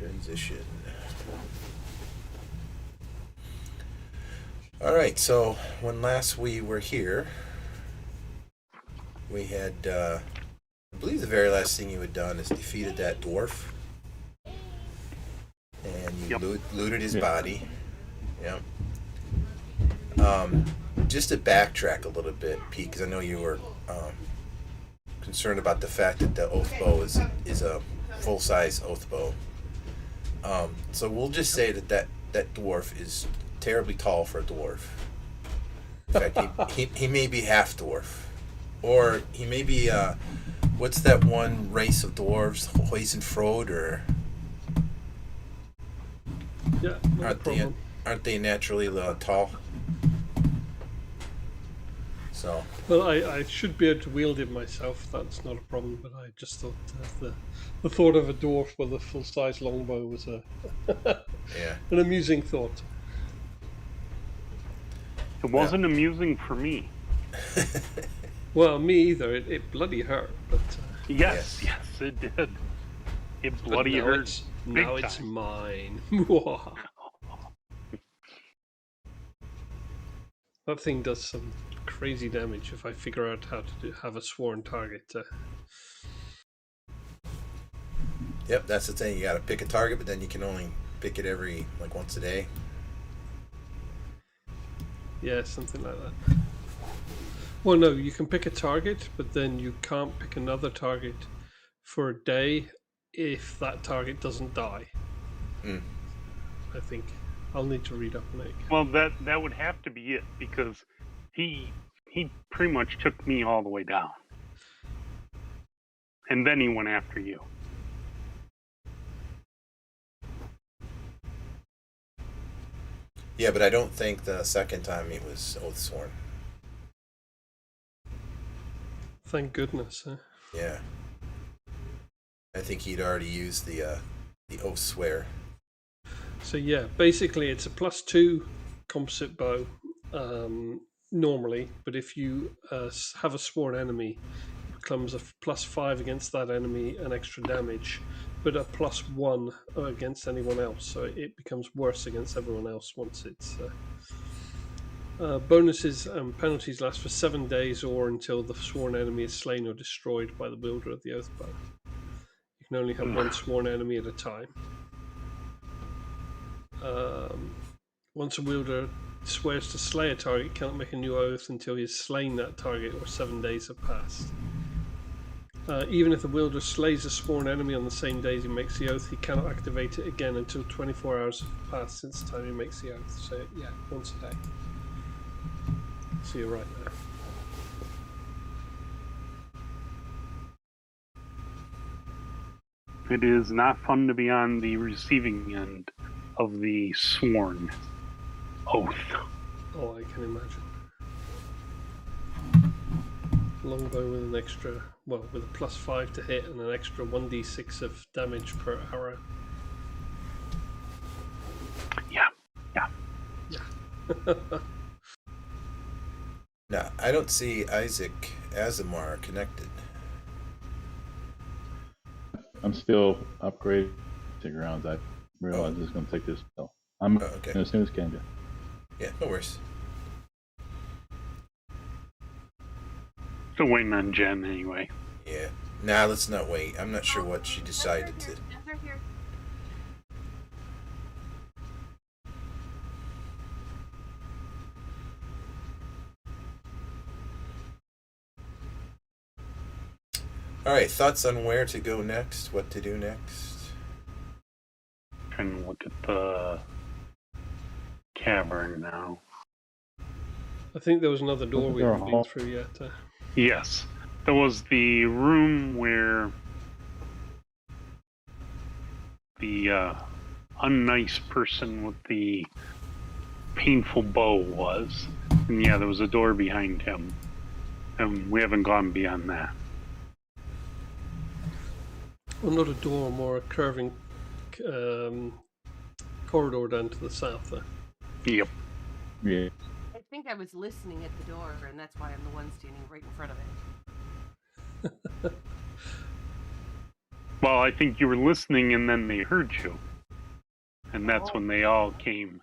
Transition. All right, so when last we were here, we had, I believe the very last thing you had done is defeated that dwarf. And you looted his body. Yep. Just to backtrack a little bit, Pete, because I know you were concerned about the fact that the oath bow is a full-size oath bow. So we'll just say that dwarf is terribly tall for a dwarf. In fact, he may be half dwarf. Or he may be, what's that one race of dwarves? Hoisenfrode, or... Yeah, aren't they naturally tall? So. Well, I should be able to wield it myself. That's not a problem. But I just thought the thought of a dwarf with a full-size longbow was an amusing thought. It wasn't amusing for me. Well, me either. It bloody hurt. But yes, it did. It bloody hurt. Now it's mine. That thing does some crazy damage if I figure out how to have a sworn target. Yep, that's the thing. You got to pick a target, but then you can only pick it every once a day. Yeah, something like that. Well, no, you can pick a target, but then you can't pick another target for a day if that target doesn't die. I think I'll need to read up on it. Well, that would have to be it, because he pretty much took me all the way down, and then he went after you. Yeah, but I don't think the second time he was oath sworn. Thank goodness. Yeah. I think he'd already used the oath swear. So yeah, basically it's a +2 composite bow normally, but if you have a sworn enemy, it becomes a +5 against that enemy and extra damage, but a +1 against anyone else. So it becomes worse against everyone else once it's. Bonuses and penalties last for 7 days or until the sworn enemy is slain or destroyed by the wielder of the oath bow. You can only have one sworn enemy at a time. Once a wielder swears to slay a target, he cannot make a new oath until he has slain that target or 7 days have passed. Even if the wielder slays a sworn enemy on the same day as he makes the oath, he cannot activate it again until 24 hours have passed since the time he makes the oath. So yeah, once a day. So you're right there. It is not fun to be on the receiving end of the sworn oath. Oh, I can imagine. Longbow with an extra, well, with a +5 to hit and an extra 1d6 of damage per arrow. Yeah. Now, I don't see Isaac Azamar connected. I'm still upgrading rounds. I realize it's going to take this. So I'm okay. as soon as can do. Yeah, no worries. Still waiting on Jen anyway. Yeah. Nah, let's not wait. I'm not sure what she decided to. Alright, thoughts on where to go next? What to do next? Trying to look at the cavern now. I think there was another door we haven't been through yet. Yes. There was the room where the unnice person with the painful bow was. And yeah, there was a door behind him. And we haven't gone beyond that. Well, not a door, more a curving corridor down to the south there. Yep. Yeah. I think I was listening at the door, and that's why I'm the one standing right in front of it. Well, I think you were listening and then they heard you. And that's when they all came.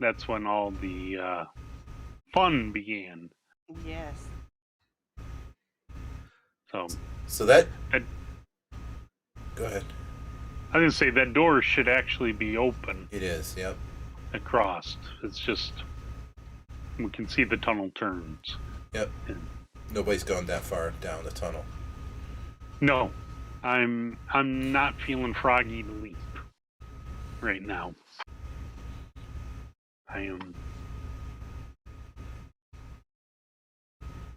That's when all the fun began. Yes. So that. That- Go ahead. I was gonna say that door should actually be open It is. Yep. across. It's just we can see the tunnel turns. Yep. Nobody's gone that far down the tunnel. No, I'm not feeling froggy to leap right now. I am.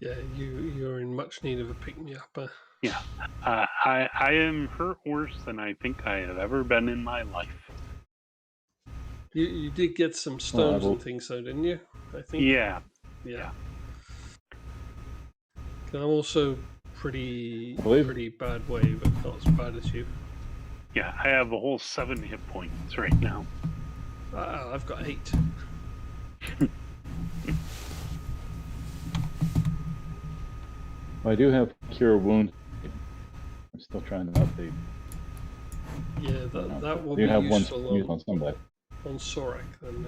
Yeah, you're in much need of a pick-me-up. Yeah, I am hurt worse than I think I have ever been in my life. You did get some stones and things though, didn't you? I think. Yeah. Yeah. 'Cause I'm also pretty bad way, but not as bad as you. Yeah, I have a whole 7 hit points right now. I've got 8. I do have cure wounds. I'm still trying to update. Yeah, that will Do be have one useful used on somebody. on Sorak then.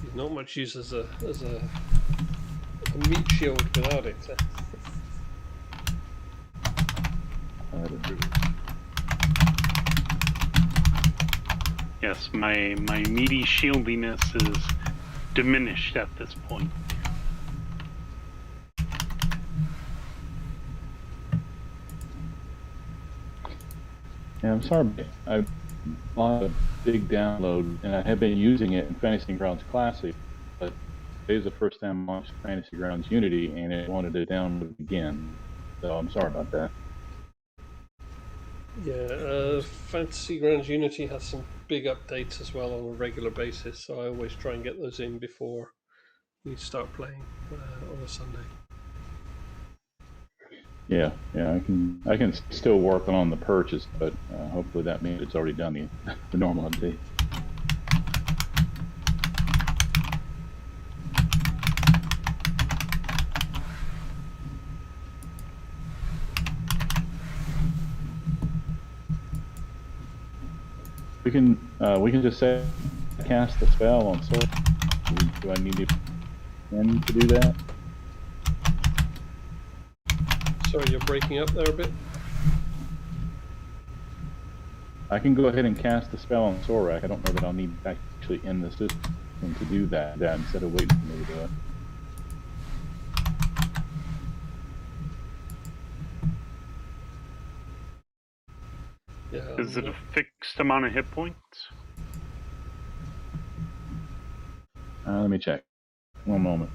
He's not much use as a meat shield without it. Yes, my meaty shieldiness is diminished at this point. Yeah, I'm sorry. I bought a big download, and I have been using it in Fantasy Grounds Classic, but today's the first time I launched Fantasy Grounds Unity, and it wanted to download again. So I'm sorry about that. Yeah, Fantasy Grounds Unity has some big updates as well on a regular basis, so I always try and get those in before we start playing on a Sunday. Yeah, I can still work on the purchase, but hopefully that means it's already done the normal update. We can just say cast the spell on sword. Do I need to do that? Sorry, you're breaking up there a bit. I can go ahead and cast the spell on Sorak. I don't know that I'll need actually in the system to do that instead of waiting for me to do it. Yeah. Is it a fixed amount of hit points? Let me check. One moment.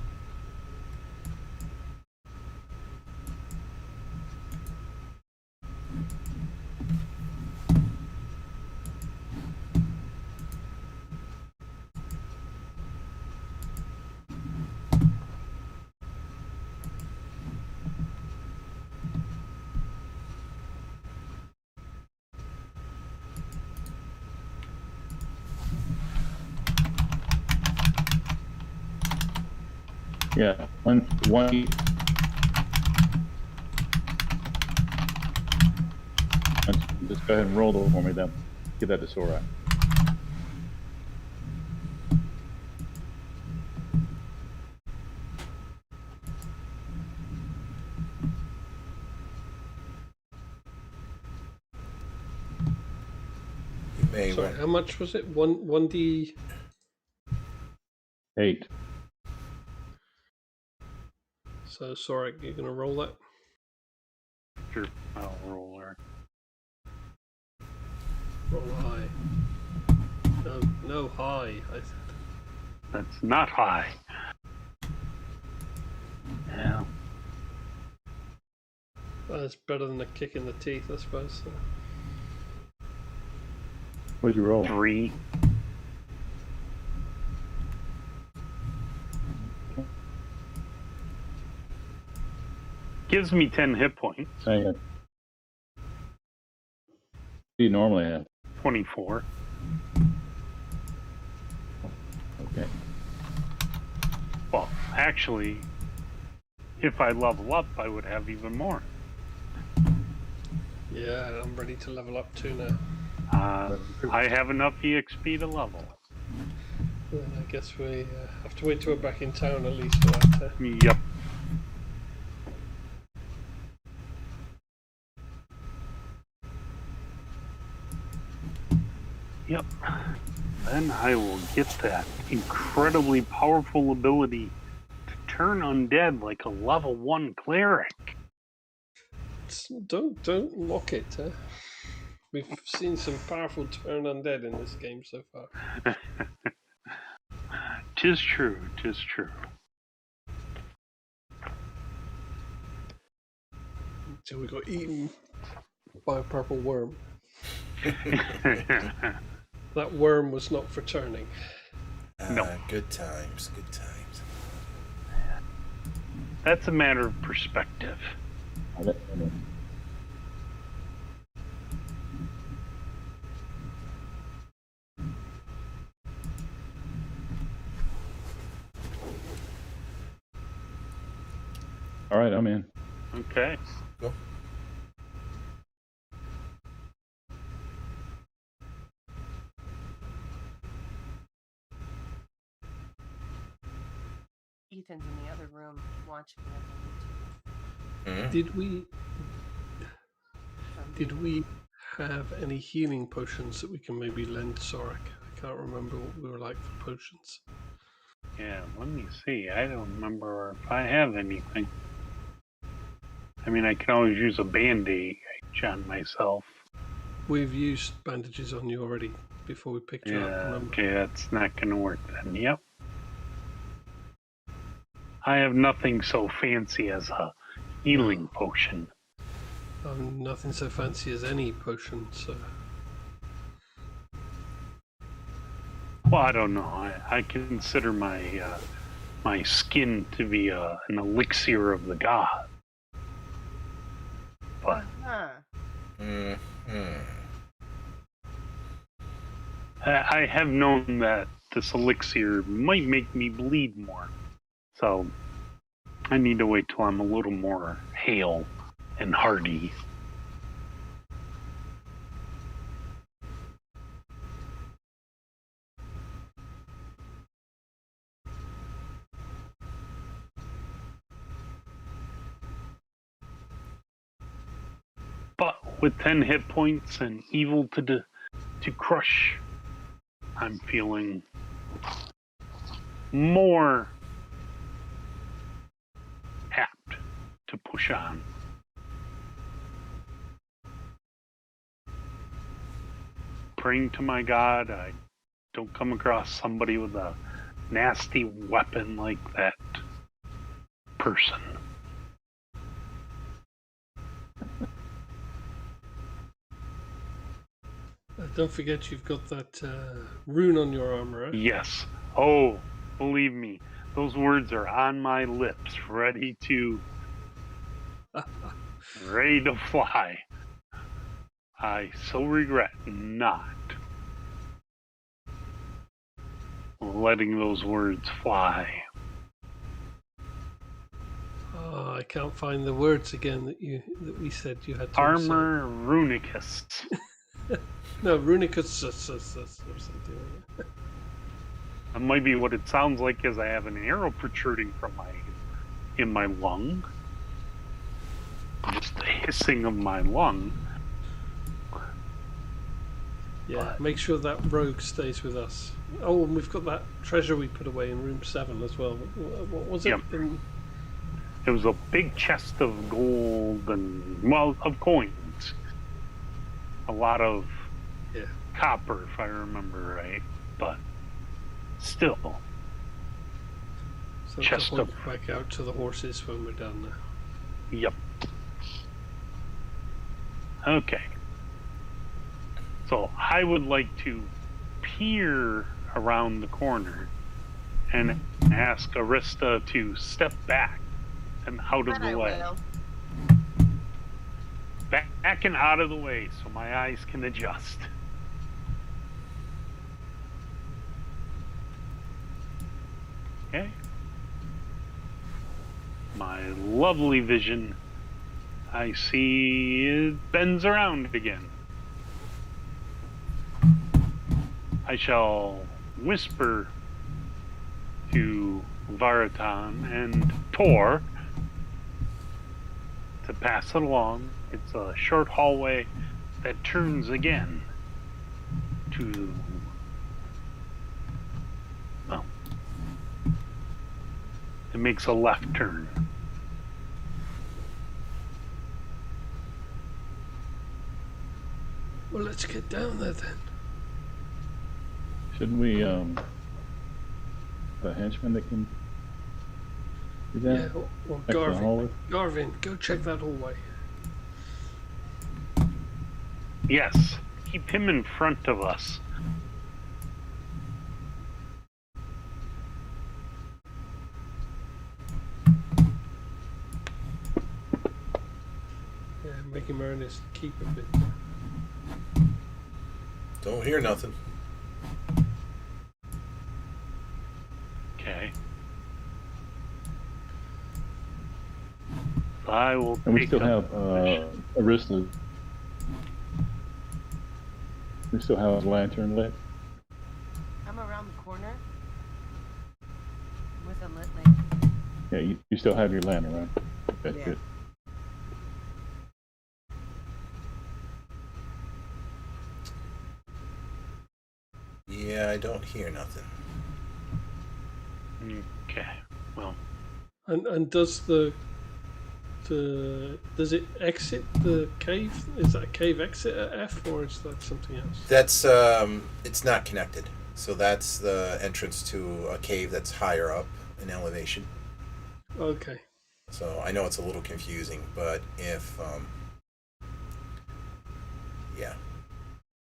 Yeah, one. Just go ahead and roll it for me. Then give that to Sorak. You may Sorry, how much was it? 1d. 8. So, Sorak, you're going to roll that? Sure, I'll roll her. Roll high. No high. That's not high. Yeah. That's better than a kick in the teeth, I suppose. What'd you roll? 3. Gives me 10 hit points. Hang on. What do you normally have? 24. Okay. Well, actually, if I level up, I would have even more. Yeah, I'm ready to level up too now. I have enough EXP to level. Then I guess we have to wait till we're back in town at least for that. Yep. Yep. Then I will get that incredibly powerful ability to turn undead like a level 1 cleric. Don't lock it. We've seen some powerful turn undead in this game so far. Tis true, tis true. Until we got eaten by a purple worm. That worm was not for turning. No. Good times, good times. That's a matter of perspective. All right, I'm in. Okay. Go. Ethan's in the other room watching it. Mhm. Did we have any healing potions that we can maybe lend Sorek? I can't remember what we were like for potions. Yeah, let me see. I don't remember if I have anything. I mean, I can always use a band-aid on myself. We've used bandages on you already before we picked you up, Yeah, remember? okay, that's not going to work then. Yep. I have nothing so fancy as a healing potion. Nothing so fancy as any potion, so... Well, I don't know. I consider my my skin to be an elixir of the god. But I have known that this elixir might make me bleed more. So I need to wait till I'm a little more hale and hardy. But with 10 hit points and evil to crush, I'm feeling more apt to push on. Praying to my God, I don't come across somebody with a nasty weapon like that person. Don't forget you've got that rune on your armor, eh? Yes. Oh, believe me, those words are on my lips, ready to fly. I so regret not letting those words fly. Oh, I can't find the words again that we said you had to Armor runicus. No, runicus or something. That might be what it sounds like, as I have an arrow protruding from in my lung. Just the hissing of my lung. Yeah, But make sure that rogue stays with us. Oh, and we've got that treasure we put away in room 7 as well. What was it? Yep. It was a big chest of gold and, well, of coins. A lot of copper, if I remember right. But still. So chest to of... back out to the horses when we're done now. Yep. Okay. So I would like to peer around the corner and ask Arista to step back and out of the way. Back and out of the way so my eyes can adjust. Okay. My lovely vision I see it bends around again. I shall whisper to Varatan and Tor to pass it along. It's a short hallway that turns again to, well, it makes a left turn. Well, let's get down there then. Shouldn't we, the henchman that can do that? Yeah, or Next to the Garvin. hallway? Garvin, go check that hallway. Yes, keep him in front of us. Yeah, make him earn his keep a bit. Don't hear nothing. Okay. I will And we take still up have, Arista. We still have a lantern lit. I'm around the corner with a lit lamp. Yeah, you still have your lantern, right? Okay, Yeah. good. Yeah, I don't hear nothing. Okay. Well, And does does it exit the cave? Is that a cave exit at F, or is that something else? That's it's not connected. So that's the entrance to a cave that's higher up in elevation. Okay. So I know it's a little confusing, but if yeah,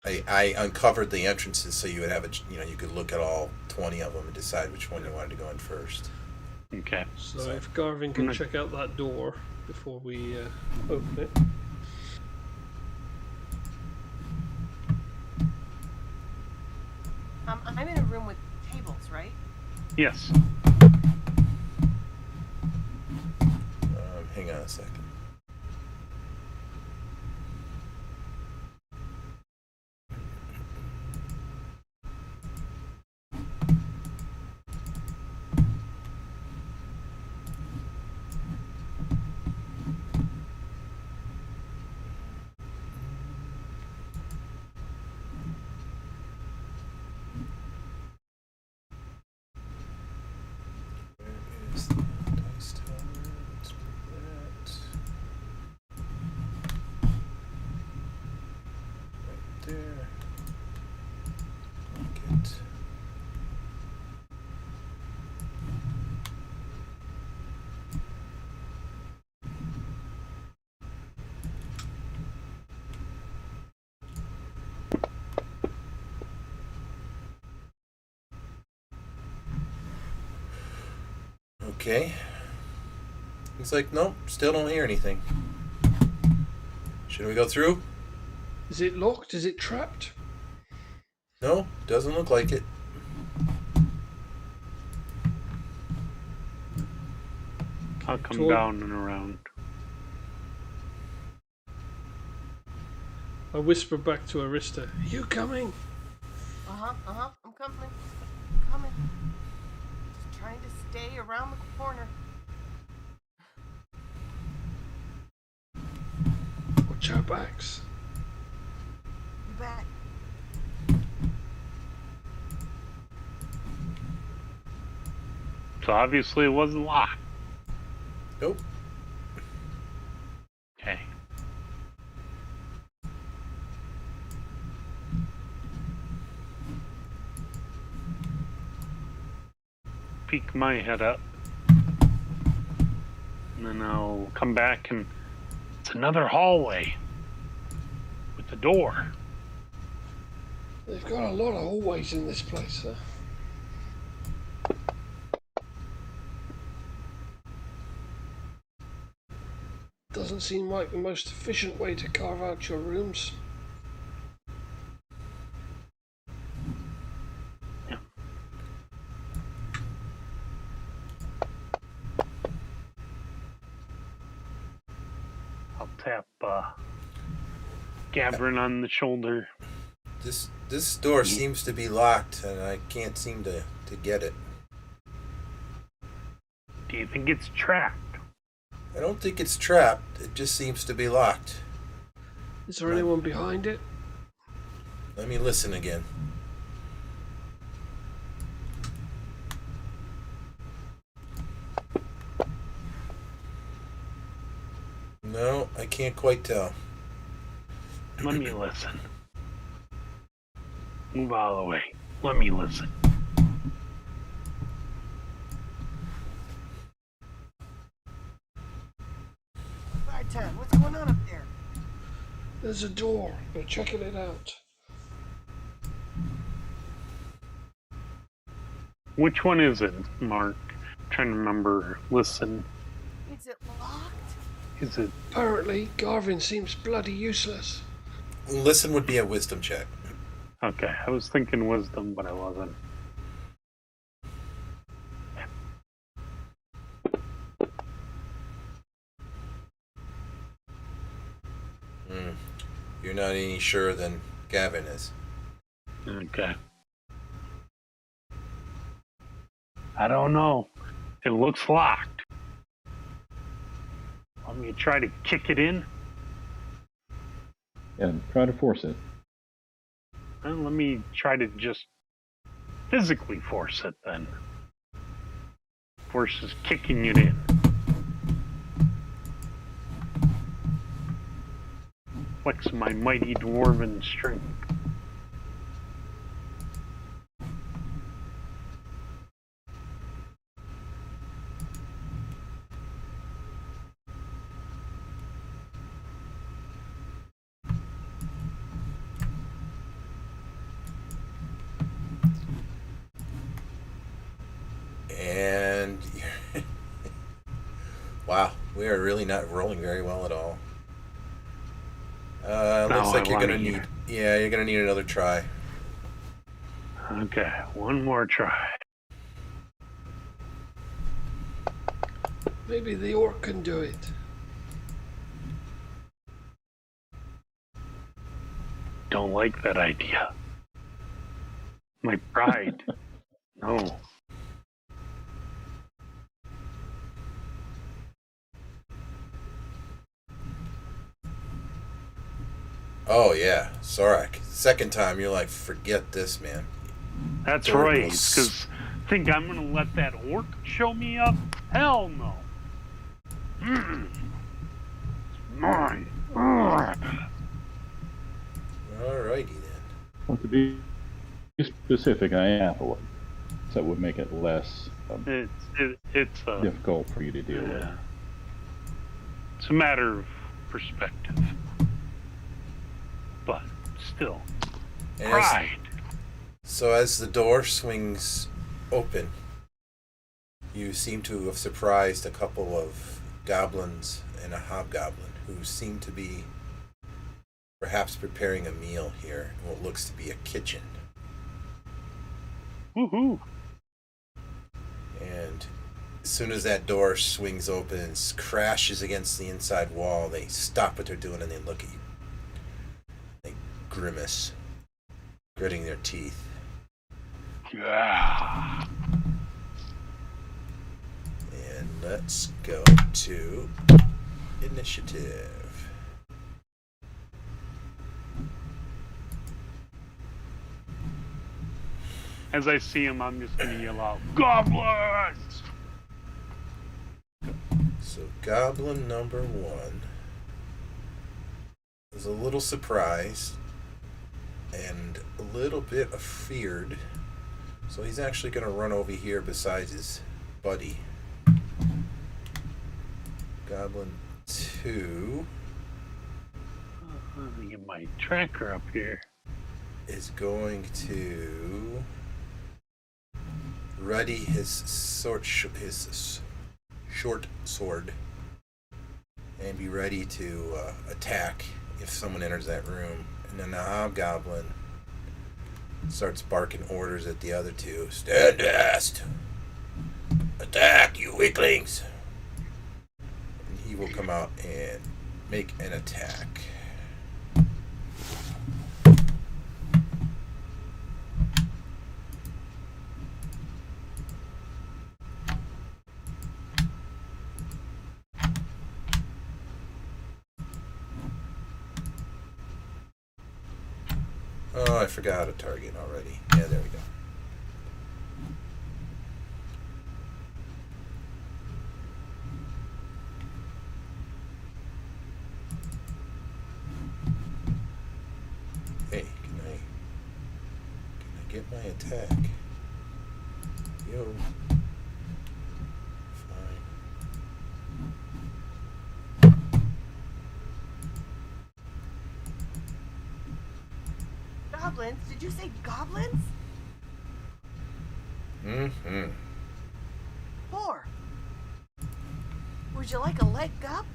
I uncovered the entrances so you would have you could look at all 20 of them and decide which one you wanted to go in first. okay. So if Garvin can Mm. check out that door before we open it. I'm in a room with tables, right? Yes. Hang on a second. Where is the dice tower? Let's move that. Right there. Get. Okay. It's like, nope, still don't hear anything. Should we go through? Is it locked? Is it trapped? No, doesn't look like it. I'll come Tor- down and around. I whisper back to Arista, "Are you coming?" I'm coming. Coming. Just trying to stay around the corner. Watch our backs. You bet. So obviously it wasn't locked. Nope. Okay. Peek my head up. And then I'll come back and it's another hallway with the door. They've got a lot of hallways in this place, sir. Doesn't seem like the most efficient way to carve out your rooms. I'll tap Gavin on the shoulder. This door seems to be locked, and I can't seem to get it. Do you think it's trapped? I don't think it's trapped. It just seems to be locked. Is there anyone behind it? Let me listen again. No, I can't quite tell. Let me listen. Move out of the way. Let me listen. Bartend, what's going on up there? There's a door. We're checking it out. Which one is it, Mark? Trying to remember. Listen. Is it locked? Is it? Apparently, Garvin seems bloody useless. Listen would be a wisdom check. Okay, I was thinking wisdom, but I wasn't. You're not any sure than Gavin is. Okay. I don't know. It looks locked. Want me to try to kick it in? Yeah, try to force it. Well, let me try to just physically force it then. Versus kicking it in. Flex my mighty dwarven strength. And wow, we are really not rolling very well at all. Looks like you're gonna need. Yeah, you're gonna need another try. Okay, one more try. Maybe the orc can do it. Don't like that idea. My pride. No. Oh yeah, Sorak. Second time, you're like, forget this, man. That's Orc right, will because think I'm gonna let that orc show me up? Hell no. Mine. Alrighty then. Well, to be specific, I am Apple. So that would make it less It's difficult for you to deal with. It's a matter of perspective. But still, And pride. So as the door swings open, you seem to have surprised a couple of goblins and a hobgoblin who seem to be perhaps preparing a meal here in what looks to be a kitchen. Woohoo! And as soon as that door swings open and crashes against the inside wall, they stop what they're doing and they look at you. They grimace, gritting their teeth. Yeah. And let's go to initiative. As I see him, I'm just gonna yell out, "Goblins!" So goblin number 1 is a little surprised and a little bit afeared. So he's actually going to run over here beside his buddy. Goblin 2 Let me get my tracker up here. is going to ready his short sword and be ready to attack if someone enters that room. And then the hobgoblin starts barking orders at the other two. Stand fast! Attack, you weaklings! And he will come out and Make an attack. Oh, I forgot how to target already. Yeah, there we go. Hey, can I get my attack? Yo. Fine. Goblins? Did you say goblins? Mm-hmm. 4. Would you like a leg up?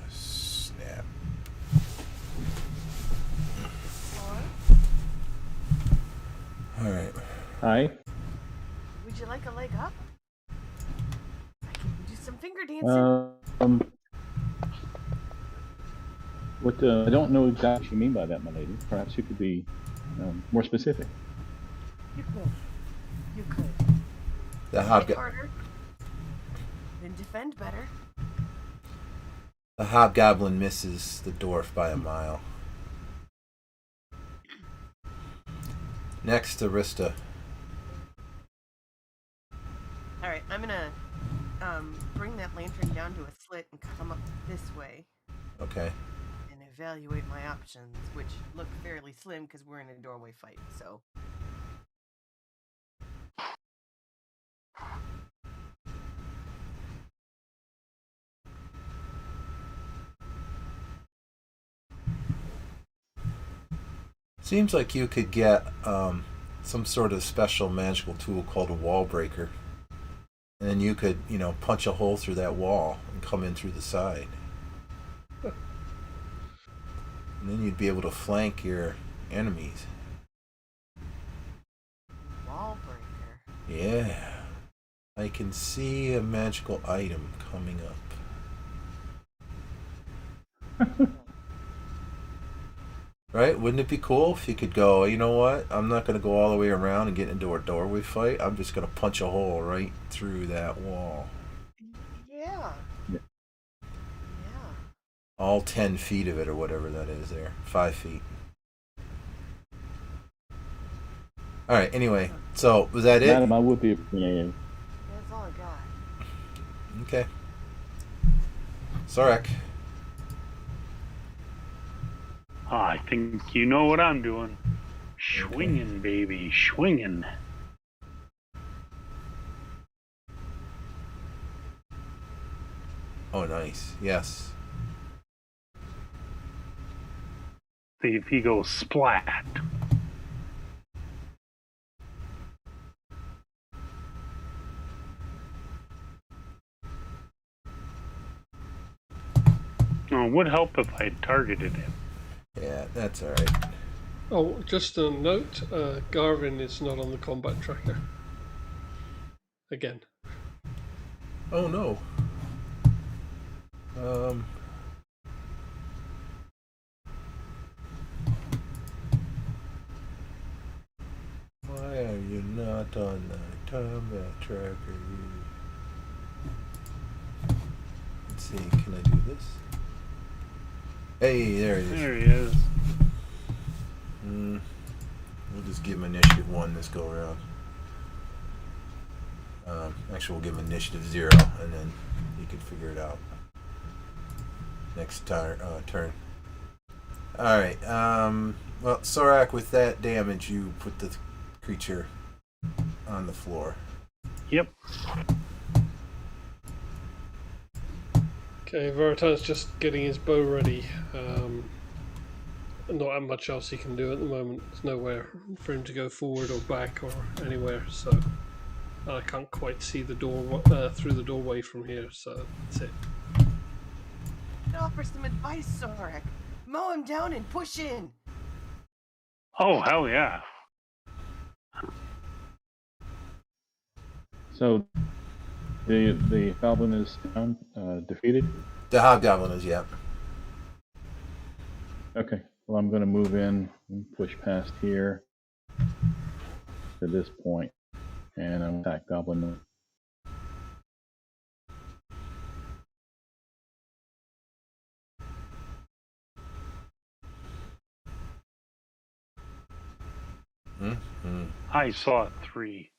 Snap. 4. Alright. Hi. Would you like a leg up? I can do some finger dancing. I don't know exactly what you mean by that, my lady. Perhaps you could be more specific. You could. You could. The Hit harder. Then defend better. The hobgoblin misses the dwarf by a mile. Next, Arista. Alright, I'm gonna bring that lantern down to a slit and come up this way Okay. and evaluate my options, which look fairly slim because we're in a doorway fight, so. Seems like you could get some sort of special magical tool called a wall breaker. And then you could, punch a hole through that wall and come in through the side. And then you'd be able to flank your enemies. Wall breaker. Yeah. I can see a magical item coming up. Right? Wouldn't it be cool if you could go, you know what? I'm not going to go all the way around and get into a doorway fight. I'm just going to punch a hole right through that wall. Yeah. Yeah. Yeah. All 10 feet of it or whatever that is there. 5 feet. Alright, anyway. So, was that it? Madam, I would be appreciative. That's all I got. Okay. Sarek. I think you know what I'm doing. Swinging, baby, swinging. Oh, nice. Yes. See if he goes splat. Oh, it would help if I targeted him. Yeah, that's alright. Oh, just a note, Garvin is not on the combat tracker. Again. Oh, no. Why are you not on the combat tracker? Let's see, can I do this? Hey, there he is. There he is. We'll just give him initiative 1 this go around. Actually, we'll give him initiative 0, and then he can figure it out. Next turn. Alright, well, Sorak, with that damage, you put the creature on the floor. Yep. Okay, Veritas just getting his bow ready. Not much else he can do at the moment. There's nowhere for him to go forward or back or anywhere, so I can't quite see the door through the doorway from here, so that's it. I'd offer some advice, Sorek. Mow him down and push in. Oh, hell yeah. So the goblin is down, defeated. The hobgoblin is, yeah. Okay. Well, I'm going to move in and push past here to this point, and I'll attack goblin. Mm-hmm. I saw 3.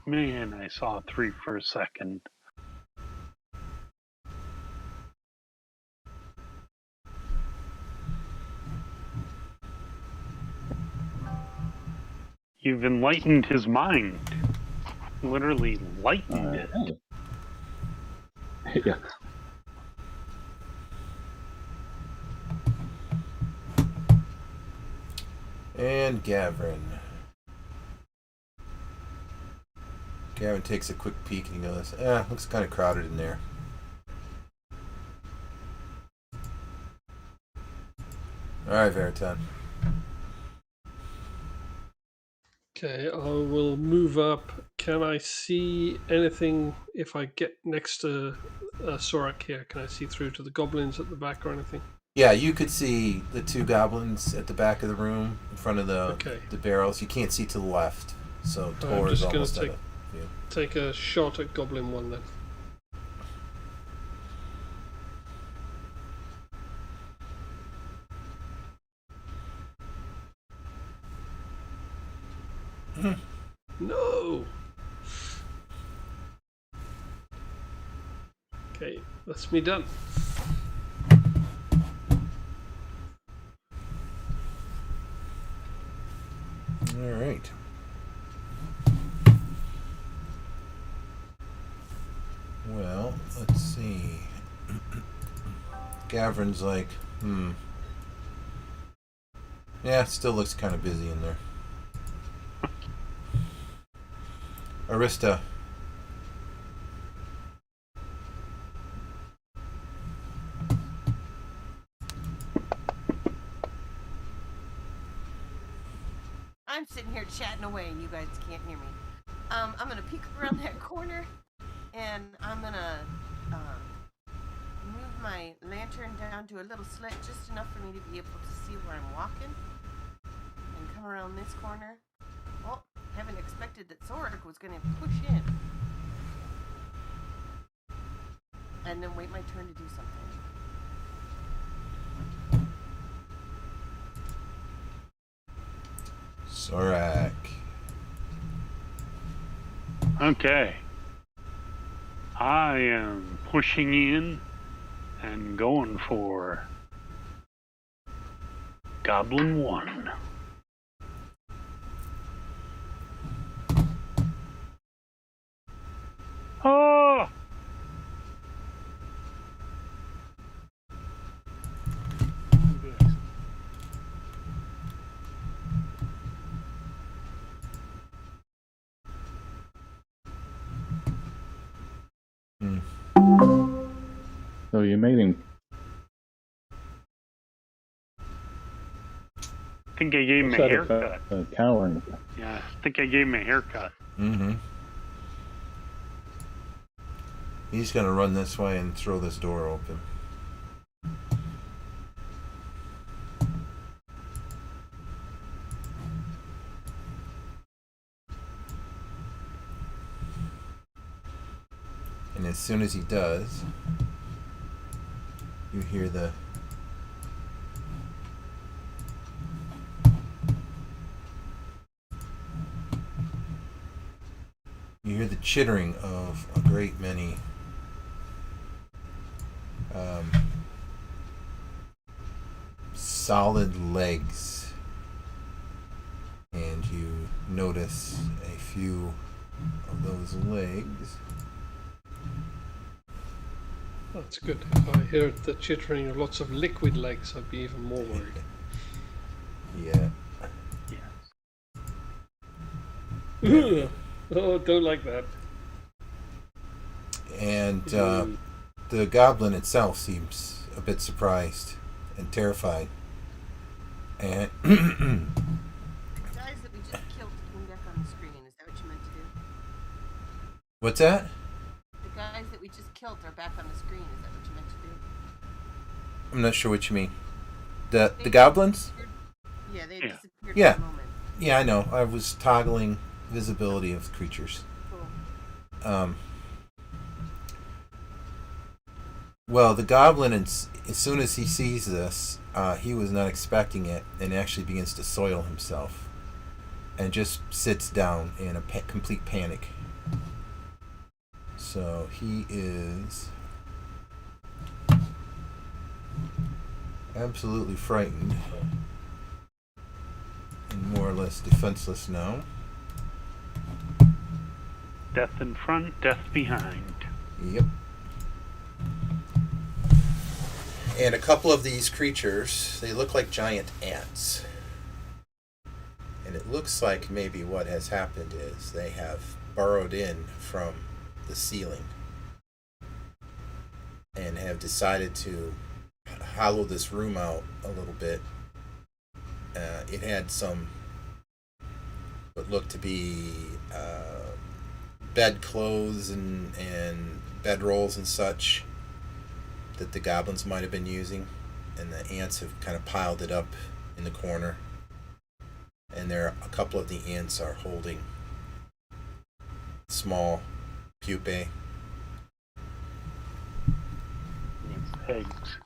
Man, I saw 3 for a second. You've enlightened his mind. Literally lightened it. Yeah. And Gavin. Gavin takes a quick peek and he goes, looks kind of crowded in there. Alright, Veritan. Okay, I will move up. Can I see anything if I get next to Sorak here? Can I see through to the goblins at the back or anything? Yeah, you could see the 2 goblins at the back of the room in front of the barrels. You can't see to the left. So Tor is almost at it. Take a shot at Goblin 1 then. No! Okay, that's me done. Alright. Well, let's see. Gavrin's like, yeah, still looks kind of busy in there. Arista. I'm sitting here chatting away and you guys can't hear me. I'm gonna peek around that corner and I'm gonna move my lantern down to a little slit, just enough for me to be able to see where I'm walking, and come around this corner. Well, haven't expected that Zorak was gonna push in. And then wait my turn to do something. Zorak. Okay. I am pushing in and going for Goblin 1. Oh! So you made him. I think I gave him a haircut. Cowering. Yeah, I think I gave him a haircut. Mm-hmm. He's gonna run this way and throw this door open. And as soon as he does, you hear the chittering of a great many solid legs, and you notice a few of those legs. That's good. If I heard the chittering of lots of liquid legs, I'd be even more worried. Yeah. Yeah. Oh, don't like that. And the goblin itself seems a bit surprised and terrified. And The guys that we just killed came back on the screen. Is that what you meant to do? What's that? The guys that we just killed are back on the screen. Is that what you meant to do? I'm not sure what you mean. The They goblins? disappeared- Yeah, they Yeah. disappeared Yeah. for a moment. Yeah, I know. I was toggling visibility of creatures. Cool. Well, the goblin, as soon as he sees this, he was not expecting it, and actually begins to soil himself, and just sits down in a complete panic. So he is absolutely frightened, and more or less defenseless now. Death in front, death behind. Yep. And a couple of these creatures, they look like giant ants. And it looks like maybe what has happened is they have burrowed in from the ceiling and have decided to hollow this room out a little bit. It had some what looked to be bed clothes and bed rolls and such that the goblins might have been using, and the ants have kind of piled it up in the corner, and there a couple of the ants are holding small pupae. It's eggs.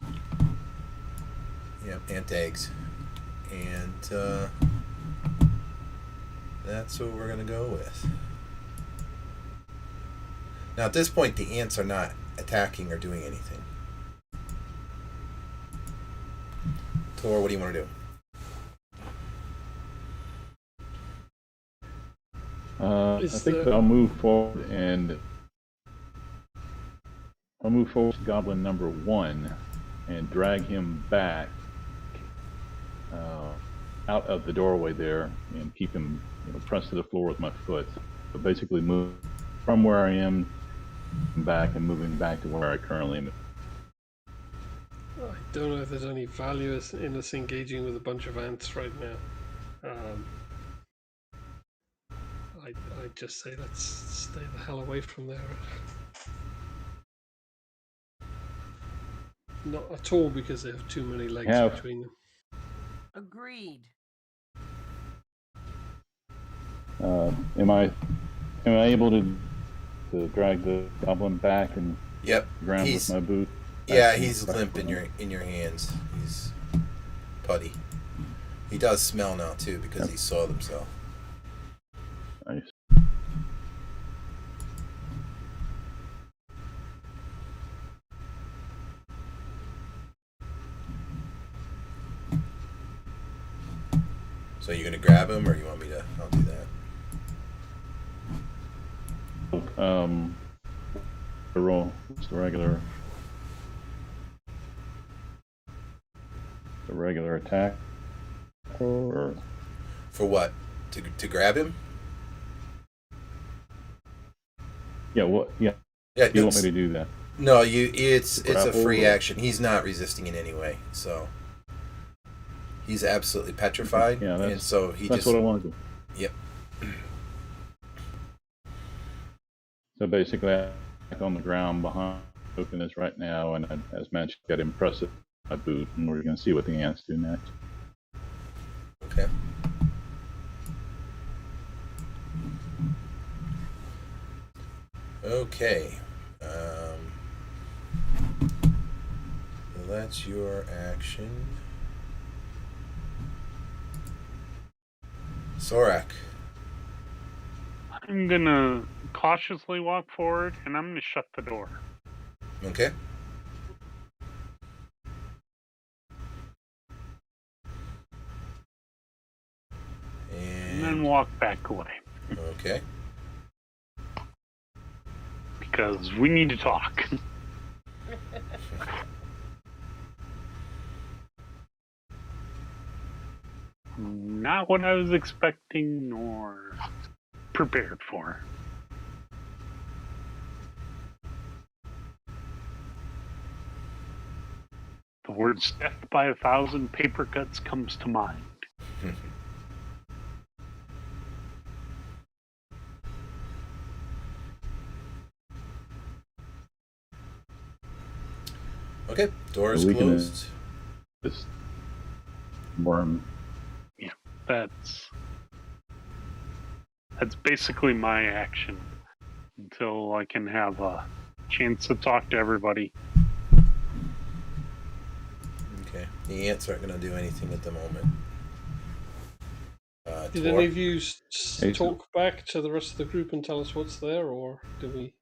Yep, ant eggs. And that's what we're going to go with. Now at this point the ants are not attacking or doing anything. Tor, what do you want to do? I think that I'll move forward to Goblin number 1 and drag him back out of the doorway there and keep him pressed to the floor with my foot. But basically move from where I am back and moving back to where I currently am. I don't know if there's any value in us engaging with a bunch of ants right now. I'd just say let's stay the hell away from there. Not at all, because they have too many legs between them. Agreed. Am I able to drag the goblin back and Yep. ground with my boot? Yeah, he's limp in your hands. He's putty. He does smell now too because he saw himself. Nice. So you're gonna grab him, or you want me to? I'll do that. The roll. It's the regular attack. Or For what? To grab him? yeah, what? Yeah, Yeah. you want me to do that? No, it's a Grapple free or- action. He's not resisting in any way, so he's absolutely petrified. Yeah, and so he that's just. what I want to do. Yep. So basically, I'm on the ground behind Openness right now, and as mentioned, got impressive my boot, and we're going to see what the ants do next. Okay. Okay. So that's your action. Sorak. I'm gonna cautiously walk forward, and I'm gonna shut the door. Okay. And then walk back away. Okay. Because we need to talk. Not what I was expecting nor prepared for. The words "death by 1,000 paper cuts" comes to mind. Okay, door is We can, closed. this worm. That's basically my action until I can have a chance to talk to everybody. Okay, the ants aren't going to do anything at the moment. Did Tor? any of you Hey, talk back to the rest of the group and tell us what's there, or do we?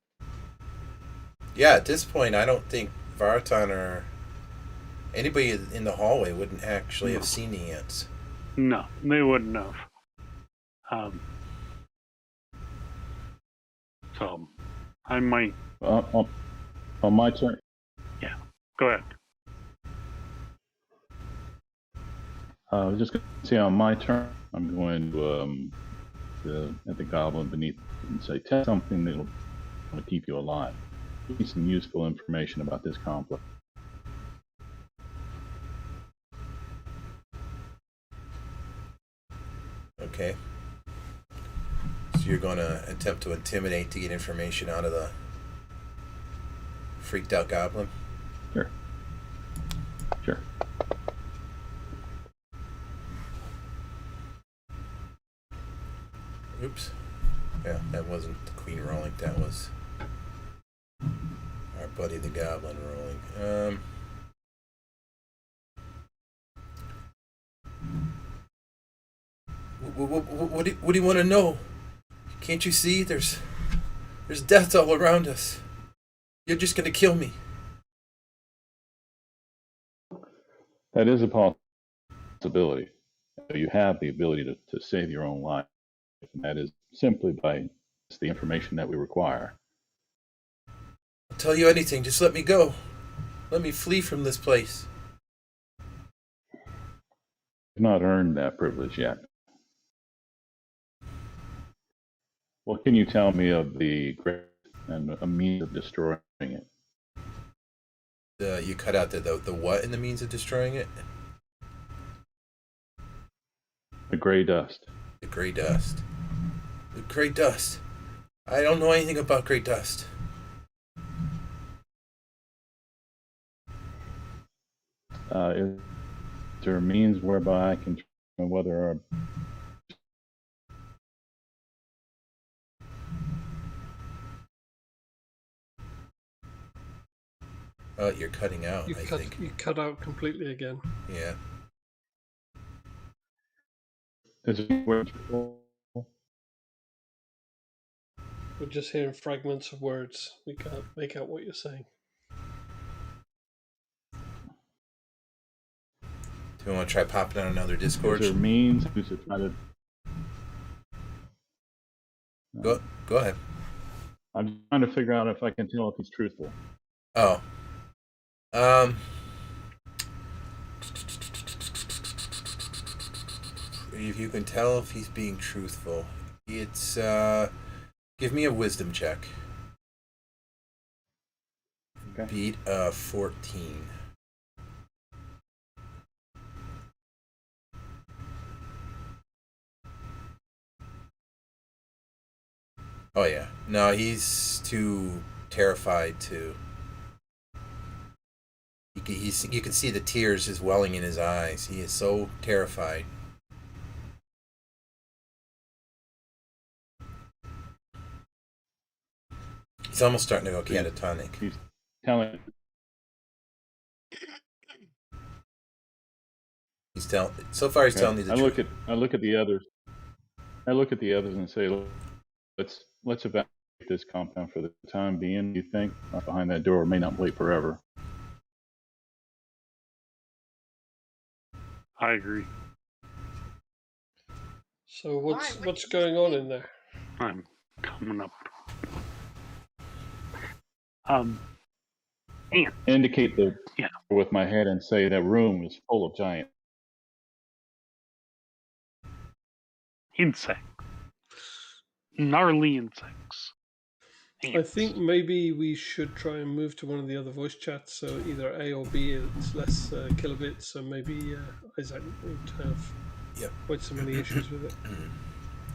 Yeah, at this point, I don't think Vartan or anybody in the hallway wouldn't actually have seen the ants. No, they wouldn't have. So I might. On my turn. Yeah, go ahead. I was just going to say on my turn, I'm going to at the goblin beneath and say, tell something that'll keep you alive. Give me some useful information about this complex. Okay. So you're going to attempt to intimidate to get information out of the freaked out goblin? Sure. Oops. Yeah, that wasn't the queen rolling. That was our buddy the goblin rolling. What do you want to know? Can't you see? There's death all around us. You're just going to kill me. That is a possibility. You have the ability to save your own life, and that is simply by the information that we require. I'll tell you anything. Just let me go. Let me flee from this place. You've not earned that privilege yet. What can you tell me of the great and a means of destroying it? You cut out the what in the means of destroying it? The gray dust. The gray dust. The gray dust. I don't know anything about gray dust. Is there a means whereby I can determine whether our You're cutting out, I think. You cut out completely again. Yeah. is it where We're just hearing fragments of words. We can't make out what you're saying. Do you want to try popping on another Discord? is there means to try to Go ahead. I'm trying to figure out if I can tell if he's truthful. Oh. If you can tell if he's being truthful, it's give me a wisdom check. Okay. Beat 14. Oh yeah. No, he's too terrified to. You can see the tears just welling in his eyes. He is so terrified. He's almost starting to go catatonic. He's telling. So far he's telling you the truth. I look at the others. I look at the others and say, let's evaluate this compound for the time being. You think behind that door may not wait forever. I agree. So what's going on in there? I'm coming up. Indicate the Yeah. with my head and say that room is full of giant. Insect. Gnarly insects. I Ants. think maybe we should try and move to one of the other voice chats. So either A or B, it's less kilobits. So maybe Isaac would have quite so many issues with it.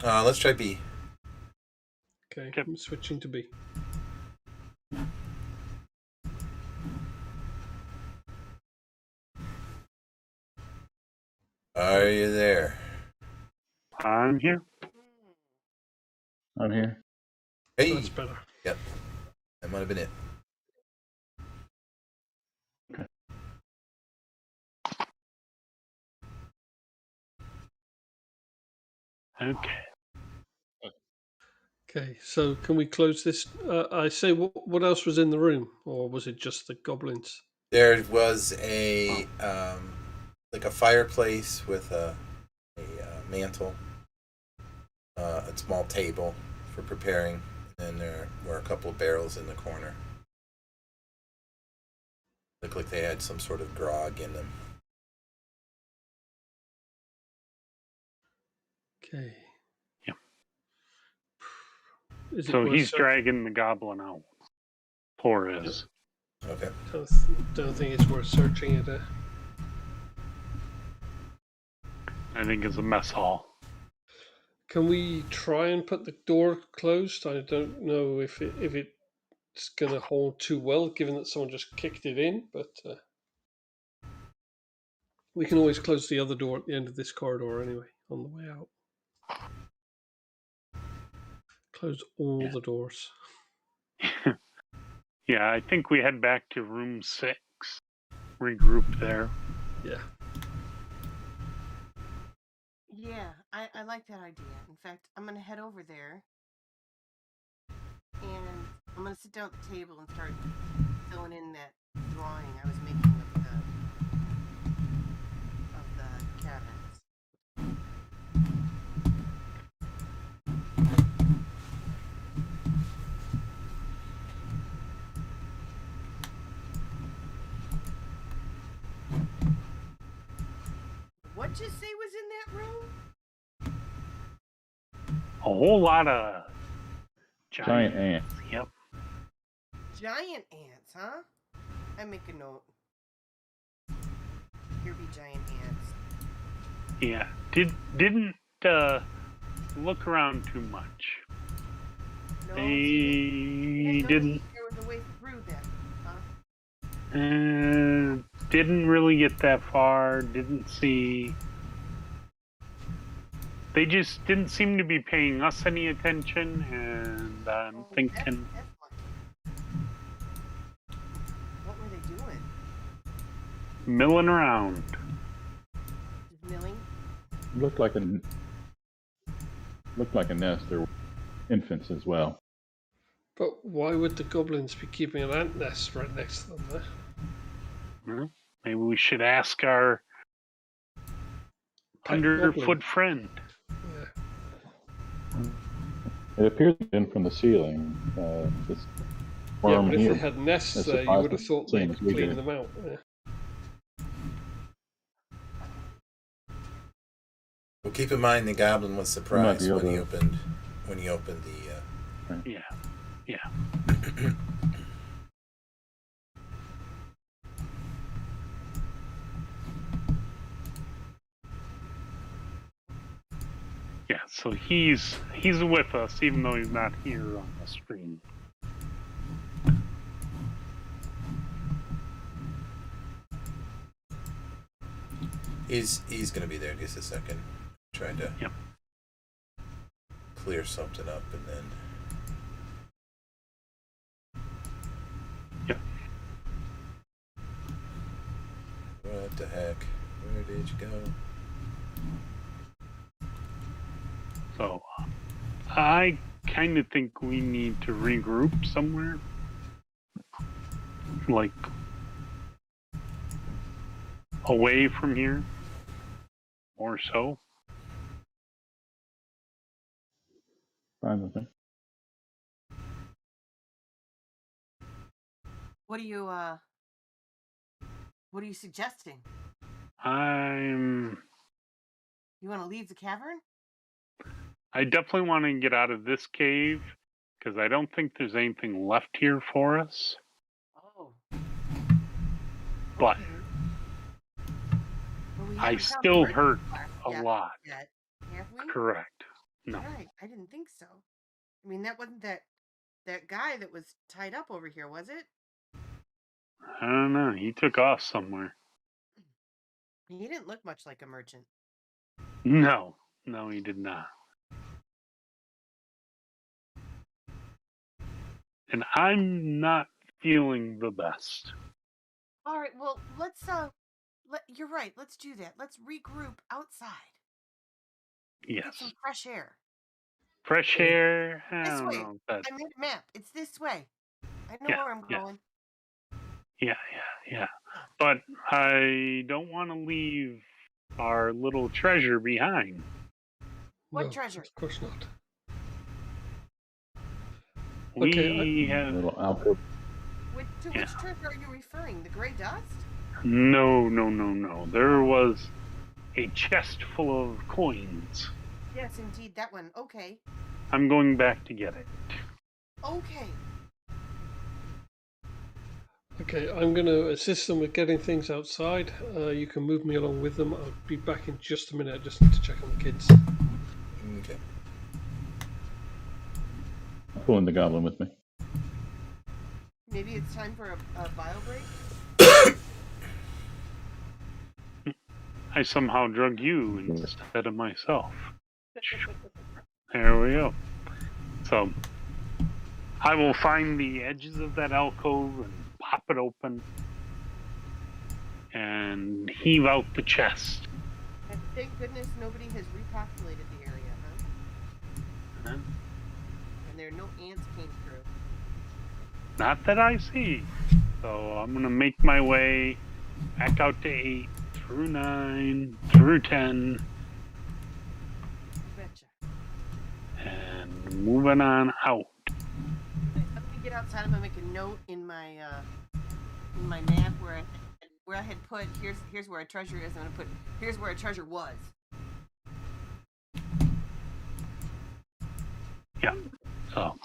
Let's try B. Okay, Yep. I'm switching to B. Are you there? I'm here. I'm here. Hey. That's better. Yep. That might have been it. Okay. Okay, so can we close this? I say, what else was in the room, or was it just the goblins? There was a like a fireplace with a mantle, a small table for preparing, and there were a couple of barrels in the corner. Looked like they had some sort of grog in them. Okay. Yeah. Is it So worth he's searching? dragging the goblin out. Torres. Okay. Don't think it's worth searching it. I think it's a mess hall. Can we try and put the door closed? I don't know if it's going to hold too well, given that someone just kicked it in. But we can always close the other door at the end of this corridor anyway, on the way out. Close all the doors. Yeah, I think we head back to room 6. Regroup there. Yeah. Yeah, I like that idea. In fact, I'm gonna head over there and I'm gonna sit down at the table and start filling in that drawing I was making of the cabins. What'd you say was in that room? A whole lot of Giant ants. Yep. Giant ants, huh? I make a note. Here be giant ants. Yeah. Didn't look around too much. No, They didn't. There was a way through that, huh? Didn't really get that far. Didn't see. They just didn't seem to be paying us any attention, and I'm thinking. That's what were they doing? Milling around. Just milling? Looked like a nest. There were infants as well. But why would the goblins be keeping an ant nest right next to them? Well, maybe we should ask our Pet goblin. 100-foot friend. Yeah. It appears to have been from the ceiling. This Yeah, worm but if here. they had nests That's there, you would have thought same they'd as we clean did. them out. Yeah. Well, keep in mind the goblin was surprised be able when he to- opened the. Yeah. Yeah, so he's with us, even though he's not here on the screen. He's gonna be there in just a second. Trying to clear something up and then. Yep. What the heck? Where did you go? So I kind of think we need to regroup somewhere. Like away from here. Or so. Fine with me. What are you suggesting? I You want to leave the cavern? definitely want to get out of this cave because I don't think there's anything left here for us. Oh. But Okay. Well, we I haven't found still the hurt murder a lot. yet, have we? Correct. No. Right. I didn't think so. I mean, that wasn't that guy that was tied up over here, was it? I don't know. He took off somewhere. He didn't look much like a merchant. No, he did not. And I'm not feeling the best. All right, well, let's you're right. Let's do that. Let's regroup outside. Yes. Get some fresh air. Fresh air? I This don't way. know. That, I made a map. It's this way. I know Yeah, where I'm yeah. going. Yeah. But I don't want to leave our little treasure behind. What No, treasure? Of course not. We have... Little alcove. Which treasure are you referring? The gray dust? No. There was a chest full of coins. Yes, indeed, that one. Okay. I'm going back to get it. Okay. Okay, I'm going to assist them with getting things outside. You can move me along with them. I'll be back in just a minute. I just need to check on the kids. Okay. I'm pulling the goblin with me. Maybe it's time for a bio break? I somehow drug you instead of myself. There we go. So, I will find the edges of that alcove and pop it open and heave out the chest. And thank goodness nobody has repopulated the area, huh? Huh? And there are no ants came through. Not that I see. So I'm going to make my way back out to 8, through 9, through 10, Betcha. and moving on out. Let me get outside. I'm gonna make a note in my map where I had put here's where a treasure is. I'm gonna put here's where a treasure was. Yeah. So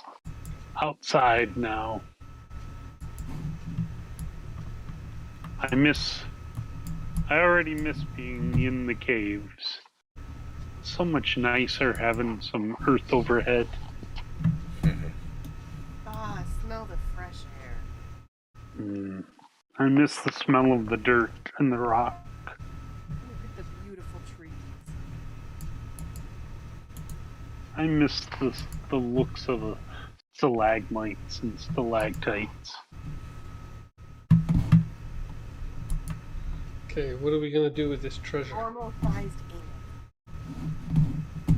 outside now. I already miss being in the caves. So much nicer having some earth overhead. Ah, smell the fresh air. I miss the smell of the dirt and the rock. Look at the beautiful trees. I miss the looks of stalagmites and stalactites. Okay, what are we going to do with this treasure? Normal-sized ant.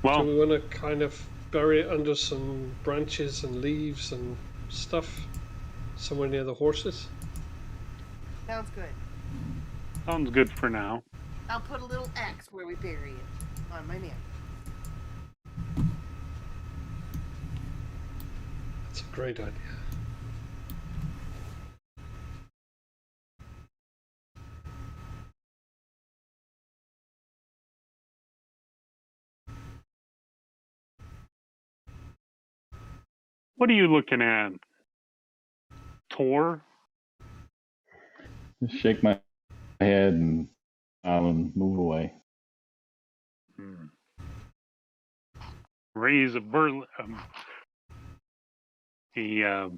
Well, Do we want to kind of bury it under some branches and leaves and stuff somewhere near the horses? Sounds good. sounds good for now. I'll put a little X where we bury it on my map. That's a great idea. What are you looking at? Tor? Just shake my head and move away. Raise a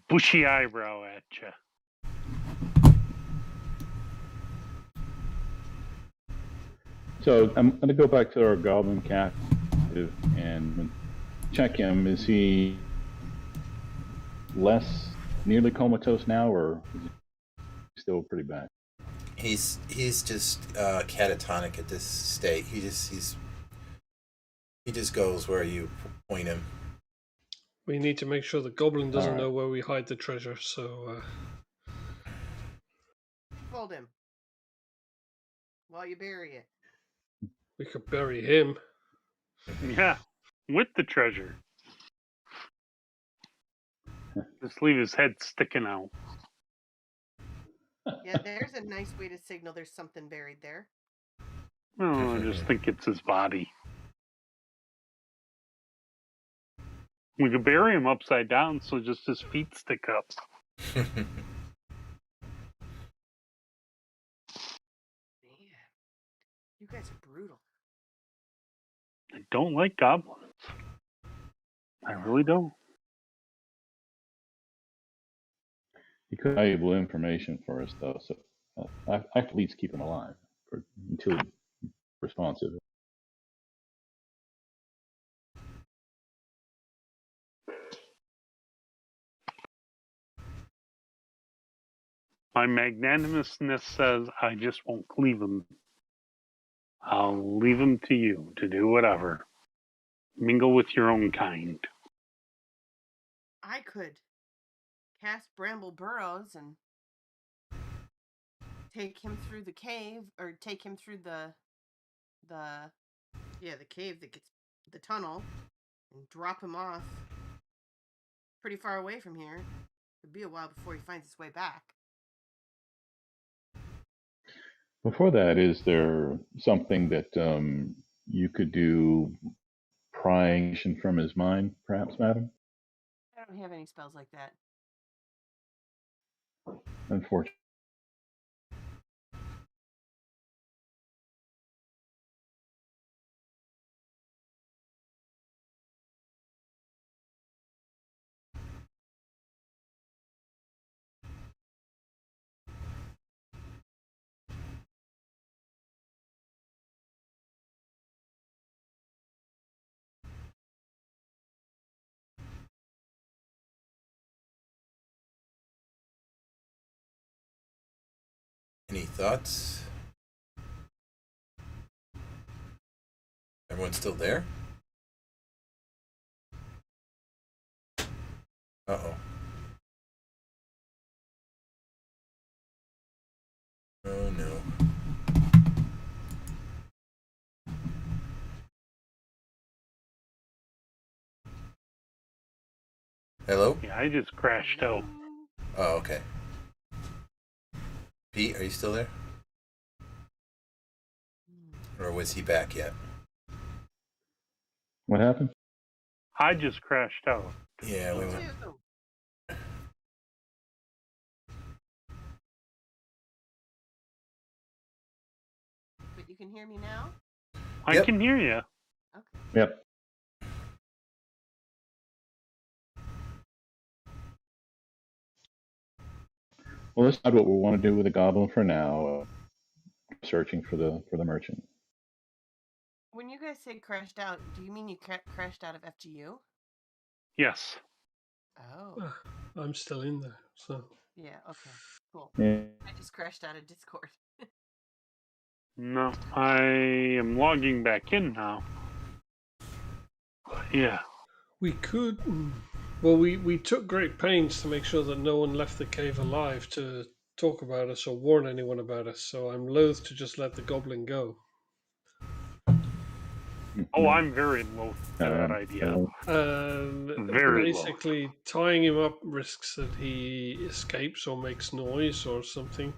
bushy eyebrow at you. So I'm going to go back to our goblin captive and check him. Is he nearly comatose now, or is he still pretty bad? He's just catatonic at this state. He just goes where you point him. We need to make sure the goblin doesn't Alright. know where we hide the treasure, so Hold him while you bury it. we could bury him. Yeah, with the treasure. Just leave his head sticking out. Yeah, there's a nice way to signal there's something buried there. No, I just think it's his body. We could bury him upside down so just his feet stick up. Man, you guys are brutal. I don't like goblins. I really don't. He could have valuable information for us, though, so I have to at least keep him alive until he responsive. My magnanimousness says I just won't leave him. I'll leave him to you to do whatever. Mingle with your own kind. I could cast Bramble Burrows and take him through the cave, or take him through the cave that gets the tunnel, and drop him off pretty far away from here. It'd be a while before he finds his way back. Before that, is there something that you could do prying from his mind, perhaps, madam? I don't have any spells like that. Unfortunately. Any thoughts? Everyone still there? Uh-oh. Oh no. Hello? Yeah, I just crashed out. Oh, okay. Pete, are you still there? Or was he back yet? What happened? I just crashed out. Yeah, we went. But you can hear me now? I Yep. can hear you. Okay. Yep. Well, let's decide what we want to do with the goblin for now. Searching for the merchant. When you guys say crashed out, do you mean you crashed out of FGU? Yes. Oh. I'm still in there, so. Yeah, okay. Cool. Yeah. I just crashed out of Discord. No, I am logging back in now. Yeah. We could. Well, we took great pains to make sure that no one left the cave alive to talk about us or warn anyone about us, so I'm loath to just let the goblin go. Oh, I'm very loath to that idea. Very Basically, tying him up risks that he escapes or makes noise or something.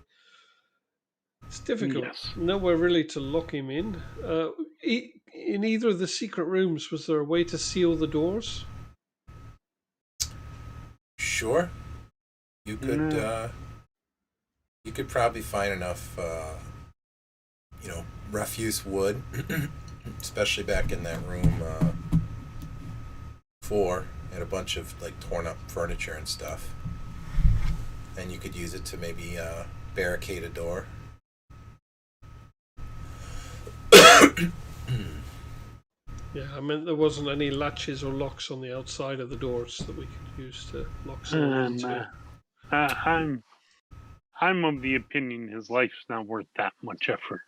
It's difficult. Yes. Nowhere really to lock him in. In either of the secret rooms, was there a way to seal the doors? Sure. You could No. you could probably find enough refuse wood, especially back in that room 4, and a bunch of like torn up furniture and stuff. And you could use it to maybe barricade a door. Yeah, I meant there wasn't any latches or locks on the outside of the doors that we could use to lock someone into. I'm of the opinion his life's not worth that much effort.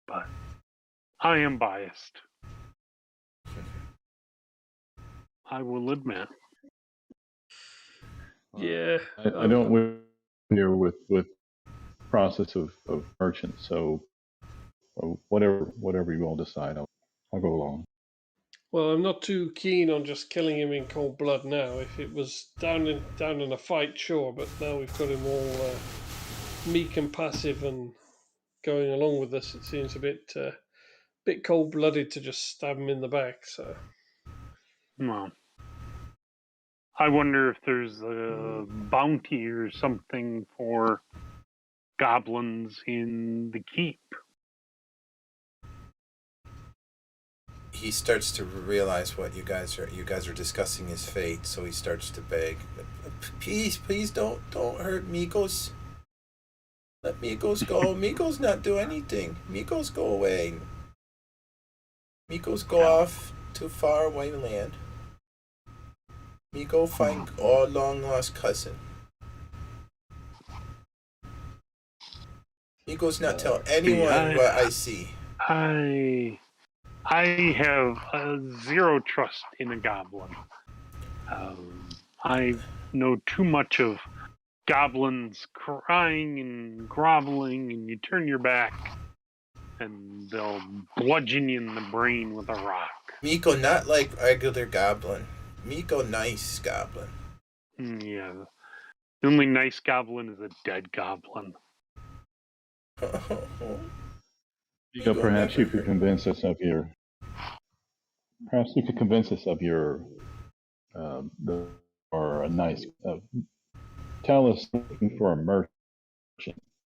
But I am biased. I will admit. Yeah. I don't live here with process of merchant, so whatever you all decide, I'll go along. Well, I'm not too keen on just killing him in cold blood now. If it was down in a fight, sure, but now we've got him all meek and passive and going along with us, it seems a bit cold-blooded to just stab him in the back. So, Well, I wonder if there's a bounty or something for goblins in the keep. He starts to realize what you guys are discussing his fate, so he starts to beg, please don't hurt Migos. Let Migos go. Migos not do anything. Migos go away. Migos go off to far away land. Migo find our long lost cousin. Migos not tell anyone what I see. I have zero trust in a goblin. I know too much of goblins crying and groveling, and you turn your back, and they'll bludgeon you in the brain with a rock. Miko not like regular goblin. Miko nice goblin. Yeah. The only nice goblin is a dead goblin. So perhaps you could convince us of your. Perhaps you could convince us of your. Or a nice. Tell us looking for a merchant,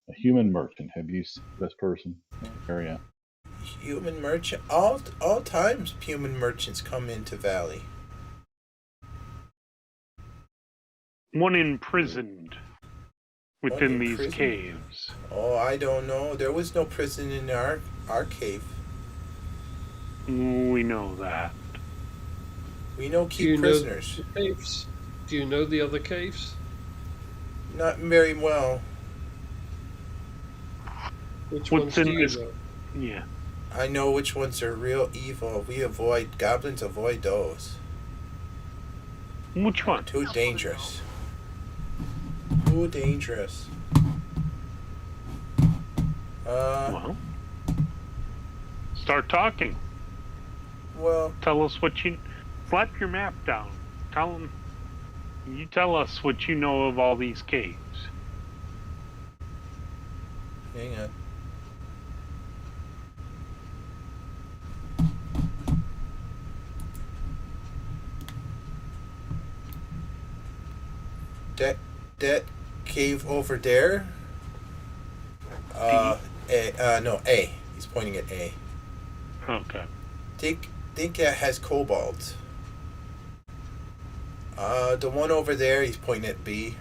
a human merchant. Have you seen this person in the area? Human merchant. All times human merchants come into Valley. One imprisoned within these prison? caves. Oh, I don't know. There was no prison in our cave. We know that. We know Do you keep prisoners. know the caves? Do you know the other caves? Not very well. Which What's ones in do you this- know? Yeah. I know which ones are real evil. Goblins avoid those. Which one? Too dangerous. Too dangerous. Well, start talking. Well, Tell us what you... Slap your map down. Tell them... You tell us what you know of all these caves. hang on. That cave over there. A. He's pointing at A. Okay. Think that has cobalt. The one over there, he's pointing at B.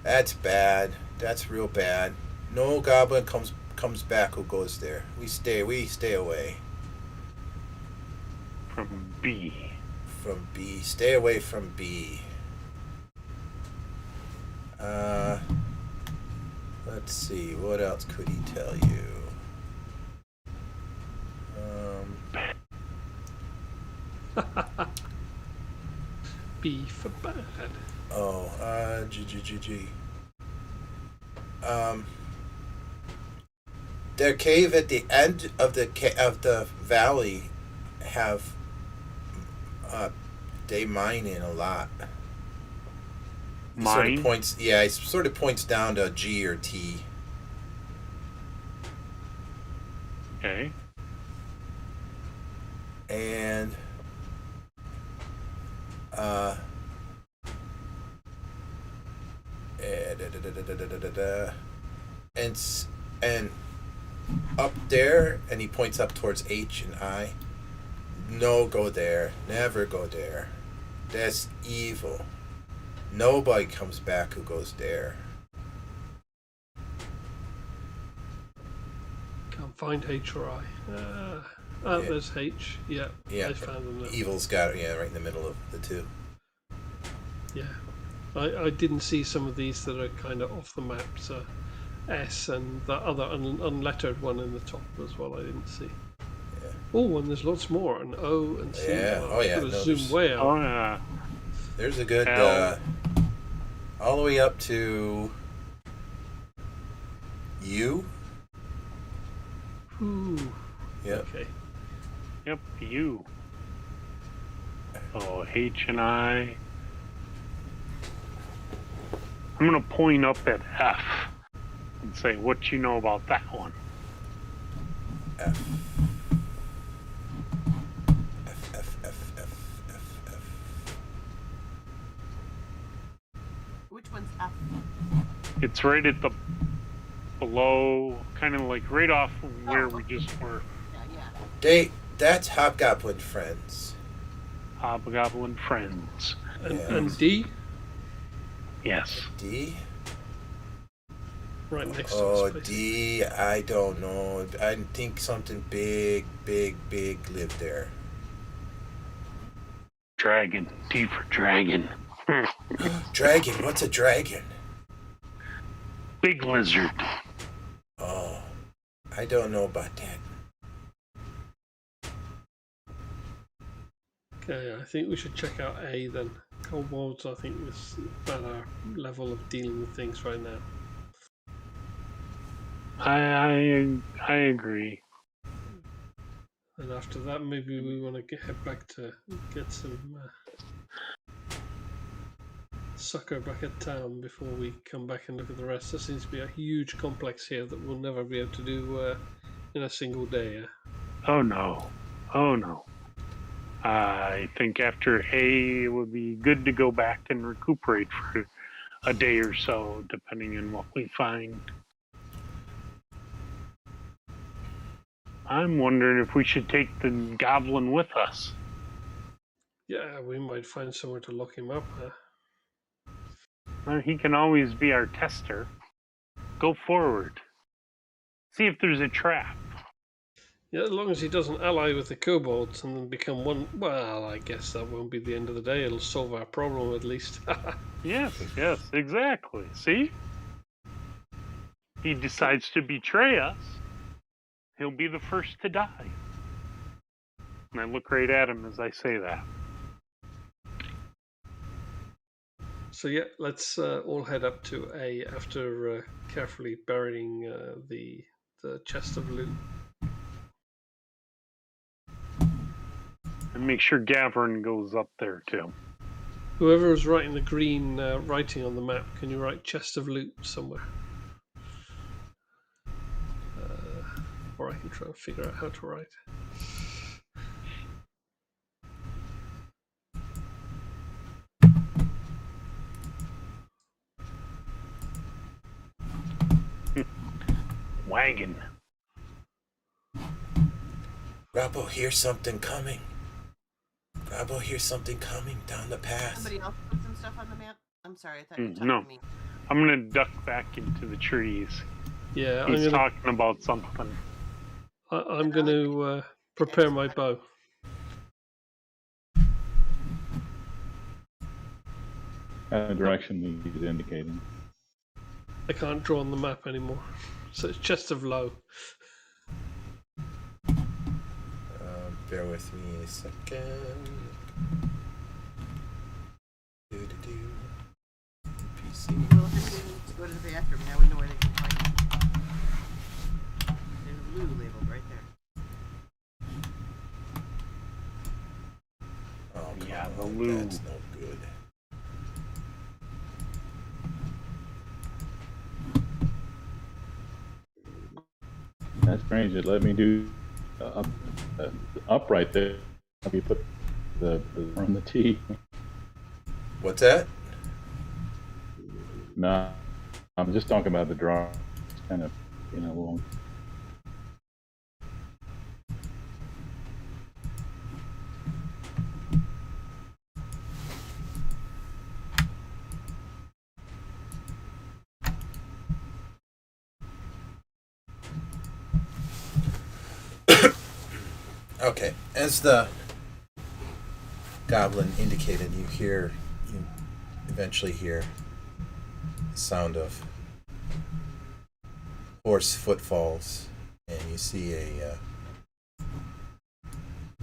That's bad. That's real bad. No goblin comes back who goes there. We stay away From B. from B. Stay away from B. Let's see. What else could he tell you? B for bad. G. Their cave at the end of the valley have they mine in a lot. He sort of Mine? he sort of points down to G or T. Okay. And and up there, and he points up towards H and I. No, go there. Never go there. That's evil. Nobody comes back who goes there. Can't find H or I. Yeah. There's H. Yeah, Yeah, I found them now. evil's got right in the middle of the two. Yeah, I didn't see some of these that are kind of off the map. So S and the other unlettered one in the top as well. I didn't see. Yeah. Oh, and there's lots more. And O and C. Yeah. Wow, Oh, yeah. gotta No, zoom there's- way out. Oh, yeah. There's a good L. all the way up to U. Ooh. Yep. Okay. Yep, you. Oh, H and I. I'm going to point up at F and say, what you know about that one? F. F, F, F, F, F, F. Which one's F? It's right at the below, kind of like right off from where we just were. Yeah. That's Hobgoblin Friends. Hobgoblin friends. And, Yeah. and D. Yes. D. right next to Oh, us. Basically. D, I don't know. I think something big lived there. Dragon. D for dragon. Dragon? What's a dragon? Big lizard. Oh, I don't know about that. Okay, I think we should check out A then. Kobolds, I think, is about our level of dealing with things right now. I agree. And after that, maybe we want to head back to get some sucker back at town before we come back and look at the rest. There seems to be a huge complex here that we'll never be able to do in a single day. Oh no. Oh no. I think after A, it would be good to go back and recuperate for a day or so, depending on what we find. I'm wondering if we should take the goblin with us. Yeah, we might find somewhere to lock him up. Well, he can always be our tester. Go forward. See if there's a trap. Yeah, as long as he doesn't ally with the kobolds and then become one. Well, I guess that won't be the end of the day. It'll solve our problem at least. Yes, exactly. See? He decides to betray us. He'll be the first to die. And I look right at him as I say that. So yeah, let's all head up to A after carefully burying the chest of loot. And make sure Gavin goes up there too. Whoever is writing the green writing on the map, can you write chest of loot somewhere? Or I can try and figure out how to write. Wagon. Grabo, here's something coming. Grabo, here's something coming down the path. Somebody else put some stuff on the map? I'm sorry, I thought you were talking No. to me. I'm gonna duck back into the trees. Yeah, He's talking about something. I'm going to prepare my bow. Kind of direction he's indicating. I can't draw on the map anymore. So it's chest of low. Bear with me a second. NPC. Well, if anybody needs to go to the bathroom, now we know where they can find it. There's a blue labeled right there. Oh, come Yeah, on, the loo. that's no good. That's strange. It let me do up right there. Let me put the on the T. What's that? No, I'm just talking about the draw. It's kind of, long. Okay, as the goblin indicated, you eventually hear the sound of horse footfalls, and you see a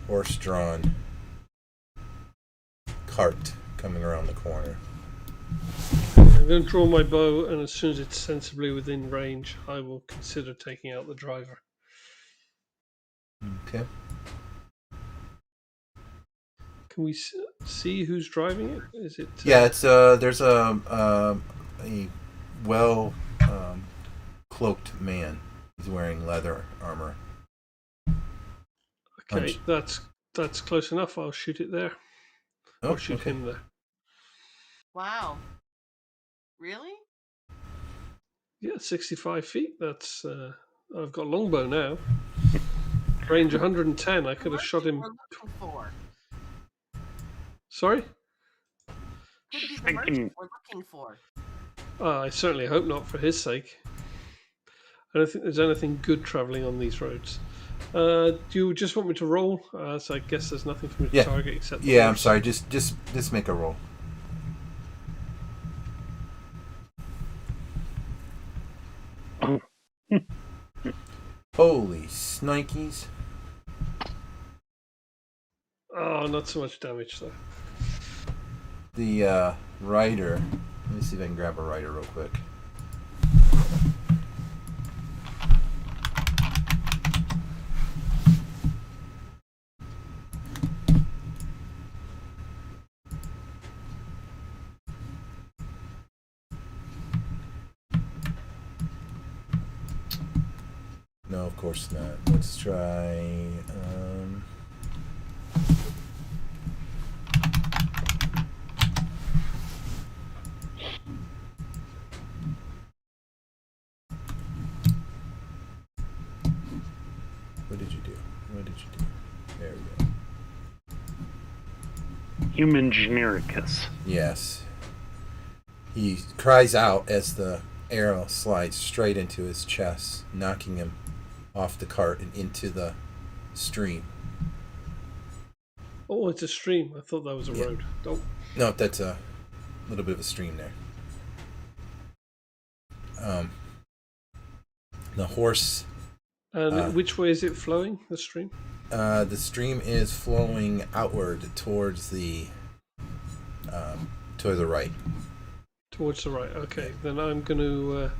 horse-drawn cart coming around the corner. I'm going to draw my bow, and as soon as it's sensibly within range, I will consider taking out the driver. Okay. Can we see who's driving it? Is it? Yeah, it's there's a well cloaked man. He's wearing leather armor. Okay, that's close enough. I'll shoot it there. Oh, Or shoot okay. him there. Wow. Really? Yeah, 65 feet. That's. I've got a longbow now. Range 110. I could have shot him. We're looking for. Sorry? Could be the merchant we're looking for. I certainly hope not, for his sake. I don't think there's anything good traveling on these roads. Do you just want me to roll? So I guess there's nothing for me to Yeah. target except the Yeah, I'm horse. sorry. Just make a roll. Holy snikes! Oh, not so much damage though. The rider. Let me see if I can grab a rider real quick. No, of course not. Let's try. What did you do? What did you do? There we go. Human genericus. Yes. He cries out as the arrow slides straight into his chest, knocking him off the cart and into the stream. Oh, it's a stream. I thought that was a Yeah. road. Oh, No, that's a little bit of a stream there. The horse. and which way is it flowing? The stream. The stream is flowing outward towards the to the right. Towards the right. Okay, then I'm going to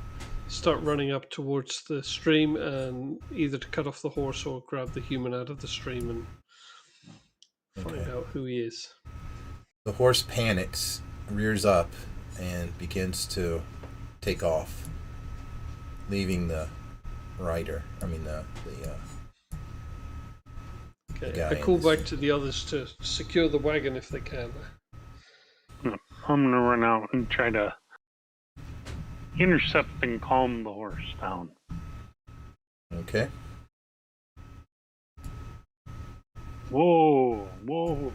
start running up towards the stream, and either to cut off the horse or grab the human out of the stream and find Okay. out who he is. The horse panics, rears up, and begins to take off, leaving the rider. I mean the Okay, guy I in call the back to the others to secure the wagon if they can. I'm gonna run out and try to intercept and calm the horse down. Okay. Whoa, whoa.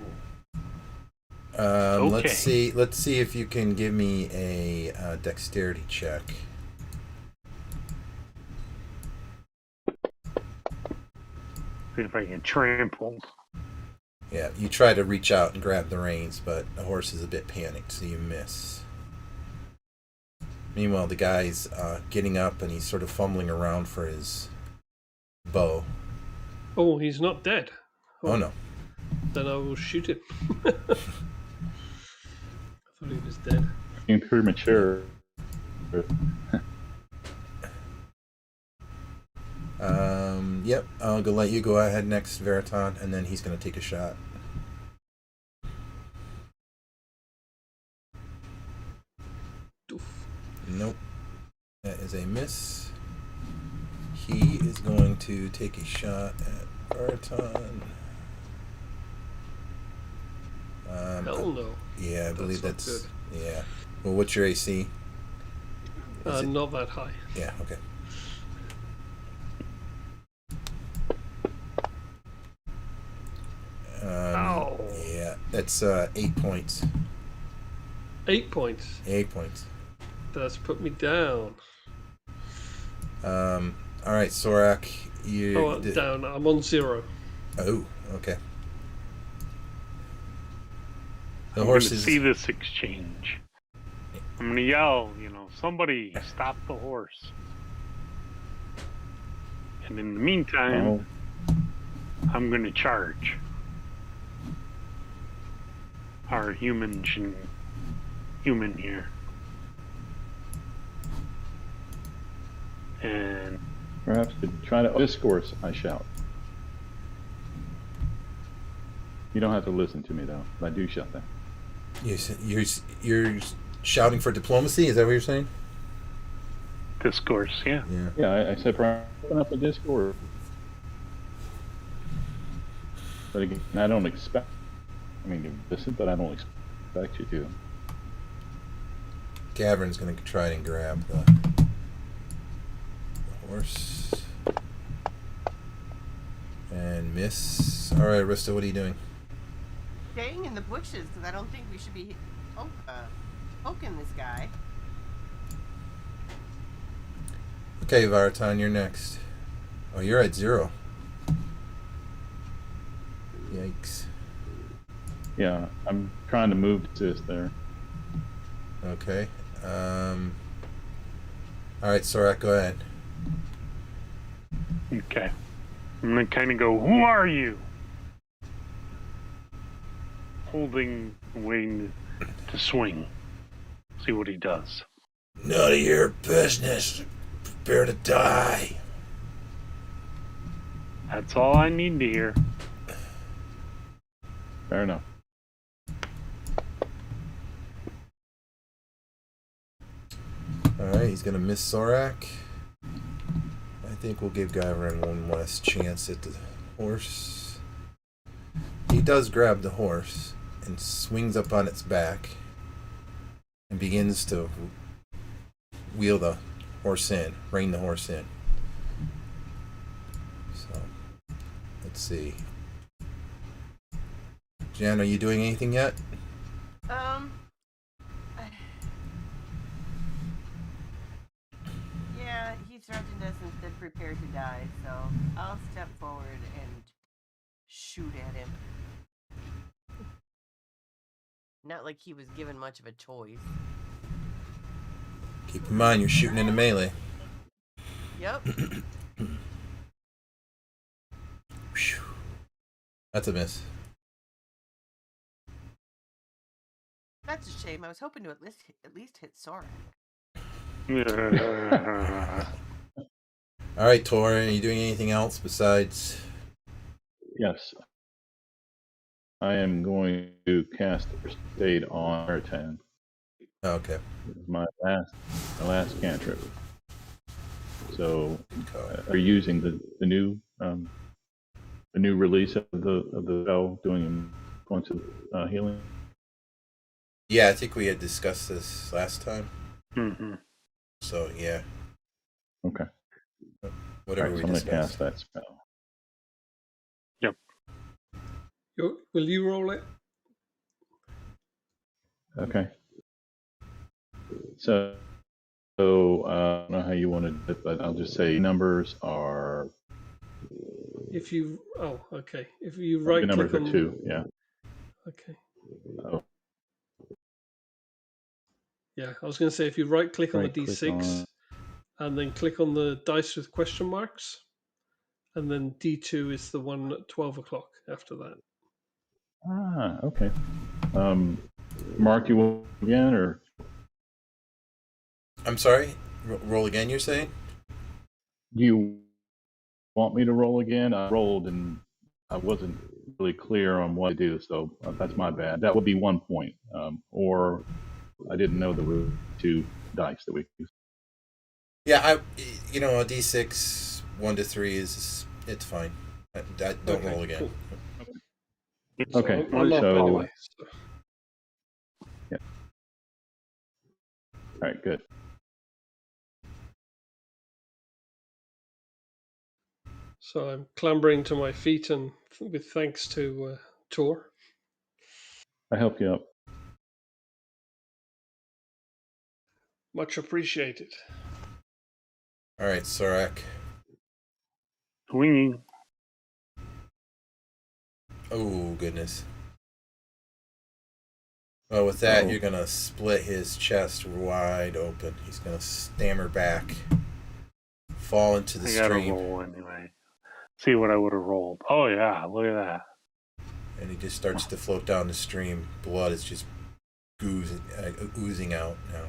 Okay. Let's see if you can give me a dexterity check. See if I get trampled. Yeah, you try to reach out and grab the reins, but the horse is a bit panicked, so you miss. Meanwhile, the guy's getting up and he's sort of fumbling around for his bow. Oh, he's not dead. Oh no. Then I will shoot him. I thought he was dead. Being premature. Yep, I'll let you go ahead next, Veriton, and then he's going to take a shot. Doof. Nope. That is a miss. He is going to take a shot at Veriton. Hell no. Yeah, I believe not that's good. yeah. Well, what's your AC? Is it- Not that high. Yeah, okay. Ow. Yeah, that's 8 points. 8 points. 8 points. That's put me down. All right, Sorak, you. Oh, I'm down. I'm on 0. Oh, okay. The I'm horse gonna is. see this exchange. I'm gonna yell, somebody stop the horse. And in the meantime, I'm gonna charge our human here. And Perhaps to try to discourse, I shout. You don't have to listen to me, though. But I do shout that. You're shouting for diplomacy? Is that what you're saying? discourse, yeah. Yeah. Yeah, I said perhaps open up a Discord. But again, I don't expect. I mean, you listen, but I don't expect you to. Gavrin's going to try and grab the horse. And miss. All right, Rista, what are you doing? Staying in the bushes, because I don't think we should be poking this guy. Okay, Vartan, you're next. Oh, you're at 0. Yikes. Yeah, I'm trying to move this there. Okay. All right, Sorak, go ahead. Okay. I'm gonna kind of go, who are you? Holding, waiting to swing. See what he does. None of your business. Prepare to die. That's all I need to hear. Fair enough. All right, he's gonna miss Sorak. I think we'll give Guyron one last chance at the horse. He does grab the horse and swings up on its back and begins to wheel the horse in, rein the horse in. So, let's see. Jan, are you doing anything yet? Yeah, he threatened us and said prepare to die, so I'll step forward and shoot at him. Not like he was given much of a choice. Keep in mind, you're shooting into melee. Yep. That's a miss. That's a shame. I was hoping to at least hit Sora. All right, Tor, are you doing anything else besides? Yes. I am going to cast Crusade on Artan. Oh, okay. My last cantrip. So, Okay. are you using the new release of the spell doing points of healing? Yeah, I think we had discussed this last time. Mm-hmm. So yeah. Okay. Whatever All right, we so I'm going to discussed. cast that spell. Yep. Will you roll it? Okay. So I don't know how you want to do it, but I'll just say numbers are. If you if you The right numbers click are on 2. Yeah. okay. Oh, Yeah, I was going to say if you right click on the right click D6 on. and then click on the dice with question marks, and then D2 is the one at 12 o'clock after that. Okay. Mark, you will again, or I'm sorry. Roll again. You're saying? do you want me to roll again? I rolled and I wasn't really clear on what to do, so that's my bad. That would be 1 point. Or I didn't know there were 2 dice that we use. Yeah, a D6 1 to 3 it's fine. Don't roll again. Cool. Okay, I'm up so- anyway. Yeah. All right, good. So I'm clambering to my feet, and with thanks to Tor. I help you up. Much appreciated. All right, Sorak. Swinging. Oh goodness. Well, with that, Oh. you're gonna split his chest wide open. He's gonna stammer back, fall into the I gotta stream, roll anyway. See what I would have rolled. Oh yeah, look at that. and he just starts to float down the stream. Blood is just oozing out now.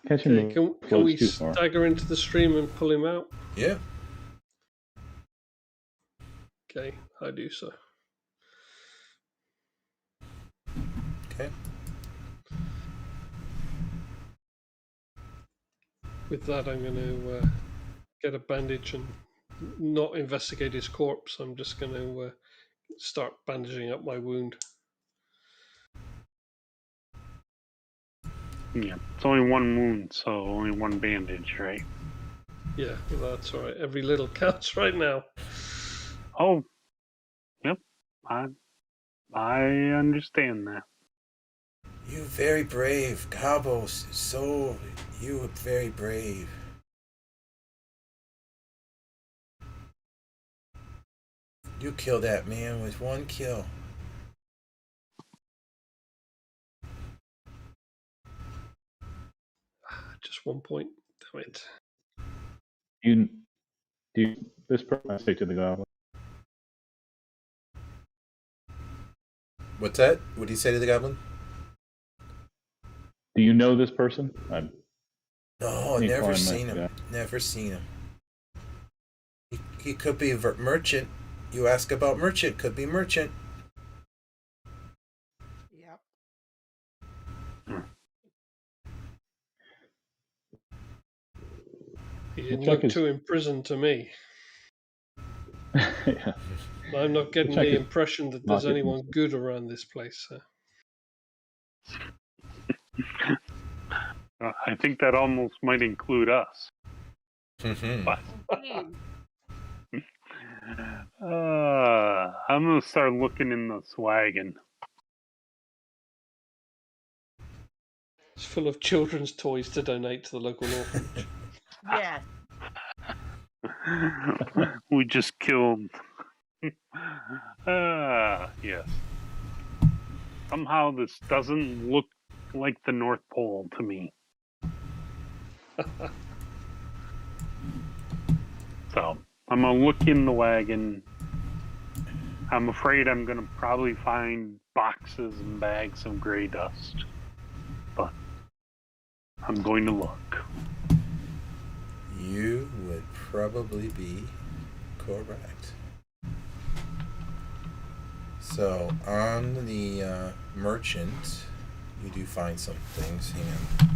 Catching Okay, can floats we too far. stagger into the stream and pull him out? Yeah. Okay, I do so. Okay. With that, I'm going to get a bandage and not investigate his corpse. I'm just going to start bandaging up my wound. Yeah, it's only 1 wound, so only 1 bandage, right? Yeah, that's all right. Every little counts right now. Oh, yep. I understand that. You very brave, Cabos. So You were very brave. You killed that man with one kill. Just 1 point. Damn it. This person, I say to the goblin. What's that? What did he say to the goblin? Do you know this person? No, Me never calling seen my him. guy. Never seen him. He could be a merchant. You ask about merchant, could be merchant. Yep. He didn't We'll check look his- too imprisoned to me. Yeah. I'm not getting check the his impression that there's pockets and anyone stuff. good around this place. I think that almost might include us. But Indeed. I'm gonna start looking in this wagon. It's full of children's toys to donate to the local orphanage. Yes. We just killed. Yes. Somehow this doesn't look like the North Pole to me. So I'm gonna look in the wagon. I'm afraid I'm gonna probably find boxes and bags of gray dust, but I'm going to look. You would probably be correct. So on the merchant, you do find some things. Hang on.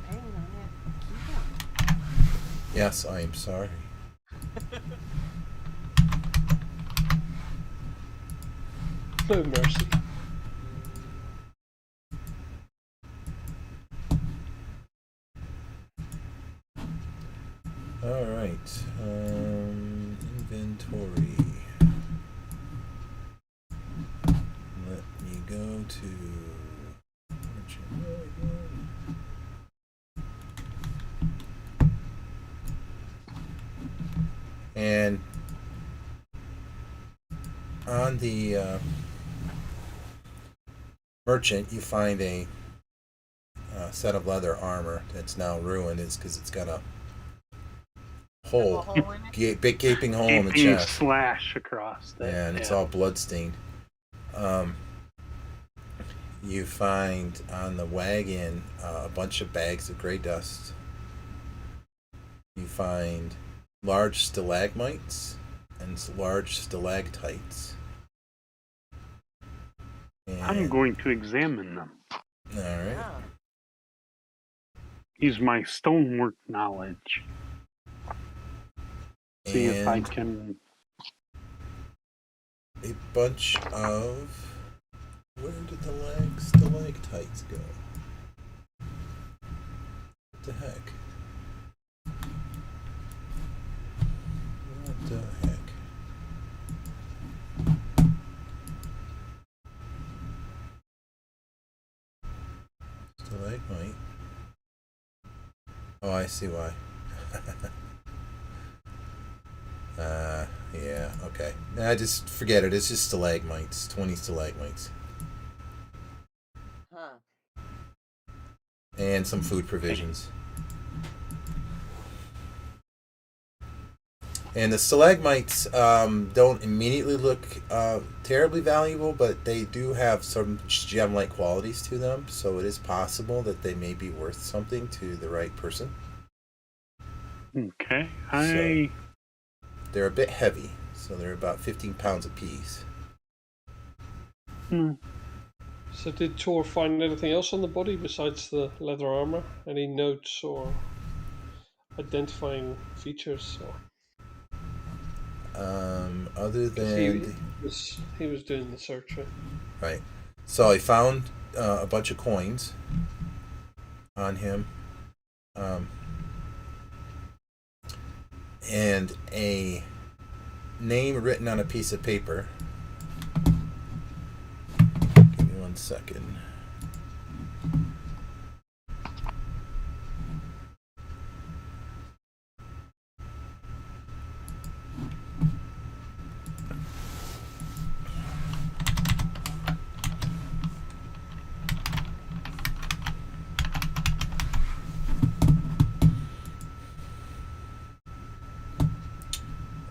Banging on that keyboard. Yes, I am sorry. No mercy. All right. Inventory. Let me go to merchant. And on the merchant, you find a set of leather armor that's now ruined. It's because it's got a hole, Hole in it. big gaping hole in the Gaping chest. slash across there. Yeah, and it's all bloodstained. You find on the wagon a bunch of bags of gray dust. You find large stalagmites and large stalactites. I'm And, going to examine them. all right. Oh. Use my stonework knowledge. See if I And can. a bunch of... Where did the stalactites go? What the heck? What the heck? Stalagmite. Oh, I see why. Yeah, okay. Nah, just forget it. It's just stalagmites. 20 stalagmites. Huh. And some food provisions. And the stalagmites don't immediately look terribly valuable, but they do have some gem-like qualities to them, so it is possible that they may be worth something to the right person. Okay. So, they're a bit heavy, so they're about 15 pounds apiece. So did Tor find anything else on the body besides the leather armor? Any notes or identifying features? Or Other 'cause than he was doing the search, right? right, so I found a bunch of coins on him, and a name written on a piece of paper. Give me 1 second.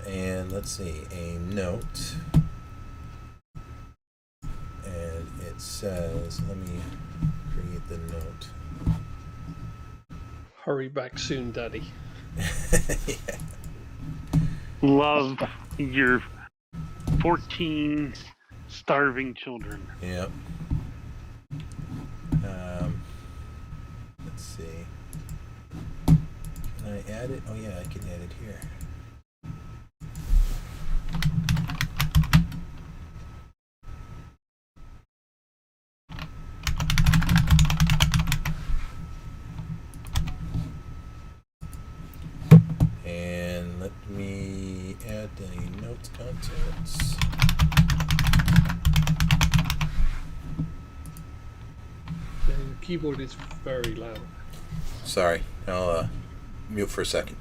And let's see, a note. And it says, let me create the note. Hurry back soon, Daddy. Yeah. Love your 14 starving children. Yep. Let's see. Can I add it? Oh yeah, I can add it here. And let me add the notes contents. The keyboard is very loud. Sorry, I'll mute for a second.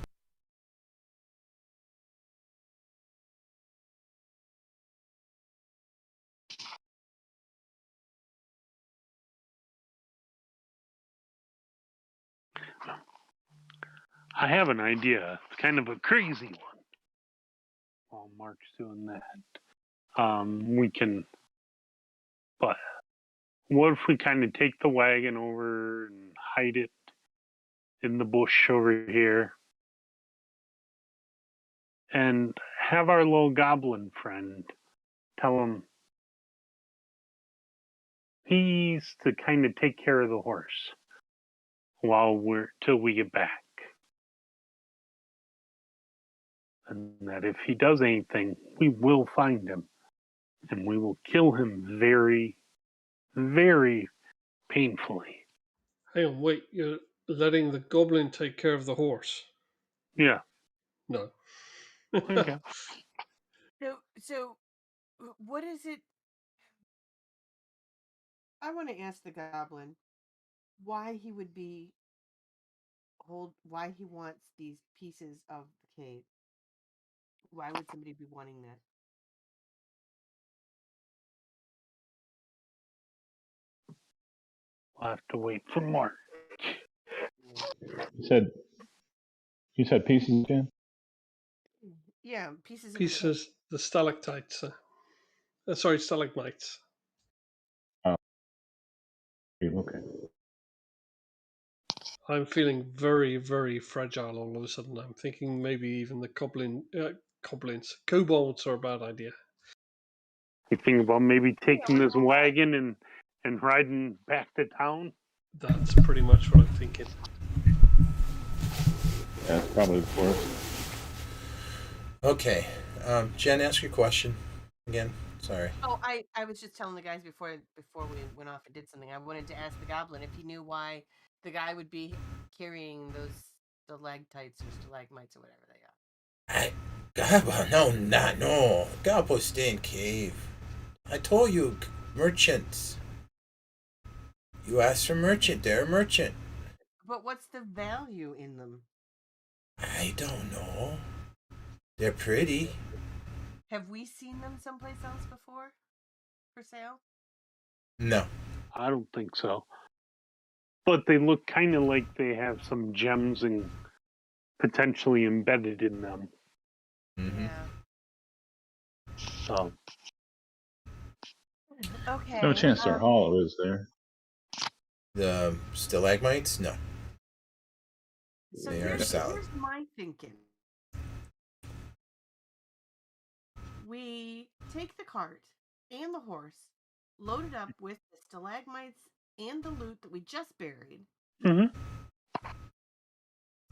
I have an idea. It's kind of a crazy one. While Mark's doing that, we can. But what if we kind of take the wagon over and hide it in the bush over here, and have our little goblin friend tell him he's to kind of take care of the horse till we get back. And that if he does anything, we will find him. And we will kill him very, very painfully. Hang on, wait. You're letting the goblin take care of the horse? Yeah. No. Okay. So, what is it? I want to ask the goblin why he would be why he wants these pieces of the cave. Why would somebody be wanting that? We'll have to wait for Mark. You said pieces again? Yeah, pieces of Pieces, the stalactites. Sorry, stalagmites. Oh, okay. I'm feeling very, very fragile all of a sudden. I'm thinking maybe even the kobolds are a bad idea. You think about maybe taking this wagon and riding back to town? That's pretty much what I'm thinking. That's probably the worst. Okay, Jen, ask your question again. Sorry. Oh, I was just telling the guys before we went off and did something. I wanted to ask the goblin if he knew why the guy would be carrying those stalactites or stalagmites or whatever they are. No. Gabo stay in cave. I told you, merchants. You asked for merchant, they're a merchant. But what's the value in them? I don't know. They're pretty. Have we seen them someplace else before for sale? No. I don't think so. But they look kind of like they have some gems and potentially embedded in them. Mm-hmm. Yeah. So Okay. No chance they're hollow, is there? The stalagmites? No. So They are here's solid. my thinking. We take the cart and the horse, load it up with the stalagmites and the loot that we just buried. Mhm.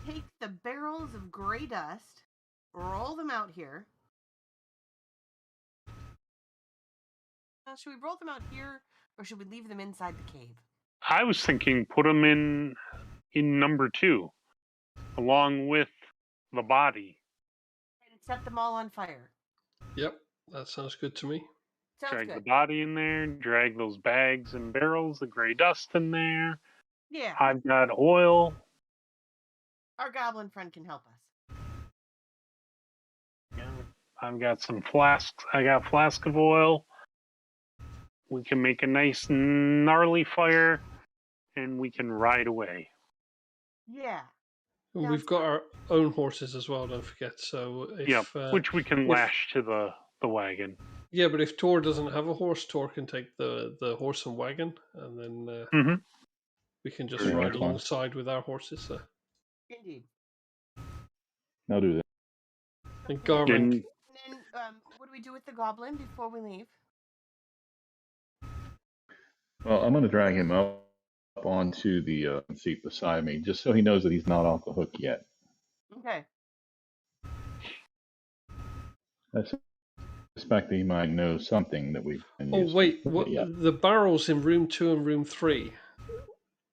Take the barrels of gray dust, roll them out here. Now, should we roll them out here, or should we leave them inside the cave? I was thinking put them in number 2, along with the body. And set them all on fire. Yep, that sounds good to me. Sounds Drag the good. body in there. Drag those bags and barrels, the gray dust in there. Yeah, I've got oil. our goblin friend can help us. Yeah, I've got some flasks. I got a flask of oil. We can make a nice gnarly fire, and we can ride away. Yeah. And Sounds we've got good. our own horses as well, don't forget. So if Yep, which we can if- lash to the wagon. yeah, but if Tor doesn't have a horse, Tor can take the horse and wagon, and then Mm-hmm. we can just Yeah, ride that's fine. alongside with our horses. Indeed. I'll do that. And Garmin, And And then, what do we do with the goblin before we leave? Well, I'm going to drag him up onto the seat beside me, just so he knows that he's not off the hook yet. Okay. I suspect that he might know something that we've been oh using. wait, what Yeah. the barrels in room 2 and room 3?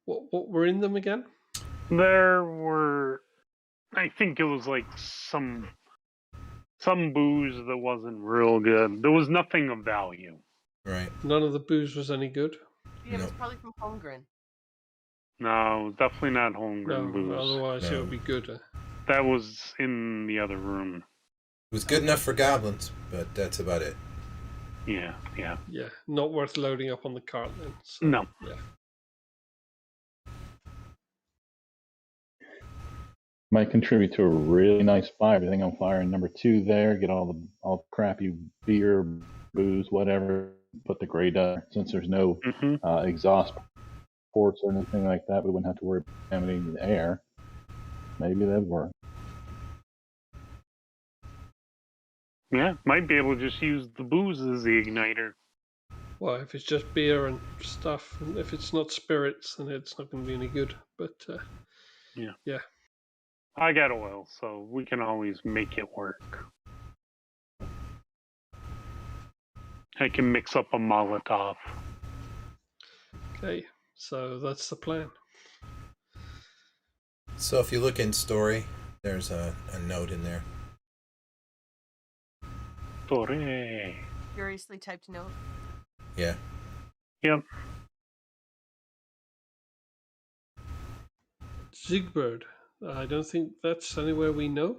What were in them again? there were, I think it was like some booze that wasn't real good. There was nothing of value. Right. None of the booze was any good. Yeah, it was No. probably from Holmgren. No, it was definitely not No, Holmgren booze. otherwise it No. would be good. That was in the other room. It was good enough for goblins, but that's about it. Yeah. Yeah, not worth loading up on the cart then. So, No. Yeah. Might contribute to a really nice fire. Everything on fire in number 2 there. Get all the crappy beer, booze, whatever. Put the gray dust. Since there's no Mm-hmm. exhaust ports or anything like that, we wouldn't have to worry about contaminating the air. Maybe that'd work. Yeah, might be able to just use the booze as the igniter. Well, if it's just beer and stuff, and if it's not spirits, then it's not going to be any good. But I got oil, so we can always make it work. I can mix up a Molotov. okay, so that's the plan. So if you look in story, there's a note in there. Torre. Furiously typed note. Yeah. Yep. Zigbird. I don't think that's anywhere we know.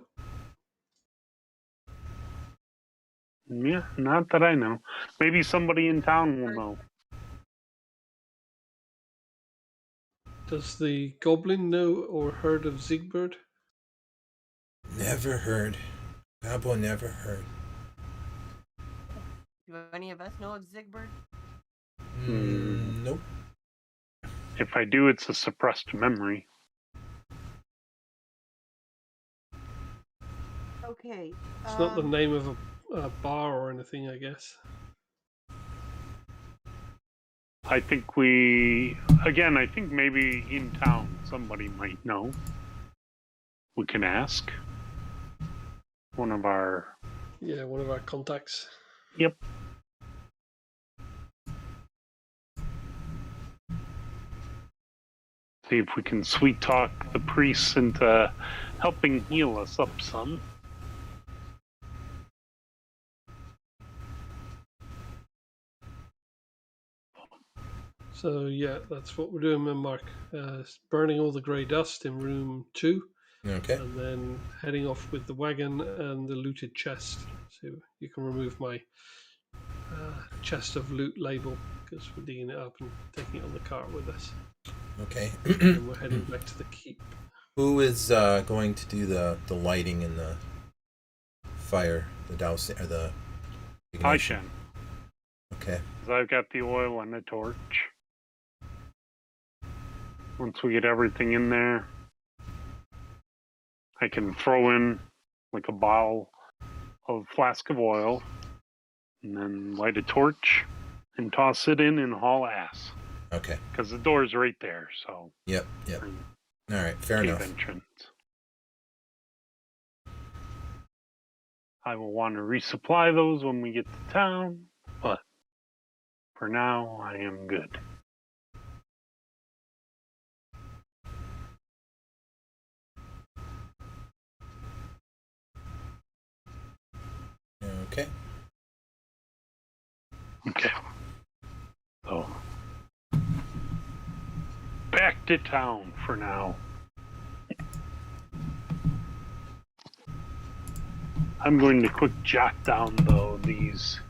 Yeah, not that I know. Maybe somebody in town will know. Does the goblin know or heard of Zigbird? Never heard. Gabo never heard. Do any of us know of Zigbird? Nope. If I do, it's a suppressed memory. Okay. It's not the name of a bar or anything, I guess. I think I think maybe in town somebody might know. We can ask one of our. Yeah, one of our contacts. Yep. See if we can sweet talk the priests into helping heal us up some. So yeah, that's what we're doing, Mark. Burning all the grey dust in room 2, Okay. and then heading off with the wagon and the looted chest. So you can remove my chest of loot label because we're digging it up and taking it on the cart with us. Okay. And we're heading back to the keep. Who is going to do the lighting and the fire, the dousing or the I ignition? can. Okay. 'Cause I've got the oil and the torch. Once we get everything in there, I can throw in like a bottle of flask of oil, and then light a torch and toss it in and haul ass. Okay. Because the door's right there, so. Yep. All right. Fair Cave enough. entrance. I will want to resupply those when we get to town, but for now, I am good. Okay. Okay. So, back to town for now. I'm going to quick jot down, though, these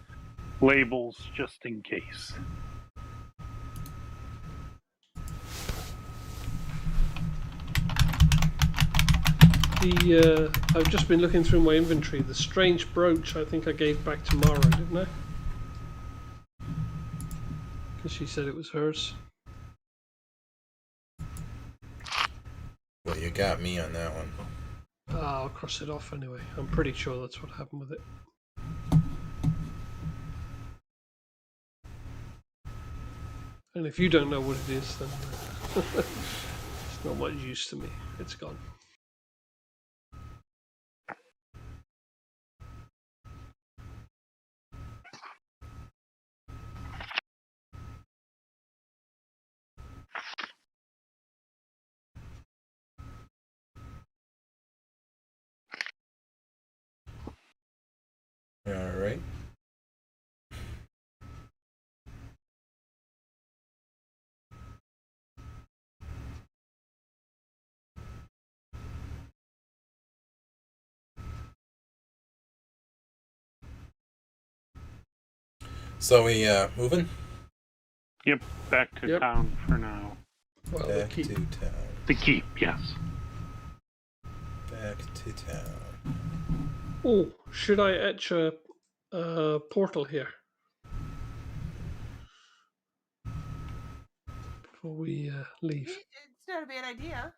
labels just in case. I've just been looking through my inventory. The strange brooch I think I gave back to Mara, didn't I? Because she said it was hers. Well, you got me on that one. I'll cross it off anyway. I'm pretty sure that's what happened with it. And if you don't know what it is, then it's not much use to me. It's gone. All right. So we moving? Yep, back to Yep. town for now. Well, Back the to key. town. The keep, yes. Back to town. Oh, should I etch a portal here before we leave? It's not a bad idea.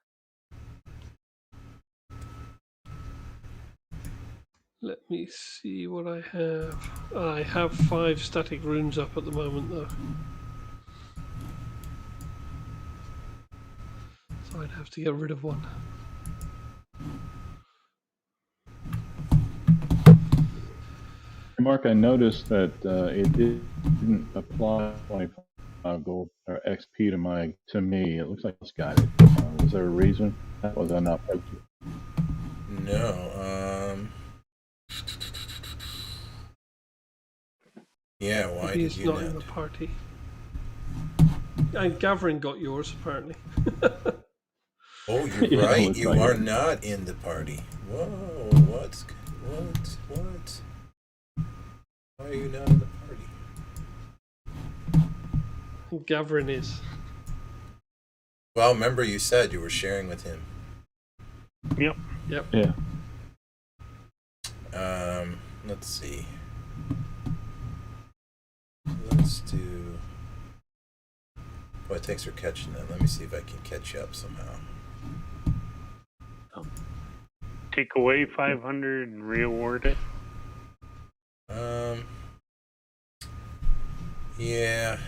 Let me see what I have. I have 5 static runes up at the moment, though. So I'd have to get rid of one. Mark, I noticed that it didn't apply 25 gold or XP to me. It looks like it's got it. Was there a reason? Was I not? No. Yeah. Why Maybe did it's you not in the not? party. And Gavrin got yours, apparently. Oh, you're Yeah, it right. looks You like are it. not in the party. Whoa. What? Why are you not in the party? Gavrin is. Well, remember you said you were sharing with him. Yep. Yeah. Let's see. Let's do. Boy, thanks for catching that. Let me see if I can catch you up somehow. Take away 500 and re-award it. Yeah.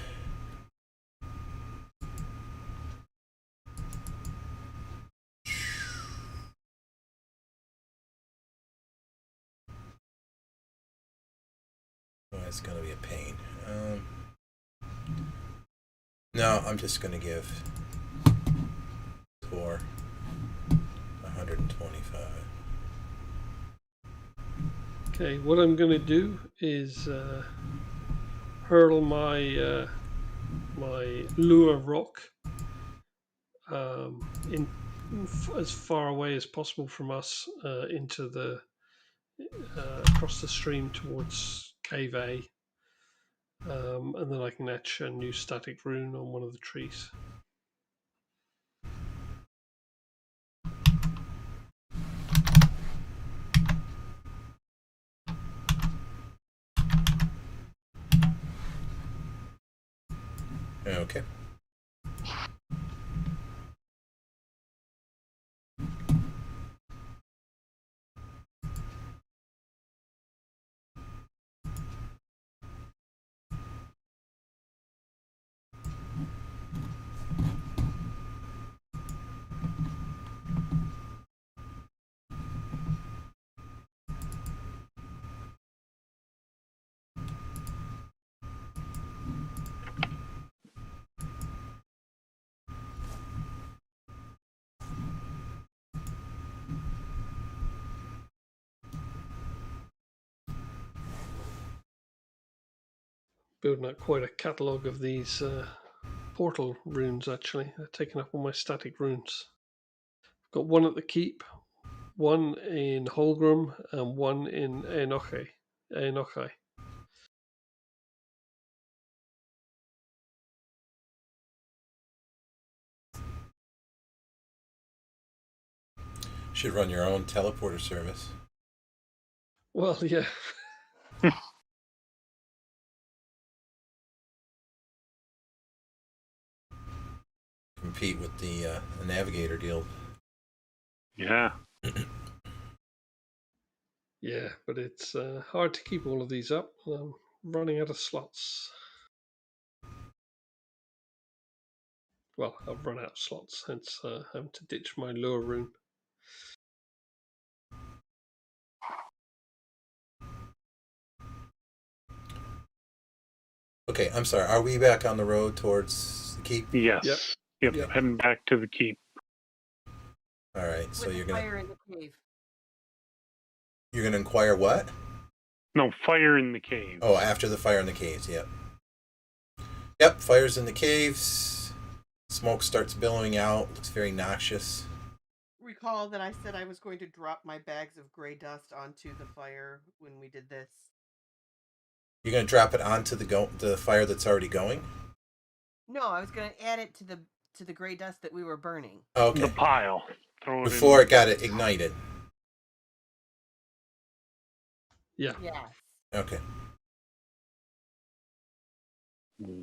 Oh, it's gonna be a pain. No, I'm just gonna give Tor 125. Okay, what I'm going to do is hurl my my lure rock as far away as possible from us into the across the stream towards Cave A, and then I can etch a new static rune on one of the trees. Okay. Building out quite a catalogue of these portal runes, actually. They're taking up all my static runes. I've got one at the keep, one in Holgrim, and one in Enochai. Should run your own teleporter service. Well, yeah. Compete with the Navigator deal. Yeah. Yeah, but it's hard to keep all of these up. I'm running out of slots. Well, I've run out of slots, hence having to ditch my lure rune. Okay, I'm sorry. Are we back on the road towards the keep? Yes. Yep. Yep. Heading back to the keep. All right. So With you're the gonna fire in the cave. inquire what? No, fire in the cave. Oh, after the fire in the caves. Yep. Yep. Fires in the caves. Smoke starts billowing out. Looks very noxious. Recall that I said I was going to drop my bags of gray dust onto the fire when we did this. You're gonna drop it onto the fire that's already going. No, I was going to add it to the gray dust that we were burning. Okay. The pile. Throw it Before in. it got it ignited. Yeah. Yes. Okay.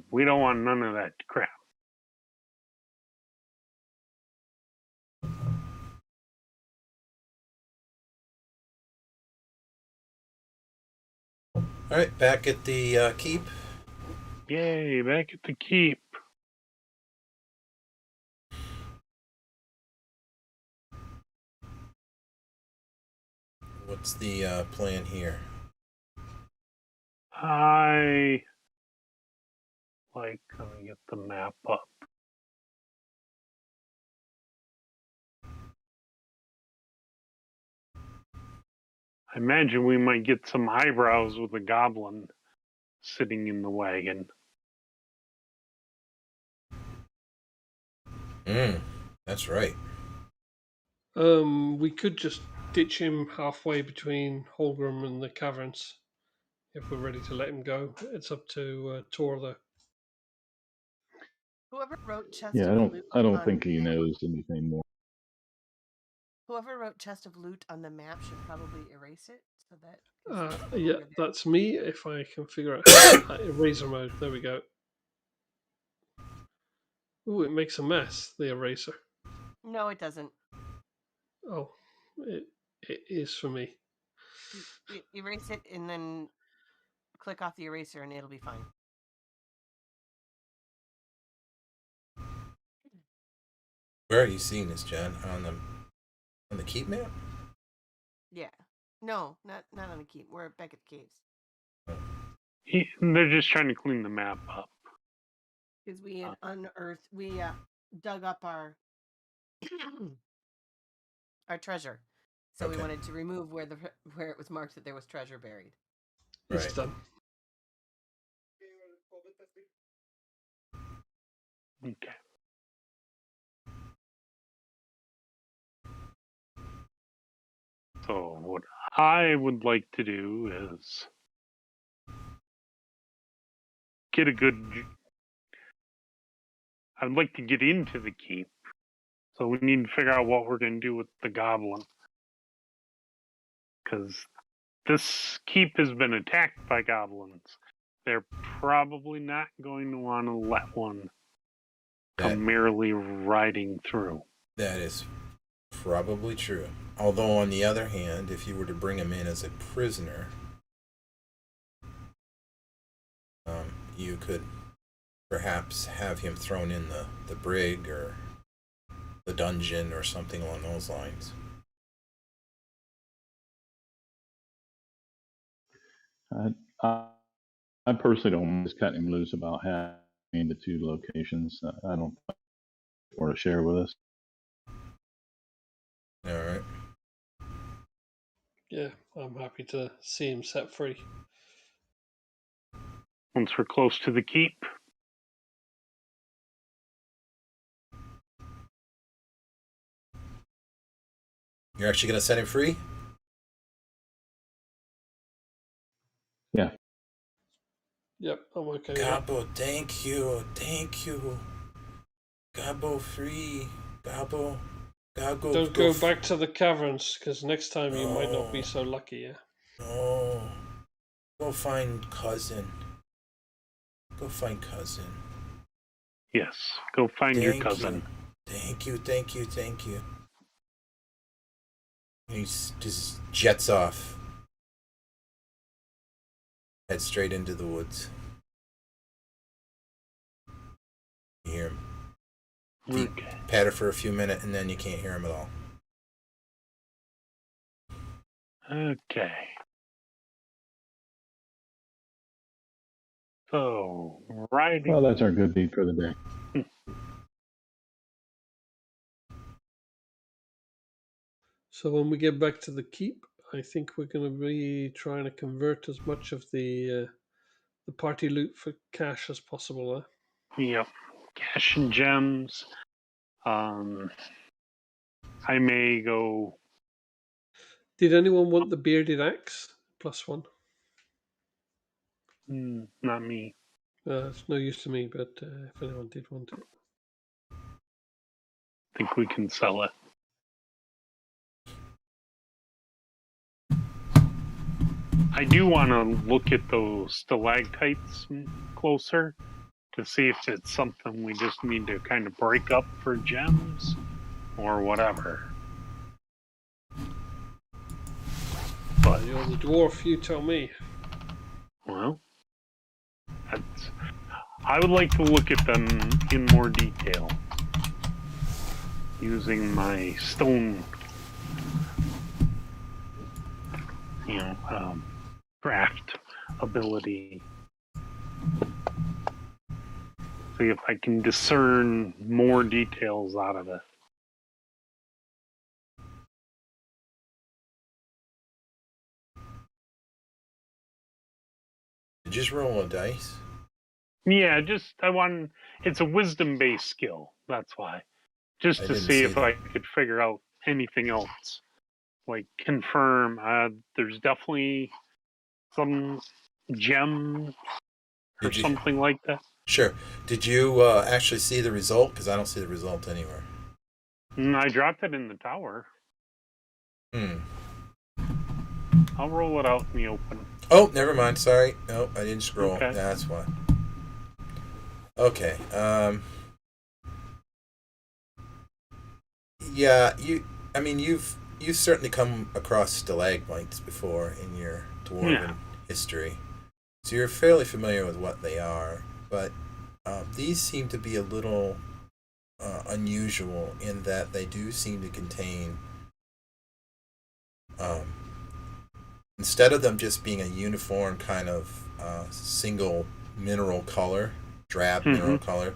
We don't want none of that crap. All right. Back at the keep. Yay, back at the keep. What's the plan here? Let me get the map up. I imagine we might get some eyebrows with a goblin sitting in the wagon. That's right. We could just ditch him halfway between Holgrim and the caverns if we're ready to let him go. It's up to Tor, though. Whoever wrote Chest Yeah, of Loot I don't on think the he map- knows anything more. Whoever wrote Chest of Loot on the map should probably erase it so that. Yeah, over there. that's me. If I can figure out how eraser mode. There we go. Ooh, it makes a mess, the eraser. No, it doesn't. Oh, it is for me. Erase it and then click off the eraser and it'll be fine. Where are you seeing this, John? On the keep map? Yeah. No, not on the keep. We're back at the caves. They're just trying to clean the map up. Because we had unearthed, we dug up our our treasure. So Okay. we wanted to remove where it was marked that there was treasure buried. It's Right. done. Okay. So what I would like to do is get a good. I'd like to get into the keep. So we need to figure out what we're going to do with the goblin. Because this keep has been attacked by goblins. They're probably not going to want to let one come merely riding through. That is probably true. Although, on the other hand, if you were to bring him in as a prisoner, you could perhaps have him thrown in the brig or the dungeon or something along those lines. I personally don't mind just cutting him loose about having the two locations. I don't want to share with us. All right. Yeah, I'm happy to see him set free. Once we're close to the keep, You're actually going to set him free? Yeah. Yep, I'm okay with that. Gabo, thank you. Gabo free. Gabo. Don't go back to the caverns, because next time you might not be No. so lucky, yeah? No. Go find cousin. yes, go find your cousin. Thank you. He just jets off. Head straight into the woods. You hear him. Feet Okay. patter for a few minutes, and then you can't hear him at all. Okay. So, riding. Well, that's our good deed for the day. So when we get back to the keep, I think we're going to be trying to convert as much of the party loot for cash as possible. Yep. Cash and gems. I may go. Did anyone want the bearded axe? +1. Not me. It's no use to me, but if anyone did want it. I think we can sell it. I do want to look at those stalactites closer to see if it's something we just need to kind of break up for gems or whatever. But You're the dwarf, you tell me. well, I would like to look at them in more detail using my stone, craft ability. See if I can discern more details out of it. Just roll a dice. Yeah, it's a wisdom-based skill, that's why. Just I to didn't see see if that. I could figure out anything else. Like, confirm, there's definitely some gem or Did you? something like that. Sure. Did you actually see the result? Because I don't see the result anywhere. I dropped it in the tower. Hmm. I'll roll it out in the open. Oh, never mind. Sorry. No, I didn't scroll. Okay. That's why. Okay. Yeah. You've certainly come across stalagmites before in your dwarven history, so you're fairly familiar with what they are. But these seem to be a little unusual in that they do seem to contain. Instead of them just being a uniform kind of single mineral color, drab mineral color,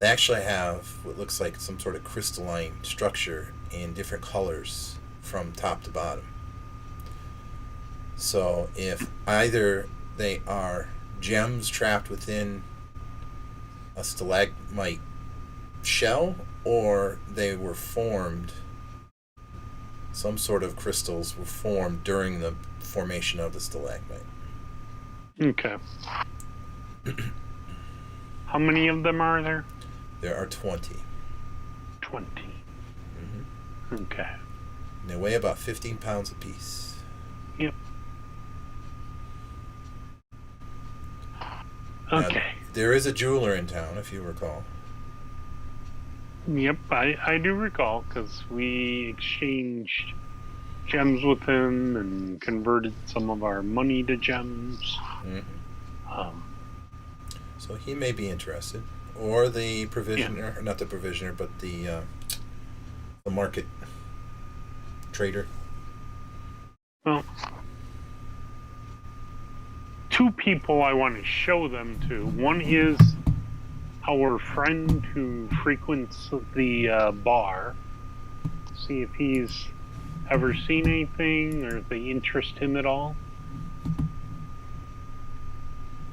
they actually have what looks like some sort of crystalline structure in different colors from top to bottom. So if either they are gems trapped within a stalagmite shell, or they were formed, some sort of crystals were formed during the formation of the stalagmite. Okay. How many of them are there? There are 20. 20. Mm-hmm. Okay. And they weigh about 15 pounds apiece. Yep. Okay. There is a jeweler in town, if you recall. Yep, I do recall, because we exchanged gems with him and converted some of our money to gems. Mm-hmm. So he may be interested, or the provisioner, or not the provisioner, but the market trader. Well, two people I want to show them to. One is our friend who frequents the bar. See if he's ever seen anything or if they interest him at all.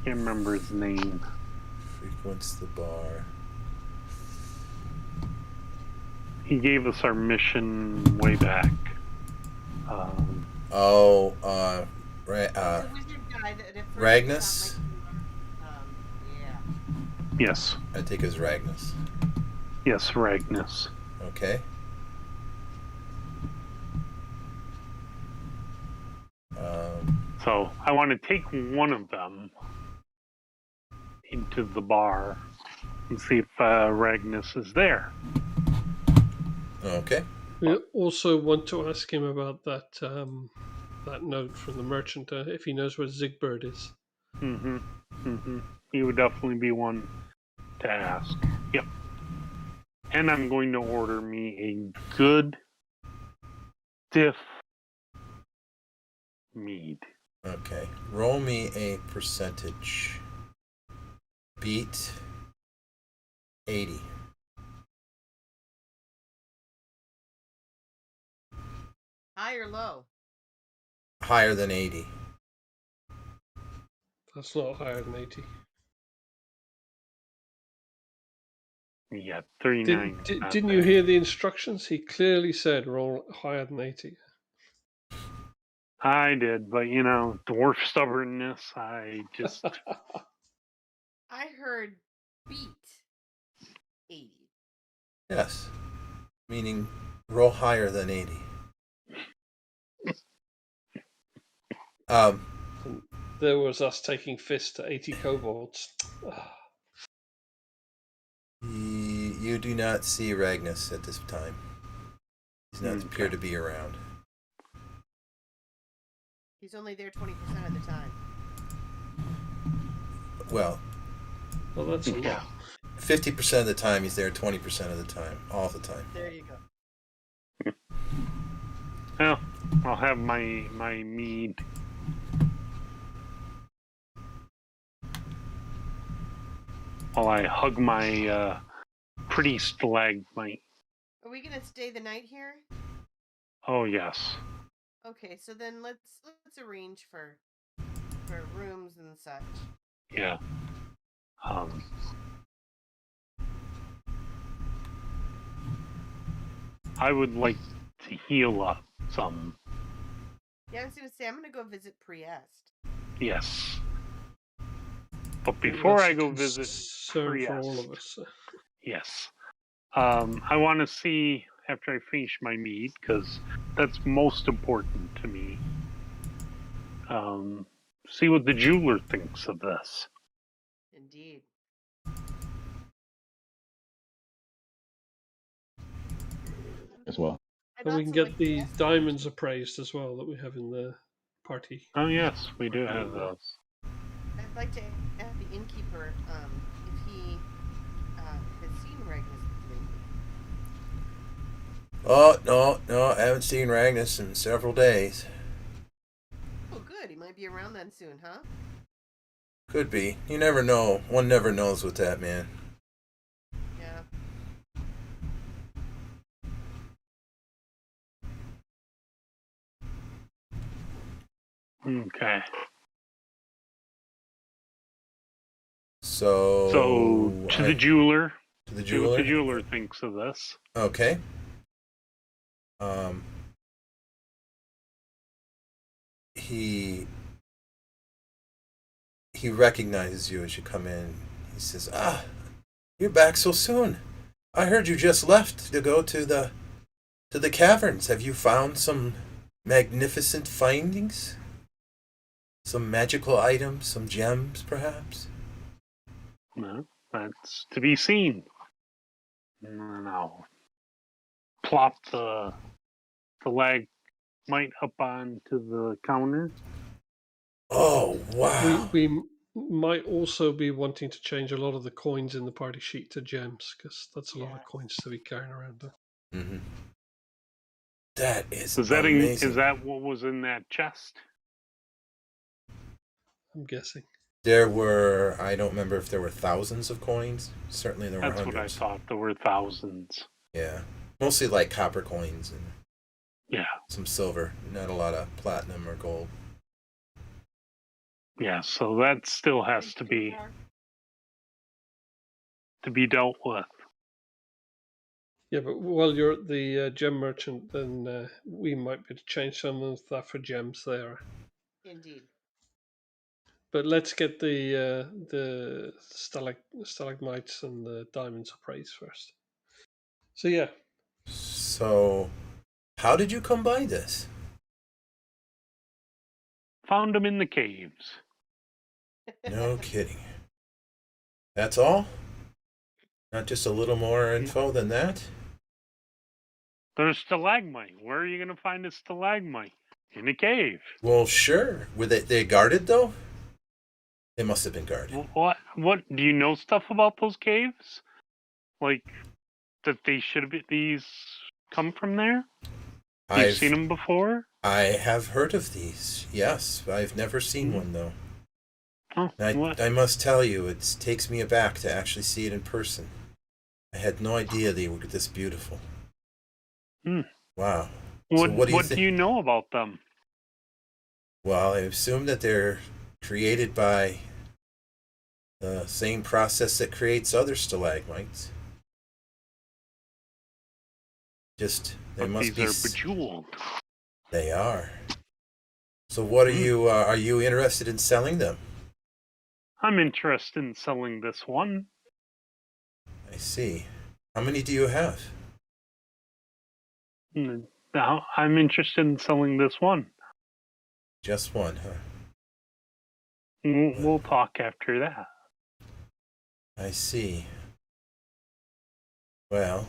Can't remember his name. Frequents the bar. He gave us our mission way back. Oh, The wizard guy that at first Ragnus? thought might be, yeah. Yes. I think it's Ragnus. Yes, Ragnus. Okay. So I want to take one of them into the bar and see if Ragnus is there. Okay. We also want to ask him about that that note from the merchant, if he knows where Zigbird is. Mm-hmm. Mm-hmm. He would definitely be one to ask. Yep. And I'm going to order me a good stiff mead. Okay. Roll me a percentage. Beat 80. High or low? Higher than 80. That's not higher than 80. Yeah, 39. Didn't you hear the instructions? He clearly said roll higher than 80. I did, but dwarf stubbornness, I just... I heard beat 80. Yes. Meaning roll higher than 80. There was us taking fists to 80 kobolds. You do not see Ragnus at this time. He does not appear to be around. He's only there 20% of the time. Well, That's a lot. 50% of the time he's there, 20% of the time. All the time. There you go. Well, I'll have my mead. While I hug my pretty stalagmite. Are we gonna stay the night here? Oh yes. Okay, so then let's arrange for rooms and such. Yeah. I would like to heal up some. Yeah, I was gonna say I'm gonna go visit Priest. Yes. But before I go visit Priest, for all of us. Yes. I want to see after I finish my mead, because that's most important to me. See what the jeweler thinks of this. Indeed. as well. And we can get the diamonds appraised as well that we have in the party. Oh yes, we do have those. I'd like to ask the innkeeper if he has seen Ragnus lately. Oh, no, I haven't seen Ragnus in several days. Oh, good. He might be around then soon, huh? Could be. You never know. One never knows with that man. Yeah. Okay. So to the jeweler. To the See what jeweler. the jeweler thinks of this. Okay. He recognizes you as you come in. He says, you're back so soon. I heard you just left to go to the caverns. Have you found some magnificent findings? Some magical items, some gems, perhaps? No, that's to be seen. And I'll plop the stalagmite up onto the counter. Oh, wow. We might also be wanting to change a lot of the coins in the party sheet to gems, because that's a lot of Yes. coins to be carrying around. Mm-hmm. That is Is amazing. that what was in that chest? I'm guessing. There were, I don't remember if there were thousands of coins. Certainly there were That's what I hundreds. thought. There were thousands. Yeah. Mostly like copper coins and Yeah. some silver. Not a lot of platinum or gold. Yeah, so that still has to be dealt with. Yeah, but while you're at the gem merchant, then we might be able to change some of that for gems there. Indeed. But let's get the stalagmites and the diamonds appraised first. So yeah, So, how did you come by this? Found them in the caves. No kidding. That's all? Not just a little more info than that? There's stalagmite. Where are you going to find a stalagmite? In a cave. Well, sure. Were they guarded though? They must have been guarded. What? Do you know stuff about those caves? Like that they should have these come from there? You've seen them before? I have heard of these. Yes, I've never seen one though. Oh, I must tell you, it takes me aback to actually see it in person. I had no idea they were this beautiful. Wow. So what do you know about them? Well, I assume that they're created by the same process that creates other stalagmites. Just they must these be. Are bejeweled. They are. So what are you interested in selling them? I'm interested in selling this one. I see. How many do you have? Now I'm interested in selling this one. Just one, huh? We'll talk after that. I see. Well,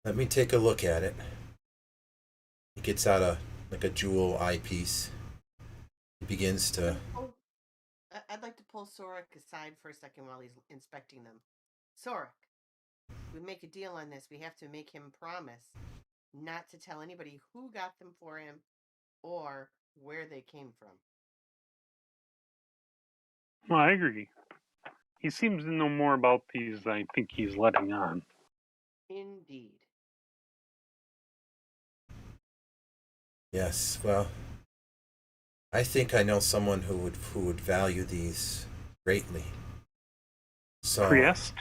let me take a look at it. He gets out a jewel eyepiece. He begins to. Oh, I'd like to pull Sorik aside for a second while he's inspecting them. Sorik, we make a deal on this. We have to make him promise not to tell anybody who got them for him or where they came from. Well, I agree. He seems to know more about these than I think he's letting on. Indeed. Yes, well, I think I know someone who would value these greatly. So. Priest?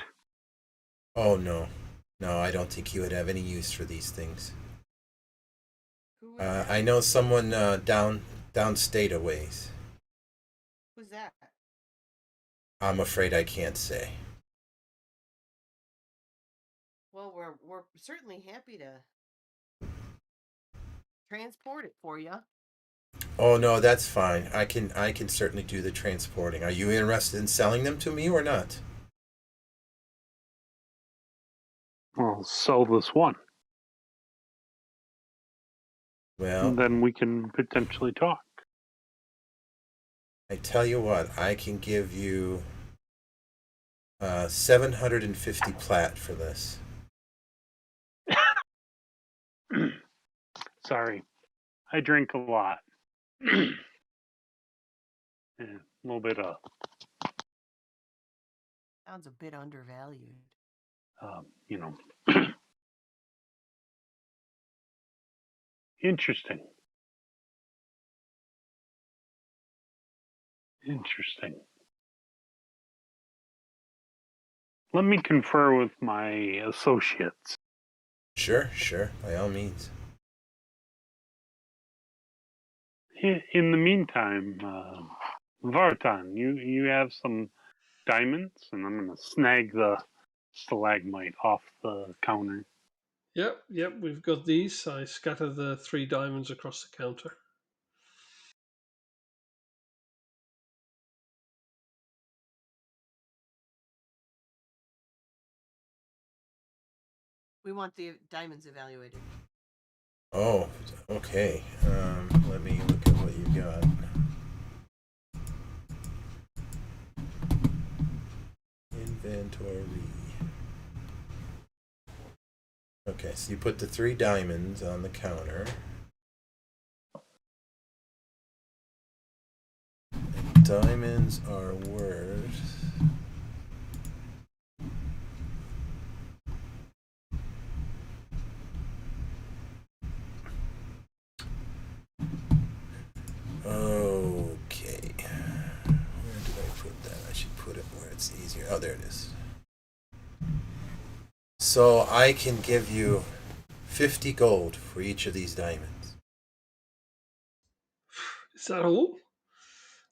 Oh no, I don't think he would have any use for these things. I know someone downstate a ways. Who's that? I'm afraid I can't say. Well, we're certainly happy to transport it for you. Oh no, that's fine. I can certainly do the transporting. Are you interested in selling them to me or not? I'll sell this one. Well, And then we can potentially talk. I tell you what, I can give you 750 plat for this. Sorry. I drink a lot. Yeah, a little bit of, Sounds a bit undervalued. you know. Interesting. Let me confer with my associates. Sure, by all means. In the meantime, Vartan, you have some diamonds, and I'm going to snag the stalagmite off the counter. Yep, we've got these. I scatter the 3 diamonds across the counter. We want the diamonds evaluated. Oh, okay. Let me look at what you got. Inventory. Okay, so you put the 3 diamonds on the counter. And diamonds are worth... Okay. Where did I put that? I should put it where it's easier. Oh, there it is. So I can give you 50 gold for each of these diamonds. Is that all?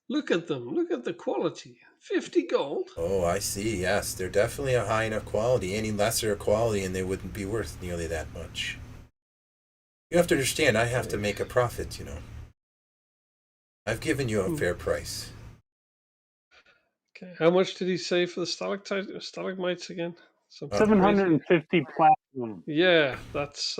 Look at them. Look at the quality. 50 gold. Oh, I see. Yes, they're definitely a high enough quality. Any lesser quality and they wouldn't be worth nearly that much. You have to understand, I have to make a profit, you know. I've given you a fair price. Okay. How much did he say for the stalagmites again? Something 750 platinum. Yeah, that's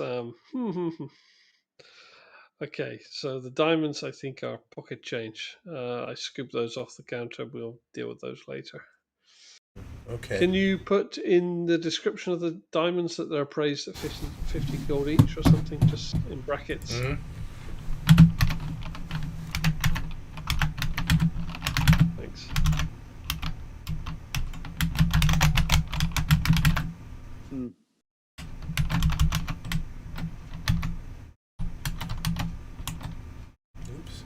okay. So the diamonds, I think, are pocket change. I scooped those off the counter. We'll deal with those later. Okay. Can you put in the description of the diamonds that they're appraised at 50 gold each or something, just in brackets? Mm-hmm. Thanks. Oops.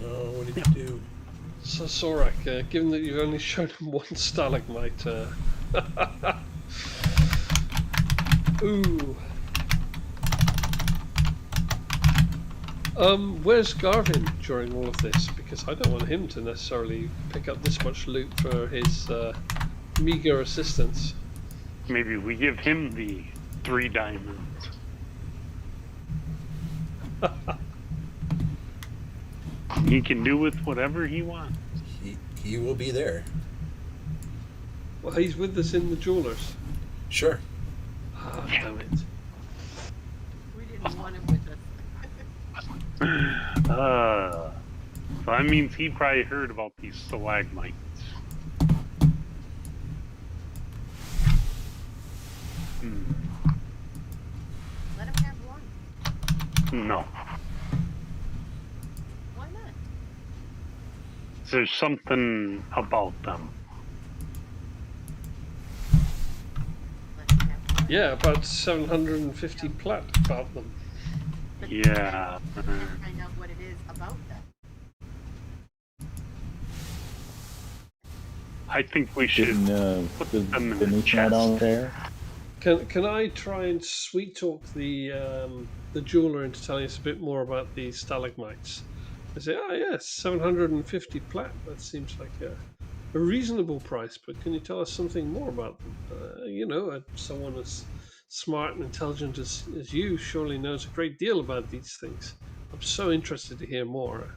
No, what did you do? So Sorak, given that you've only shown him one stalagmite, ooh. Where's Garvin during all of this? Because I don't want him to necessarily pick up this much loot for his meager assistance. Maybe we give him the 3 diamonds. He can do with whatever he wants. He will be there. Well, he's with us in the jewelers. Sure. Ah, damn it. We didn't want him with us. So that means he probably heard about these stalagmites. Let him have one. No. Why not? There's something about them. Let him have one. Yeah, about 750 plat about them. But Yeah. then we can't find out what it is about them. I think we should put them in the Denise chest. not on there? Can I try and sweet talk the jeweler into telling us a bit more about these stalagmites? I say, oh yes, 750 plat. That seems like a reasonable price, but can you tell us something more about them? Someone as smart and intelligent as you surely knows a great deal about these things. I'm so interested to hear more. Like,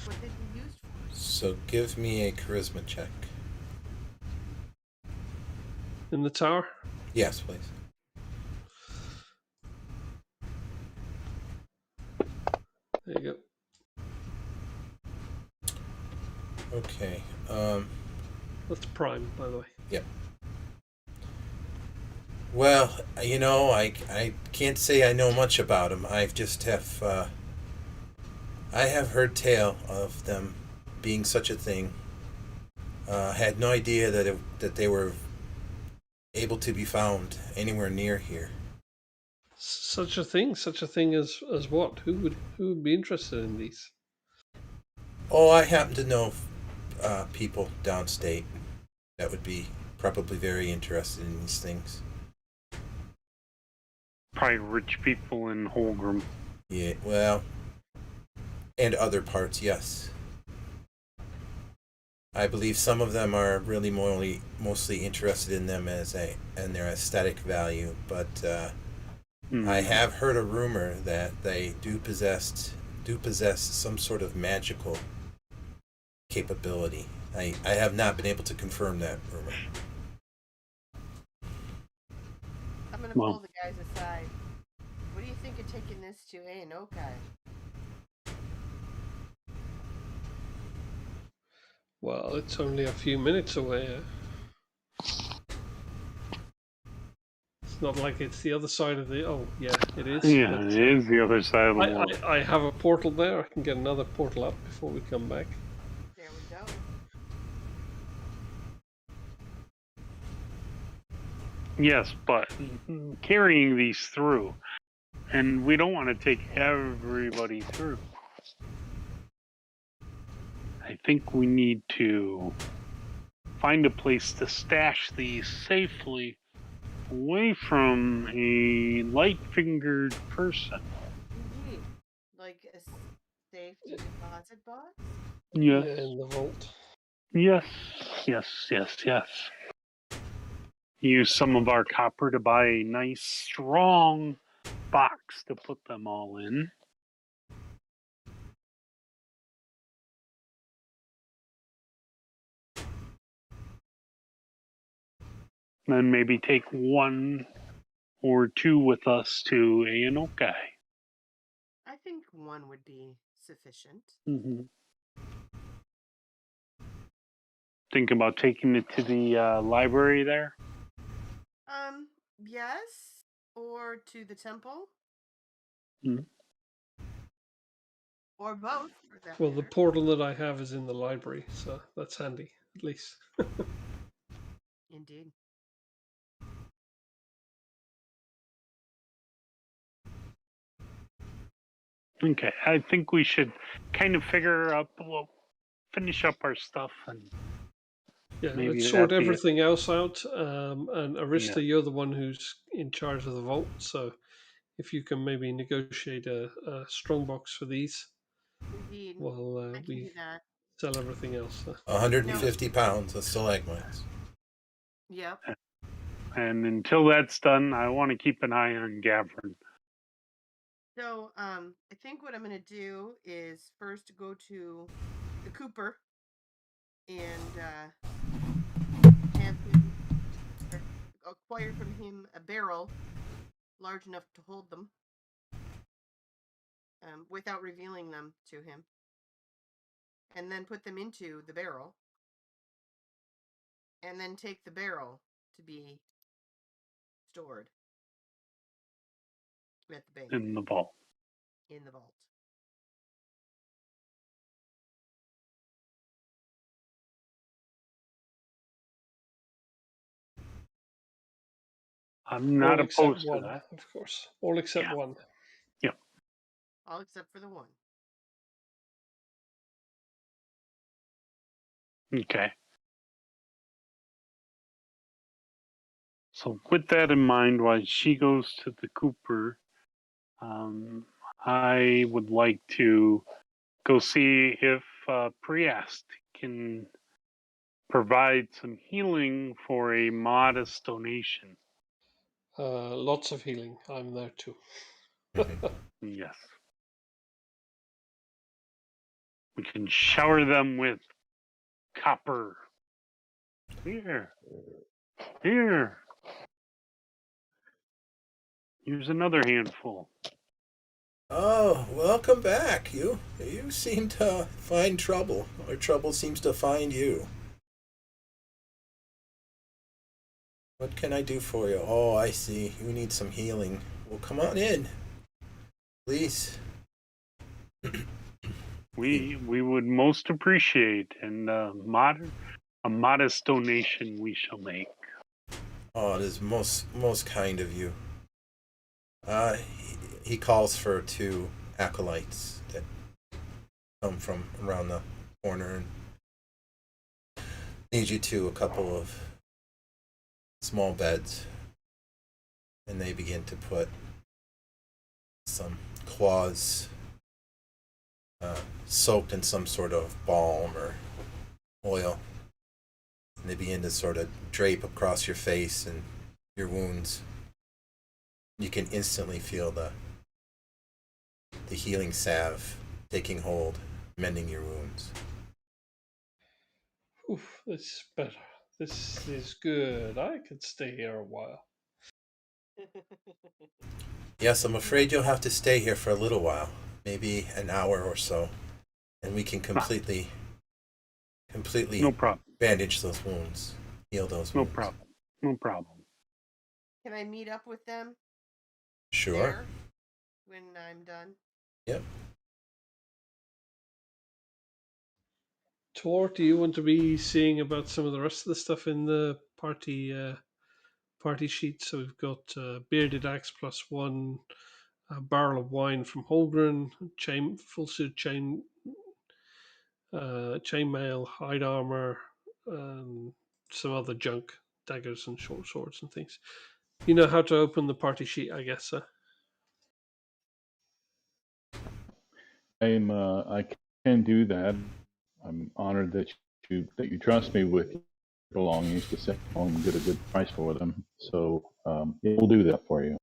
what they'd be used for. So give me a charisma check. In the tower? Yes, please. There you go. Okay. That's prime, by the way. Yep. Well, I can't say I know much about them. I just have I have heard tale of them being such a thing. Had no idea that they were able to be found anywhere near here. Such a thing as what? Who would be interested in these? Oh, I happen to know people downstate that would be probably very interested in these things. Probably rich people in Holgram. Yeah, well, and other parts, yes. I believe some of them are really mostly interested in them and their aesthetic value, but I have heard a rumor that they do possess some sort of magical capability. I have not been able to confirm that rumor. I'm gonna Well. pull the guys aside. What do you think of taking this to Aonokai? Well, it's only a few minutes away. It's not like it's the other side of the. Oh, yeah, it is. Yeah, But, it is the other side of the world. I have a portal there. I can get another portal up before we come back. There we go. Yes, but carrying these through, and we don't want to take everybody through. I think we need to find a place to stash these safely away from a light-fingered person. Indeed. Like a safety deposit box? Yes. Yeah, in the vault. Yes. Use some of our copper to buy a nice, strong box to put them all in. Then maybe take one or two with us to Aonokai. I think one would be sufficient. Mm-hmm. Think about taking it to the library there? Yes. Or to the temple. Mm. Or both. For that Well, the matter. portal that I have is in the library, so that's handy, at least. Indeed. Okay, I think we should kind of finish up our stuff and Yeah, maybe let's sort that'd be it. everything else out. And Arista, you're the one who's in charge of the vault, so if you can maybe negotiate a strongbox for these, Indeed. while I can we do that. sell everything else. 150 pounds of stalagmites. Yep. And until that's done, I want to keep an eye on Gavin. So, I think what I'm going to do is first go to the Cooper and have him acquire from him a barrel large enough to hold them without revealing them to him, and then put them into the barrel, and then take the barrel to be stored at the bank In the vault. in the vault. I'm not All except opposed to one, that. of course. All except one. All except for the one. Okay. So with that in mind, while she goes to the Cooper, I would like to go see if Priest can provide some healing for a modest donation. Lots of healing. I'm there too. Yes. We can shower them with copper. Here. Here's another handful. Oh, welcome back. You seem to find trouble, or trouble seems to find you. What can I do for you? Oh, I see. You need some healing. Well, come on in, please. We would most appreciate, and a modest donation we shall make. Oh, it is most kind of you. He calls for 2 acolytes that come from around the corner and leads you to a couple of small beds, and they begin to put some cloths soaked in some sort of balm or oil, and they begin to sort of drape across your face and your wounds. You can instantly feel the healing salve taking hold, mending your wounds. Oof, this is better. This is good. I could stay here a while. Yes, I'm afraid you'll have to stay here for a little while, maybe an hour or so, and we can Ah, completely no problem. bandage those wounds, heal those No wounds. problem. No problem. Can I meet up with them Sure. there when I'm done? Yep. Tor, do you want to be seeing about some of the rest of the stuff in the party sheet? So we've got bearded axe +1, a barrel of wine from Holgren, full suit chainmail, hide armor, some other junk, daggers and short swords and things. You know how to open the party sheet, I guess. I can do that. I'm honored that you trust me with your belongings to sell them and get a good price for them. So we'll do that for you.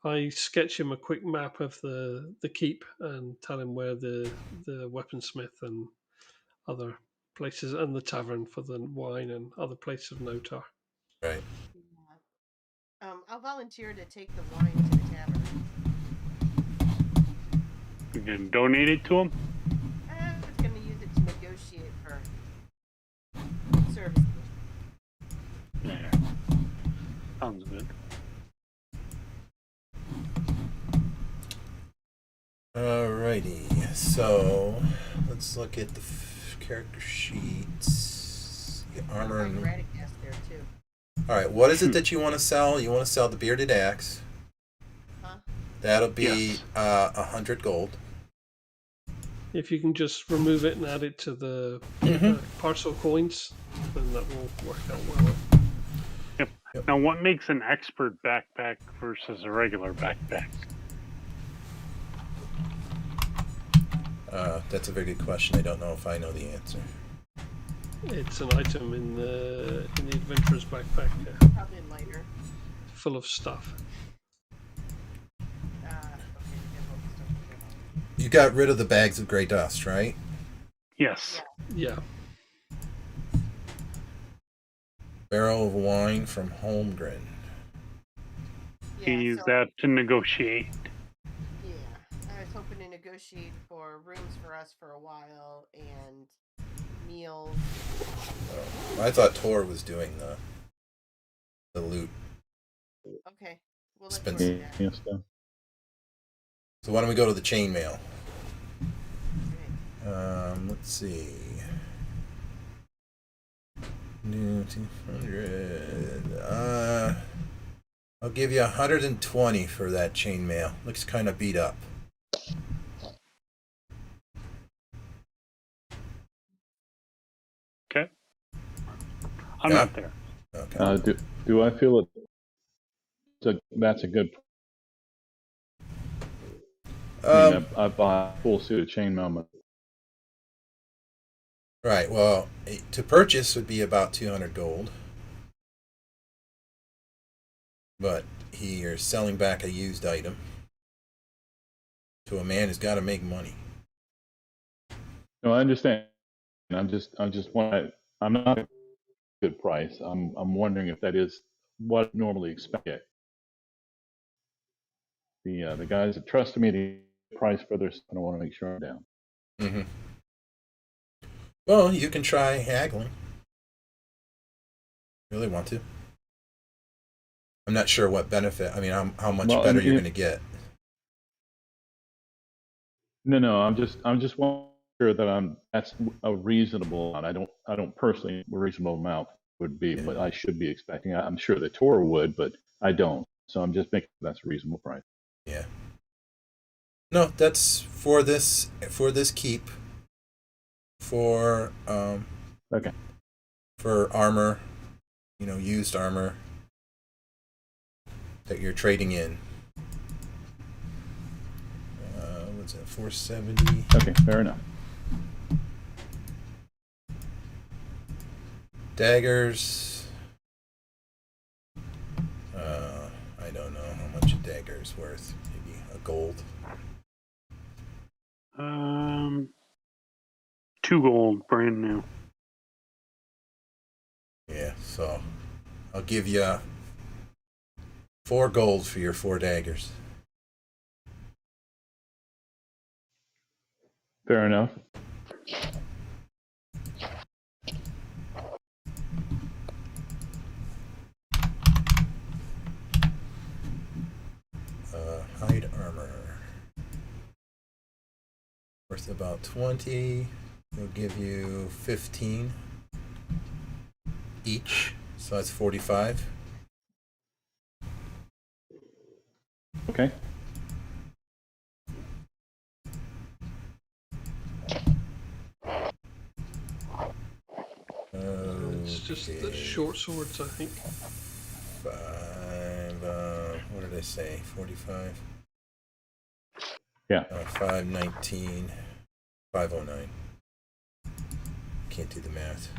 I sketch him a quick map of the keep and tell him where the weaponsmith and other places and the tavern for the wine and other places of note are. Right. Yeah. I'll volunteer to take the wine to the tavern. You can donate it to them. I was going to use it to negotiate for services. Yeah. Sounds good. Alrighty, so let's look at the character sheets. The armor Find and... Radagast there too. Alright, what is it that you want to sell? You want to sell the bearded axe. Huh? That'll be Yes. 100 gold. If you can just remove it and add it to the parcel coins, then that will work out well. Yep. Now, what makes an expert backpack versus a regular backpack? That's a very good question. I don't know if I know the answer. It's an item in the adventurer's backpack, Probably lighter. full of stuff. Okay, You got rid of the bags of gray dust, right? Yes. Yeah. Barrel of wine from Holmgren. You use that to negotiate. Yeah, I was hoping to negotiate for rooms for us for a while and meals. Oh, I thought Tor was doing the loot. Okay, we'll let Spend- Tor do that. Yes, sir. So why don't we go to the chainmail? Okay. Let's see. New 200. I'll give you 120 for that chainmail. Looks kind of beat up. Okay. I'm Yeah. not there. Okay. Do I feel that's a good? I bought a full suit of chainmail. Right. Well, to purchase would be about 200 gold. But you're selling back a used item to a man who's got to make money. No, I understand. I'm just wondering. I'm not a good price. I'm wondering if that is what I normally expect. The guys that trusted me to price for their stuff, I want to make sure I'm down. Mm-hmm. Well, you can try haggling. Really want to? I'm not sure what benefit. I mean, how much better you're going to get. No. I'm just sure that that's a reasonable amount. I don't personally a reasonable amount would be what I should be expecting. I'm sure the Torah would, but I don't. So I'm just making that's a reasonable price. Yeah. No, that's for this keep. For Okay. For armor, used armor that you're trading in. What's that? 470. Okay, fair enough. Daggers. I don't know how much a dagger is worth. Maybe a gold. 2 gold, brand new. Yeah, so I'll give you 4 gold for your 4 daggers. Fair enough. Hide armor. Worth about 20. It'll give you 15 each. So that's 45. Okay. It's just the short swords, I think. 5. What did I say? 45. Yeah. 519. 509. Can't do the math.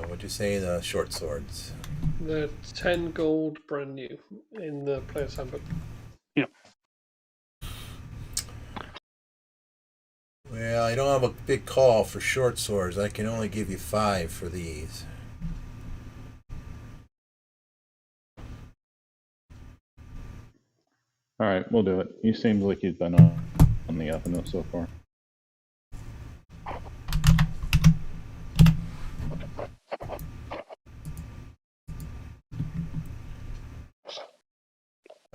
What'd you say? The short swords. They're 10 gold, brand new, in the player's handbook. Yep. Well, I don't have a big call for short swords. I can only give you 5 for these. All right, we'll do it. He seems like he's been on the up and up so far.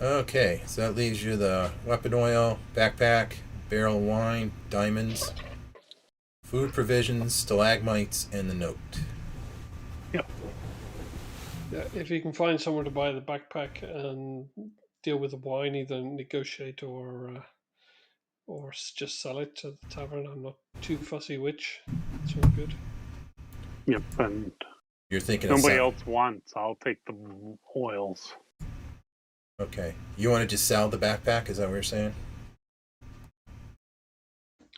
Okay, so that leaves you the weapon oil, backpack, barrel of wine, diamonds, food provisions, stalagmites, and the note. Yep. Yeah, if you can find somewhere to buy the backpack and deal with the wine, either negotiate or just sell it to the tavern. I'm not too fussy which. It's all good. Yep, and You're thinking nobody of else wants. I'll take the oils. Okay. You want to just sell the backpack? Is that what you're saying?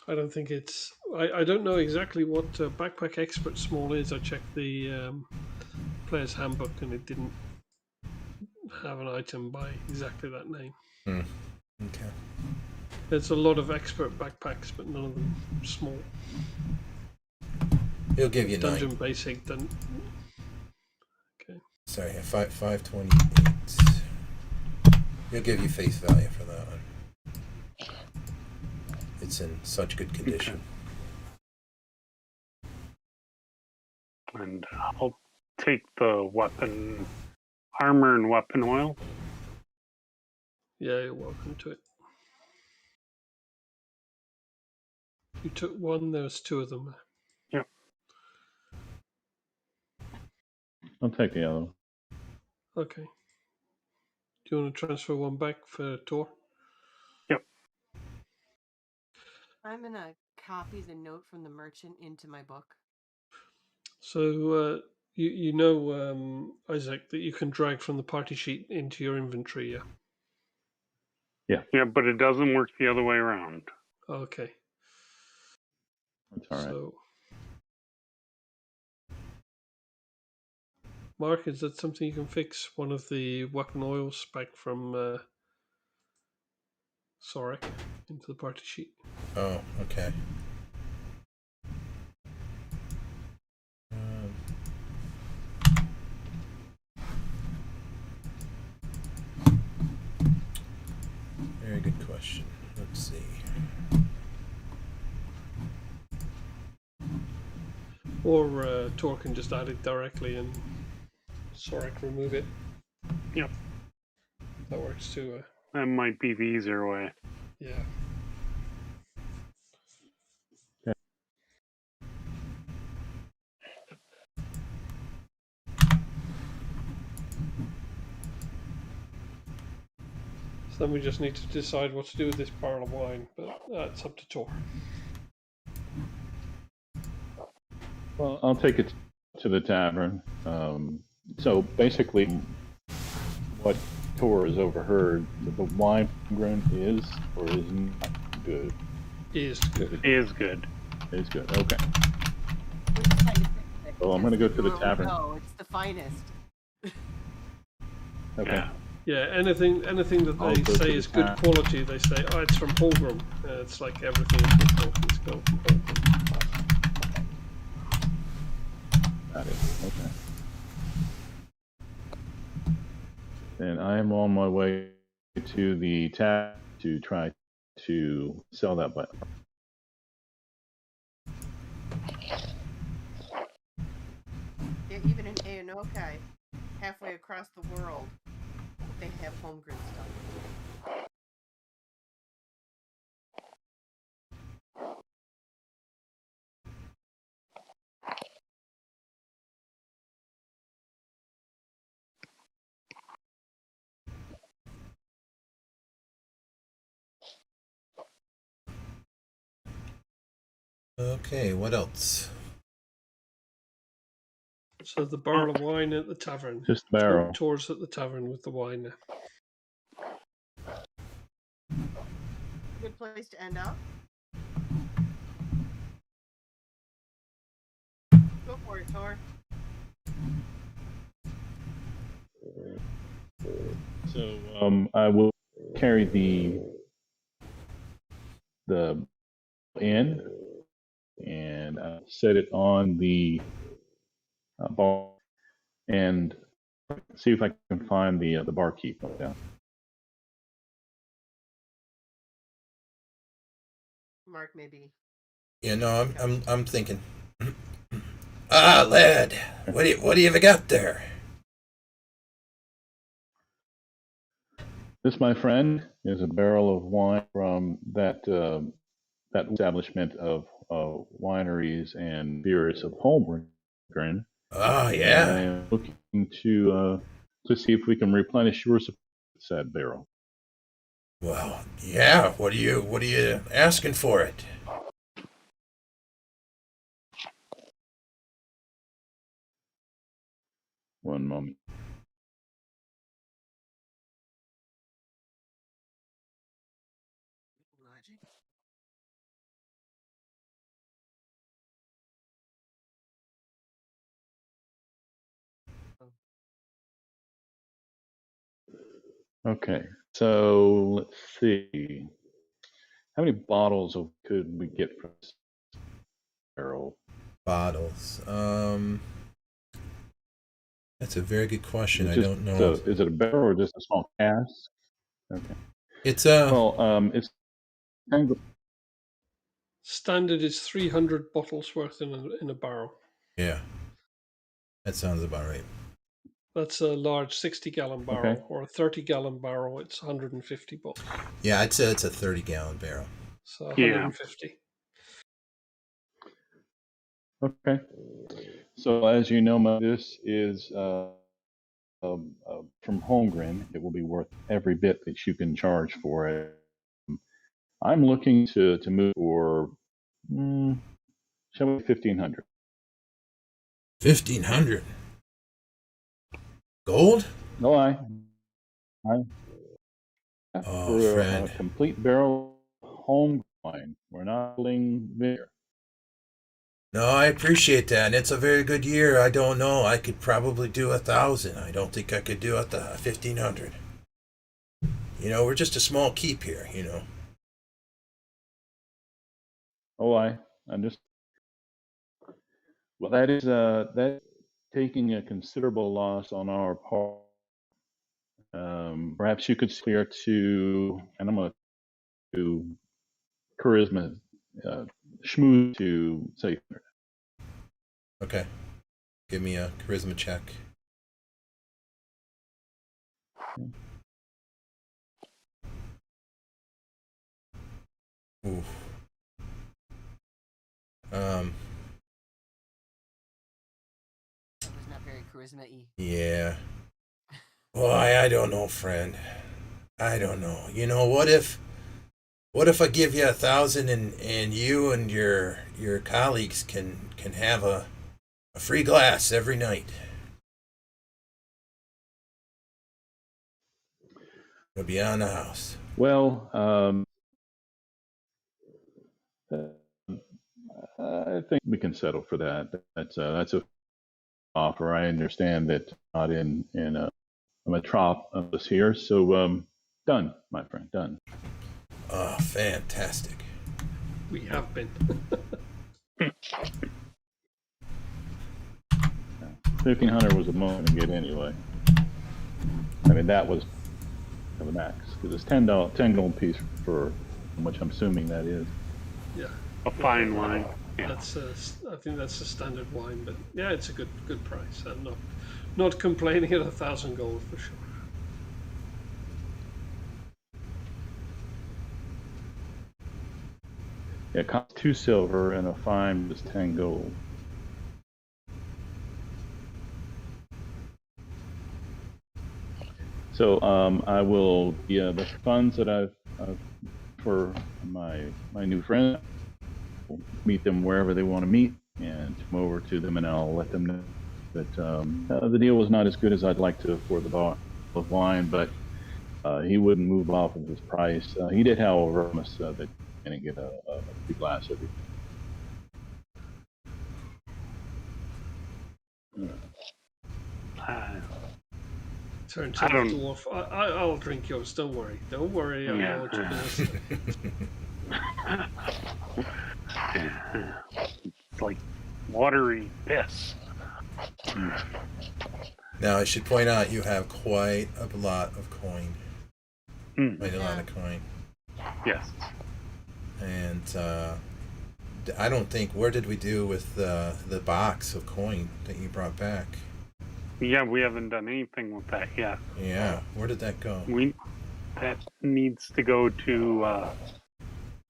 I don't think it's... I don't know exactly what Backpack Expert Small is. I checked the player's handbook and it didn't have an item by exactly that name. Okay. There's a lot of expert backpacks, but none of them small. He'll give you 9. Dungeon basic. Okay. Sorry, 528. He'll give you face value for that one. It's in such good condition. And I'll take the weapon, armor and weapon oil. Yeah, you're welcome to it. You took one, there's 2 of them. Yep. I'll take the other one. Okay. Do you want to transfer one back for Tor? Yep. I'm gonna copy the note from the merchant into my book. So you know, Isaac, that you can drag from the party sheet into your inventory, yeah? Yeah, but it doesn't work the other way around. Okay. That's all right. So, Mark, is that something you can fix? One of the weapon oils back from Sorek into the party sheet. Oh, okay. Very good question. Let's see. Or Tor can just add it directly and Sorek remove it. Yep. That works too. That might be the easier way. Yeah. So then we just need to decide what to do with this barrel of wine, but it's up to Tor. Well, I'll take it to the tavern. So basically, what Tor has overheard, the wine grown is or is not good. Is good. Is good. Is good. Okay. We just had to fix it Well, I'm because gonna go to the everywhere we tavern. go, it's the finest. Okay. Yeah. Yeah, anything that I'll they go say to is the good tavern. quality, they say, oh, it's from Holgram. It's like everything in Holgram is going from Holgram. Got it. Okay. And I am on my way to the tab to try to sell that. But Yeah, even in Aonokai, halfway across the world, they have homegrown stuff. Okay, what else? So the barrel of wine at the tavern. just a barrel. Tours at the tavern with the wine. Good place to end up. Go for it, Tor. So I will carry the in and set it on the bar and see if I can find the barkeep. Yeah. Mark, maybe. Yeah, no, I'm thinking. Ah, lad, what do you got there? This, my friend, is a barrel of wine from that establishment of wineries and beers of Holmgren. Oh, And I yeah. am looking to see if we can replenish your said barrel. Well, yeah. What are you asking for it? One moment. Logic. Okay, so let's see. How many bottles could we get from this barrel? Bottles. That's a very good question. I don't know. So is it a barrel or just a small cask? Okay. It's it's kind of, Standard is 300 bottles worth in a barrel. yeah. That sounds about right. That's a large 60-gallon barrel, Okay. or a 30-gallon barrel. It's 150 bottles. Yeah, I'd say it's a 30-gallon barrel. So Yeah. 150. Okay. So as you know, this is from Holmgren. It will be worth every bit that you can charge for it. I'm looking to move for, shall we, 1,500. 1,500 gold. No, I Oh, for Fred. a complete barrel home wine. We're not selling beer. No, I appreciate that, and it's a very good year. I don't know. I could probably do 1,000. I don't think I could do 1,500. You know, we're just a small keep here. You know. Oh, I'm just. Well, that is that taking a considerable loss on our part. Perhaps you could clear to, and I'm going to do charisma, schmooze to say. Okay. Give me a charisma check. Oof. It was not very charisma-y. Yeah. Well, I don't know, friend. I don't know. You know, what if I give you 1,000 and you and your colleagues can have a free glass every night? It'll be on the house. Well, I think we can settle for that. That's a offer. I understand that not in a metropolis here, so done, my friend, done. Oh, fantastic. We have been. 1,500 was a moment to get anyway. I mean, that was the max because it's $10 gold piece for how much I'm assuming that is. Yeah, A fine wine. Yeah. that's I think that's a standard wine, but yeah, it's a good price. I'm not complaining at 1,000 gold for sure. Yeah, it costs 2 silver and a fine was 10 gold. So I will the funds that I've for my new friend, I'll meet them wherever they want to meet and come over to them, and I'll let them know that the deal was not as good as I'd like to for the bottle of wine, but he wouldn't move off of his price. He did, however, promise that he didn't get a free glass every. Turn to I the don't- dwarf. I'll drink yours. Don't worry. Don't worry. I know what you're gonna say. It's like watery piss. Now, I should point out you have quite a lot of coin. Quite a lot of coin. Yes. And I don't think, where did we do with the box of coin that you brought back? Yeah, we haven't done anything with that yet. Yeah, where did that go? That needs to go to.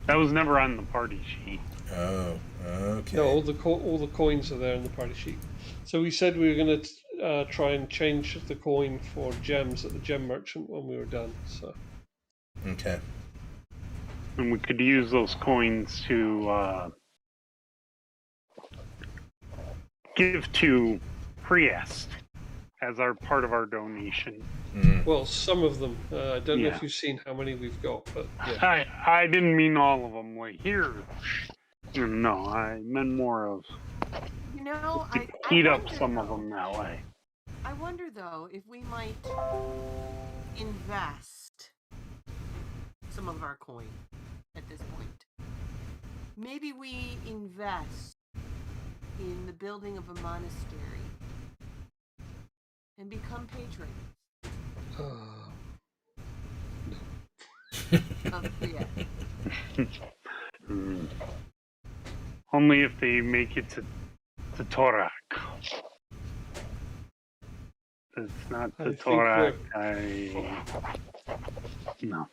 That was never on the party sheet. Oh, okay. No, all the coins are there in the party sheet. So we said we were going to try and change the coin for gems at the gem merchant when we were done. So Okay. And we could use those coins to give to Priest as our part of our donation. well, some of them. I don't know Yeah. if you've seen how many we've got, but yeah. I didn't mean all of them. Like here, no, I meant more of You know, to I eat up wonder, some of though. them that way. I wonder though if we might invest some of our coin at this point. Maybe we invest in the building of a monastery and become patrons of Priest. Only if they make it to Torak. It's not I the think Torak. we're- No.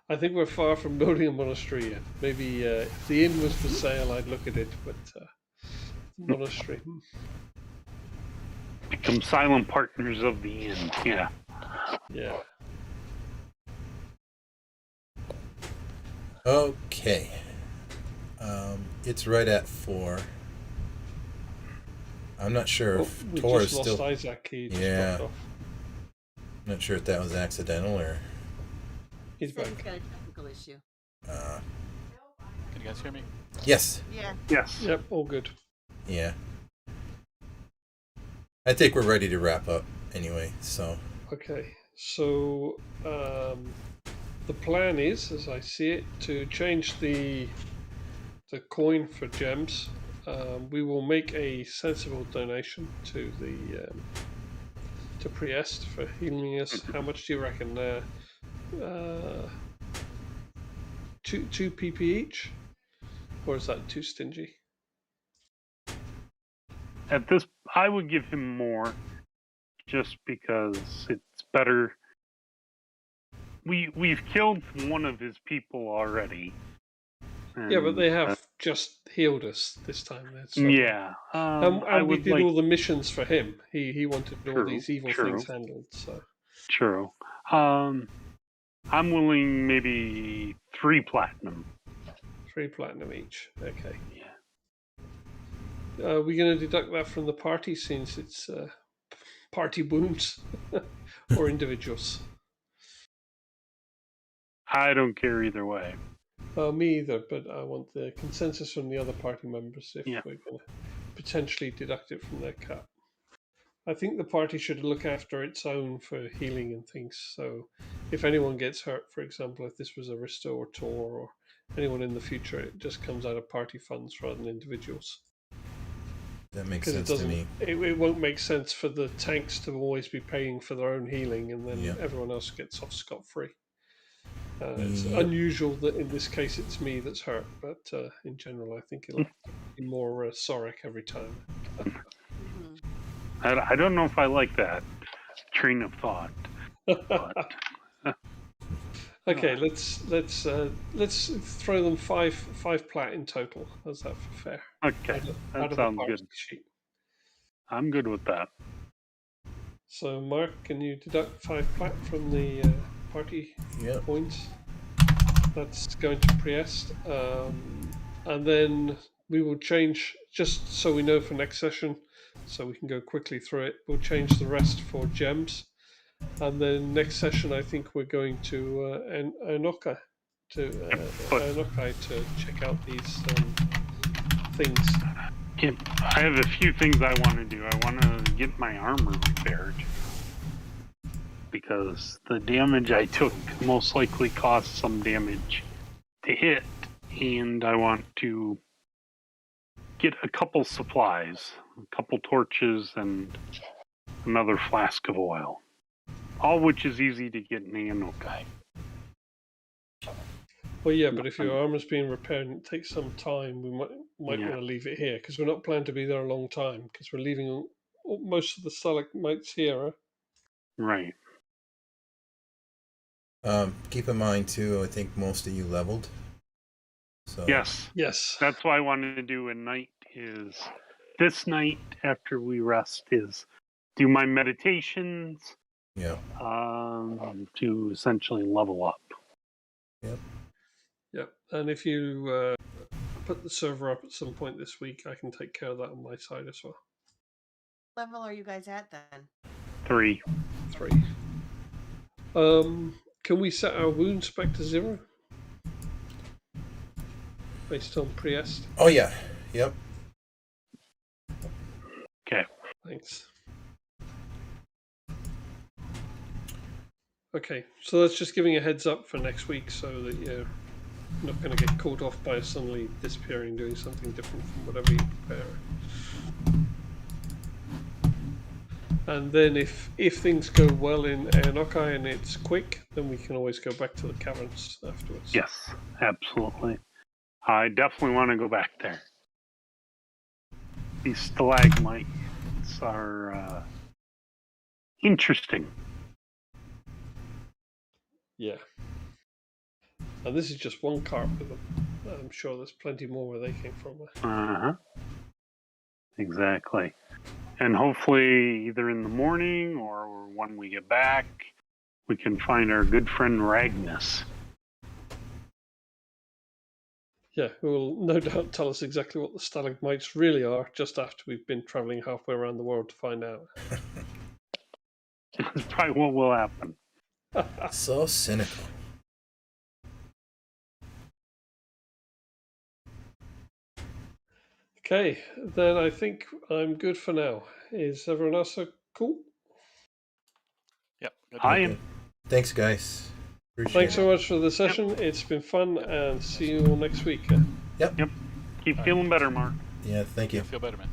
I think we're far from building a monastery yet. Maybe if the inn was for sale, I'd look at it, but monastery. Become silent partners of the inn. Yeah. Yeah. Okay. It's right at 4. I'm not sure if We Tor just is lost still. Isaac. He just Yeah. dropped off. I'm not sure if that was accidental or. He's Said he's back. got a technical issue. Uh, Can you guys hear me? yes. Yeah. Yes. Yep, all good. Yeah. I think we're ready to wrap up anyway, so. Okay, so the plan is, as I see it, to change the coin for gems. We will make a sensible donation to the to Priest for healing us. How much do you reckon? 2 PP each, or is that too stingy? At this, I would give him more, just because it's better. We've killed one of his people already. Yeah, but they and, have just healed us this time. So. Yeah. And I we would did like. all the missions for him. He wanted all True, these evil true. things handled. So True. I'm willing maybe 3 platinum. 3 platinum each. Okay. Yeah. Are we going to deduct that from the party since it's party wounds or individuals? I don't care either way. Me either, but I want the consensus from the other party members if Yeah. we're going to potentially deduct it from their cap. I think the party should look after its own for healing and things. So if anyone gets hurt, for example, if this was Aristo or Tor or anyone in the future, it just comes out of party funds rather than individuals. That makes Because it sense to doesn't, me. it won't make sense for the tanks to always be paying for their own healing, and then Yep. everyone else gets off scot-free. It's Yep. unusual that in this case it's me that's hurt, but in general I think it'll be more Sorek every time. Mhm. I don't know if I like that train of thought, but Okay, let's throw them five plat in total. How's that for fair? okay, Out that of the sounds party good. sheet. I'm good with that. So Mark, can you deduct 5 plat from the party Yep. points? That's going to Priest, and then we will change, just so we know for next session, so we can go quickly through it. We'll change the rest for gems, and then next session I think we're going to Anoka to check out these things. Yeah, I have a few things I want to do. I want to get my armor repaired because the damage I took most likely caused some damage to hit, and I want to get a couple supplies, a couple torches, and another flask of oil. All which is easy to get in Anokai. Well, yeah, but if your armor's being repaired and it takes some time, we might Yeah. want to leave it here because we're not planning to be there a long time because we're leaving most of the stalagmites here. Huh? Right. Keep in mind too, I think most of you leveled. So Yes. Yes. That's why I wanted to do a night is this night after we rest is do my meditations yeah. to essentially level up. Yep. Yep. And if you put the server up at some point this week, I can take care of that on my side as well. Level are you guys at then? 3. 3. Can we set our wounds back to 0? Based on Priest? Oh yeah. Yep. Okay. Thanks. Okay, so that's just giving a heads up for next week so that you're not going to get caught off by suddenly disappearing, doing something different from whatever you prepare. And then if things go well in Anokai and it's quick, then we can always go back to the caverns afterwards. Yes, absolutely. I definitely want to go back there. These stalagmites are interesting. Yeah. And this is just one cart with them. I'm sure there's plenty more where they came from. Uh-huh. Exactly. And hopefully either in the morning or when we get back, we can find our good friend Ragnus. Yeah, who will no doubt tell us exactly what the stalagmites really are just after we've been travelling halfway around the world to find out. That's probably what will happen. So cynical. Okay, then I think I'm good for now. Is everyone else cool? Yep. Good. I Okay. am. Thanks, guys. Appreciate Thanks it. so much for the session. It's been fun, and see you all next week. Keep feeling better, Mark. Yeah. Thank you. Feel better, man.